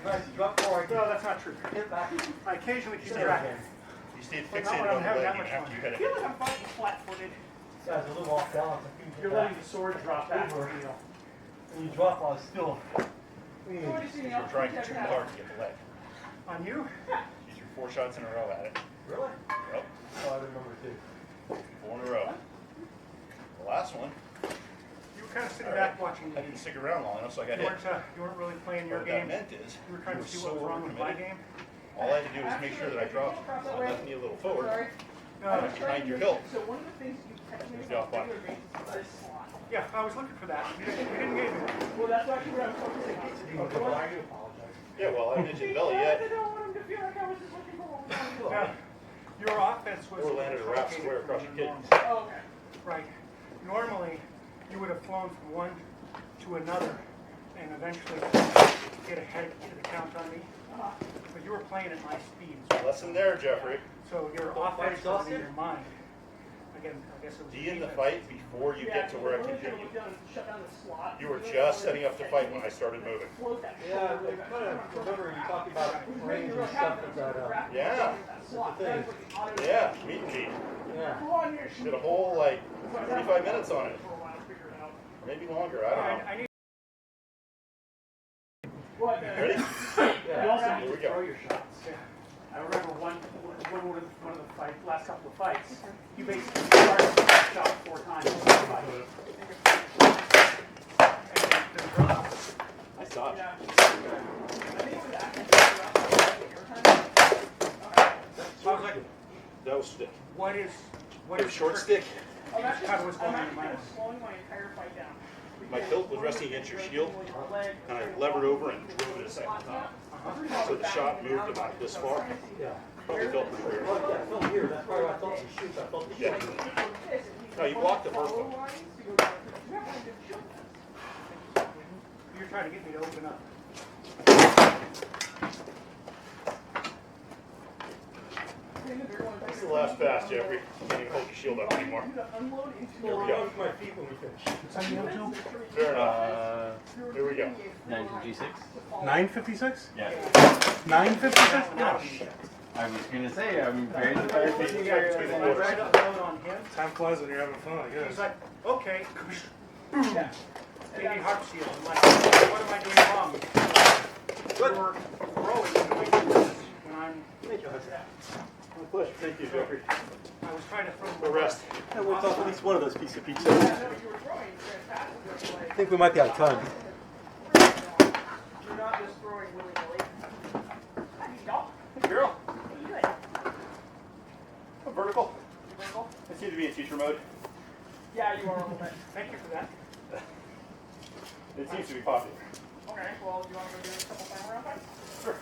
Nice, you dropped 4. No, that's not true. Hit back. I occasionally keep Stay track. again. You stayed But not when fixated I'm on the having leg that even much after fun. you had I it. feel like I'm fighting flat-footed. This guy's a little off balance. I think You're letting the sword drop back. Over. You know. When you drop while it's still. What do you see, You Neil? were trying too hard to get the leg. On you? You threw 4 shots in a row at it. Really? Yep, Oh, I remember too. 4 in a row. The last one, You were kind of sitting back watching. I didn't stick around long enough, so I got You hit. weren't really playing your What that game. meant is, You were trying you to were see so what was wrong with my overcommitted. game. All I had to do was make sure that I dropped my left knee a little forward, No, behind your hilt. So one of the things you technically There's the off button. yeah, I was looking for that. You didn't get it. Well, that's actually what I was focusing on. Okay, well, I do apologize. Yeah, well, I haven't hit you in the belly I yet. didn't want him to feel like I was just looking for what we wanted to do. Yeah. Your offense was Or landed a wrap square across your kidneys. Oh, okay. Right. Normally, you would have flown from one to another and eventually get ahead to the count on me. But you were playing at my speed. Lesson there, Jeffrey. So your offense wasn't in your mind. Again, I guess it was. Be in the fight before you get to where I can hit you. Shut down the slot. You were just setting up to fight when I started moving. Float that. Yeah, I kind of remember you talking about range and stuff at that, Yeah. thing. Yeah, meet and beat. Yeah. Did a whole, like, 35 minutes on it. Maybe longer, I don't know. What? Ready? You also Here need we to go. throw your shots. I remember one of the last couple of fights, you basically started the shot 4 times in the fight. I saw it. Yeah. I think it was actually your time. That was stick. What is Short stick. I'm actually, Kind of what's going I'm on in actually my kind of mind. slowing my entire fight down. My hilt was resting against your shield, and I levered over and drove it a second time. So the shot moved about this far. Yeah. Probably felt pretty weird. Oh, yeah, I felt here. That's why I thought the shoot. I thought the shoot. Yeah. No, you blocked the first one. You're trying to get me to open up. This is the last pass, Jeffrey. You can't even hold your shield up anymore. Here we go. my feet when we finish. It's on YouTube. Fair enough. Here we go. 956? 956? Yeah. 956? Gosh. I was gonna say, I'm very surprised that you guys When I tried to load on him, Time flies when you're having fun, I he's guess. like, okay. Yeah. Baby heart seal. I'm like, what am I doing wrong? You're throwing in the way when I'm. Thank you, Hudson. My pleasure. Thank you, Jeffrey. I was trying to throw The rest. I worked off at least one of those pieces of pizza. You were throwing fantastic. I think we might be out of time. You're not just throwing willy-nilly. Girl, Good. a vertical. I seem to be in teacher mode. Yeah, you are a little bit. Thank you for that. It seems to be popular. Okay, well, do you want to go do a couple time around fights? Sure.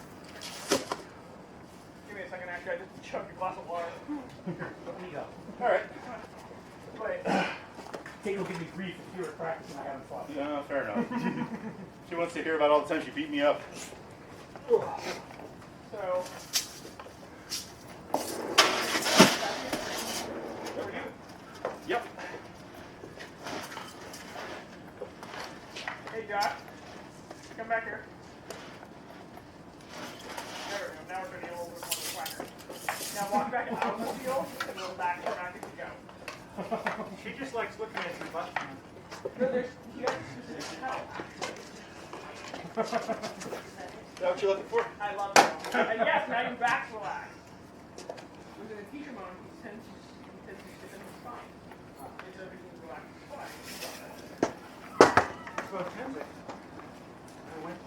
Give me a second, actually. I just chugged a glass of water. Let me go. All right. But Kate will give me grief if you were practicing. I haven't fought. No, fair enough. She wants to hear about all the times you beat me up. So, Yep. hey, Josh, come back here. There we go. Now we're going to get a little bit more of the swagger. Now walk back out of the field and we'll back to go. She just likes looking at your butt. No, there's, you guys specific help. Is that what you're looking for? I love it. And yes, now your back's relaxed. When in the teacher mode, he tends to sit in his spine. It's everything's relaxed. So Timber, I went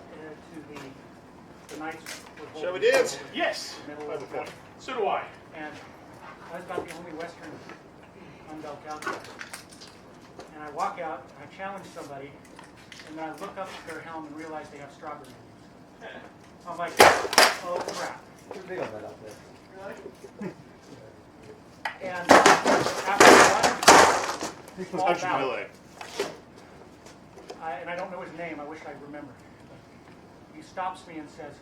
to the nights. Shall we dance? Yes, Middle of the country. so do I. And I was about the only Western unbelt out there. And I walk out, and I challenge somebody, and then I look up at their helm and realize they have strawberry leaves. I'm like, oh crap. Pretty big on that out there. Really? And after one small How'd you bout, melee? and I don't know his name, I wish I remembered. He stops me and says,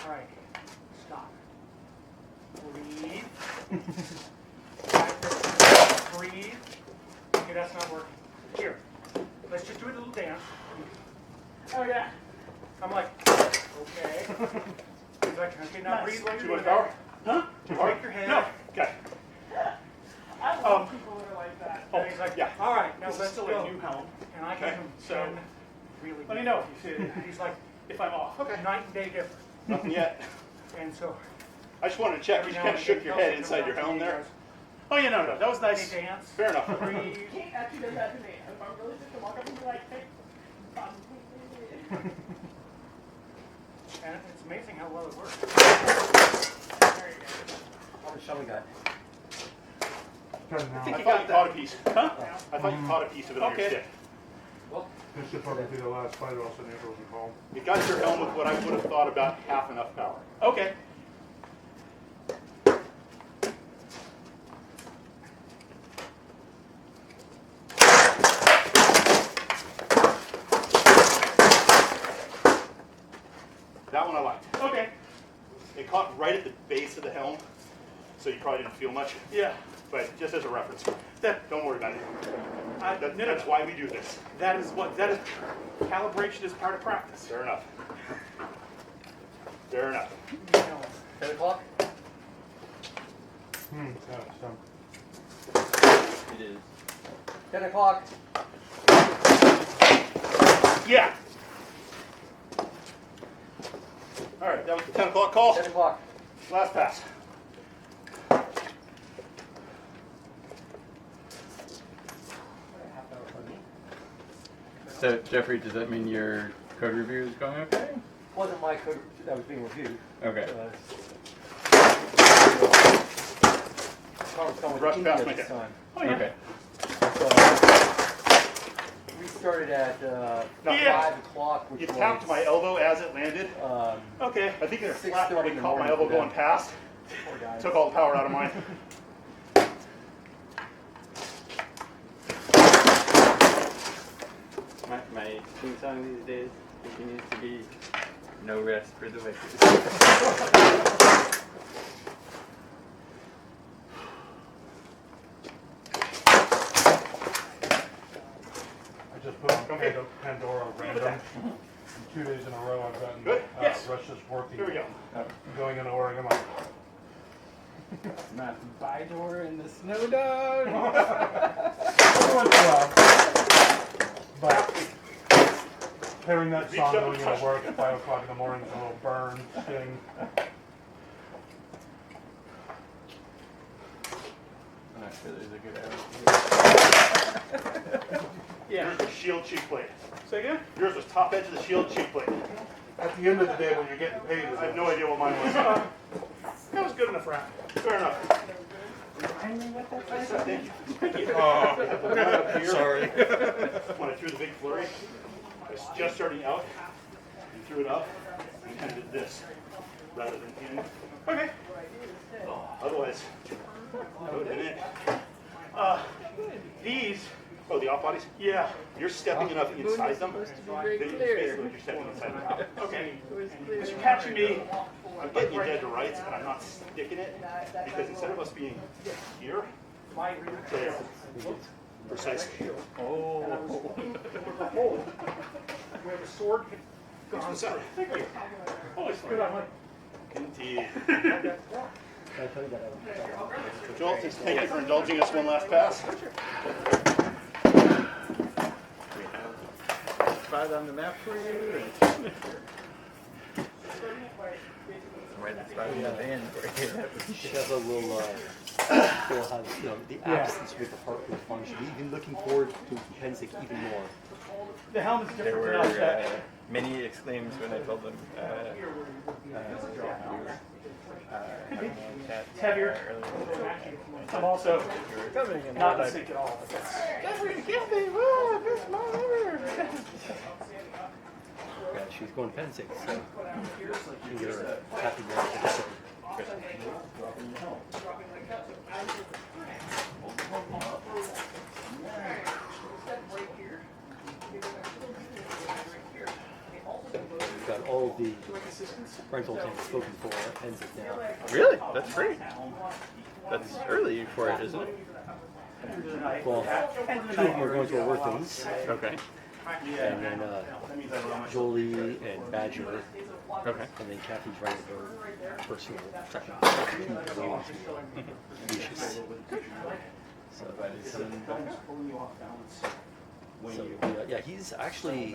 all right, stop. Breathe. Breathe. Okay, that's not working. Here, let's just do a little dance. Oh, yeah. I'm like, okay. He's like, okay, now breathe while Too you're much doing power? that. Huh? Too hard? Shake your head. No. Okay. I love people that are like that. And he's like, yeah. all right, now This is let's still go. a new helm. And I Okay. gave him So, 10 really Let me good know punches. He's like, if I'm off. Okay. night and day difference. Nothing yet. And so I just wanted to check. every You now kind and of then shook your Kelsey head comes inside up your to me helm and there. goes, Oh, yeah, no, that was "Hey, nice. dance. Fair enough. Breathe. Kate actually does that to me. If I'm really sick, to walk up and be like, hey, And it's amazing how well it works. there you go. How much shall we got? I thought you caught a piece. Huh? I thought you caught a piece of it on your Okay. stick. This should probably be the last fight, or else the neighbor will be home. It got your helm with what I would have thought about half enough power. Okay. one I liked. Okay. It caught right at the base of the helm, so you probably didn't feel much. Yeah. But just as a reference, That don't worry about it. That's why we do this. that is calibration is part of practice. Fair enough. Fair enough. 10 o'clock? It is. 10 o'clock. Yeah. All right, that was the 10 o'clock call. 10 o'clock. Last pass. So, Jeffrey, does that mean your code review is going okay? Wasn't my code that was being reviewed. Okay. Carl's coming with Rush India past my this head. time. Oh yeah. Okay. So, we started at Yeah. 5 o'clock, which You was tapped my elbow as it landed. Okay. I think it 6:30 flat probably in the caught my morning elbow for them. going past. Poor guy. Took all the power out of mine. My theme song these days continues to be No Rest for the Wicked. I just put on Pandora random. 2 days in a row I've gotten Good? Yes. Russia's working. Here we go. Going into Oregon. I'm like, Not Bidor and the Snow Dog. every once in a while. But hearing that Reach song up going and into touch work at 5 o'clock in the morning is a little burn, sting. I'm not sure there's a good arrow. Yours was shield cheek plate. Say again? Yours was top edge of the shield cheek plate. At the end of the day when you're getting paid, I have no idea what mine was. that was good enough, Rat. Fair enough. Remind me what that was. Thank you. Thank you. Sorry. When I threw the big flurry, I was just starting out. You threw it up and kind of did this rather than in. Okay. Otherwise, that would have been it. These, Oh, the off bodies? yeah. You're stepping enough inside them that very you clear. basically you're stepping inside them. Okay. It was clear. You're catching me. I'm getting you dead to rights, and I'm not sticking it because instead of us being here, there, precisely. Oh. We have a sword. Here's the center. Thank you. Holy good on my. Indeed. Can I tell you that? Joel, thank you for indulging us one last pass. Spot on the map for you. Right, the spot in the van for you. Sheva will have, the absence with the heart will function. We've been looking forward to compensate even more. The helm is There different were than us. That many exclaims when I told them it's heavier. I'm also not in sync at all. But that's, Yeah, she's going compensate, so she'll get her happy reaction. We've got all the rental tanks spoken for, ends it now. Really? That's great. That's early for it, isn't it? Well, 2 of them are going to our workings, Okay. and then Jolie and Badger, Okay. and then Kathy's running her personal second. Lucius. So, yeah, he's actually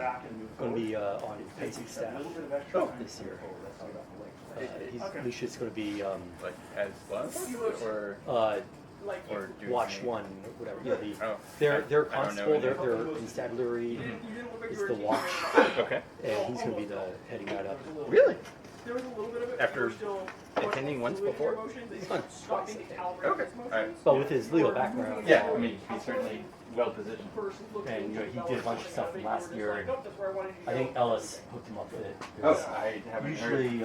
going to be on fencing staff this year. Lucius is going to be Like as one of or do watch you- one, whatever. Oh. Their I don't know constable, any. their constabulary is the watch, Okay. and he's going to be the heading that up. Really? There was a little bit of it. After We're still attending once before? emotions. They Fun. stopped being calibrated Okay. as motions. Alright. But with his legal background, Yeah, I mean, he's certainly well positioned. and he did a bunch of stuff from last year. And Nope, that's where I wanted you to I go. think Ellis hooked him up with it. Oh, because I haven't usually,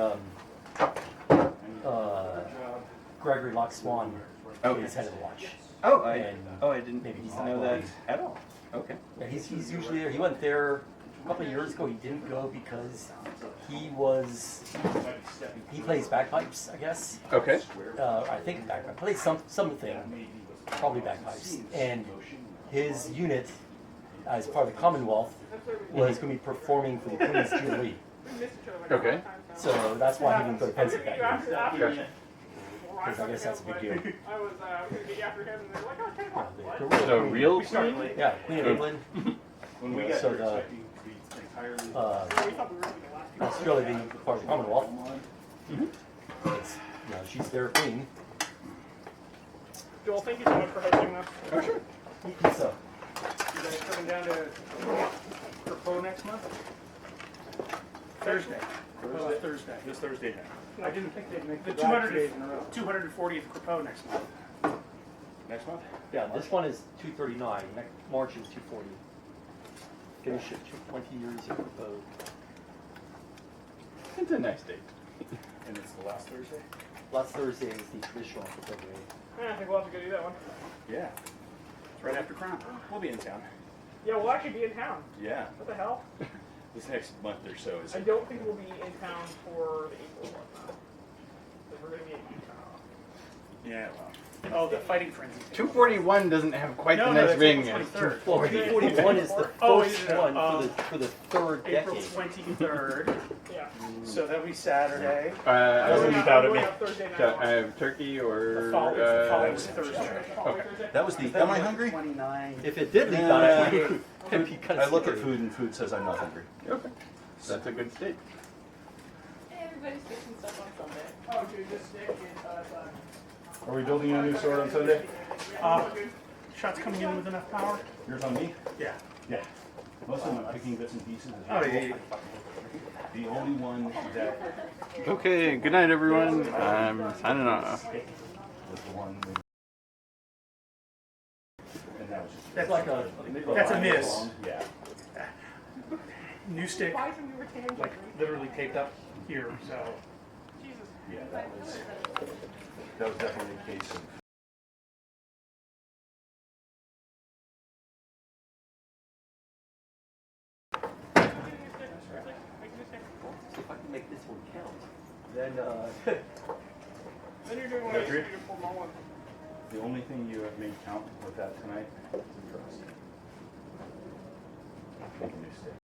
Gregory Lock Swan Okay. is head of the watch. Oh, And I didn't maybe he's know not that really- at all. Okay. Yeah, he's usually there. He went there couple of years ago he didn't go because he plays bagpipes, I guess. Okay. I think bagpipes. Plays something, probably bagpipes. And his unit, as part of the Commonwealth, was going to be performing for the Queen's Jubilee. Okay. So that's why he didn't go to Pensacola that year. Gotcha. Because I guess that's a big deal. I was going to get after him, and they were like, oh, 10 o'clock. So real Queen? Yeah, Queen of England. When we got So there, the expecting to be entirely. We thought we were going to last. Australia being part of the Commonwealth. It's, she's their queen. Joel, thank you so much for hosting this. Oh, sure. So, You guys coming down to Crepeau next month? Thursday. Thursday. This Thursday night. I didn't think they'd make The the 240th Crepeau next month. Next month? yeah, this one is 239. Next March is 240. Finish it 20 years in Crepeau. It's a nice date. And it's the last Thursday? Last Thursday is the traditional Crepeau day. I think we'll have to go do that one. Yeah. It's right after Crown. We'll be in town. Yeah, we'll actually be in town. Yeah. What the hell? This next month or so is. I don't think we'll be in town for the April one, though. Because we're going to be in Utah. Yeah, well. Oh, the Fighting Frenzy. 241 doesn't have quite the nice that's ring. April 23rd. Well, 241 is the Oh, first is it? one for the third April decade. 23rd. Yeah. So that'll be Saturday. Doesn't Going leave out- out I'm of me. going out Thursday night. So I have turkey or. The following Thursday. Okay. That was the. Am I hungry? 29. If it did leave out, it'd be kind I of look at scary. food and food says I'm not hungry. Okay. That's a good steak. Everybody's fixing stuff on Sunday. Oh, dude, this stick is Are we building a new sword on Sunday? Shots coming in with enough power? Yours on me? Yeah. Yeah. Most of them are picking bits and pieces. Oh, yeah. The only one that Okay, good night everyone. I'm signing off. was the one. And that was just. That's like a That's a miss. Yeah. New stick, Why from you retaining like literally taped up here, so. Jesus. Yeah, that was definitely a case of. If I can make this one count, then Then you're doing one of these beautiful Mullins. The only thing you have made count with that tonight is the trust. Make a new stick.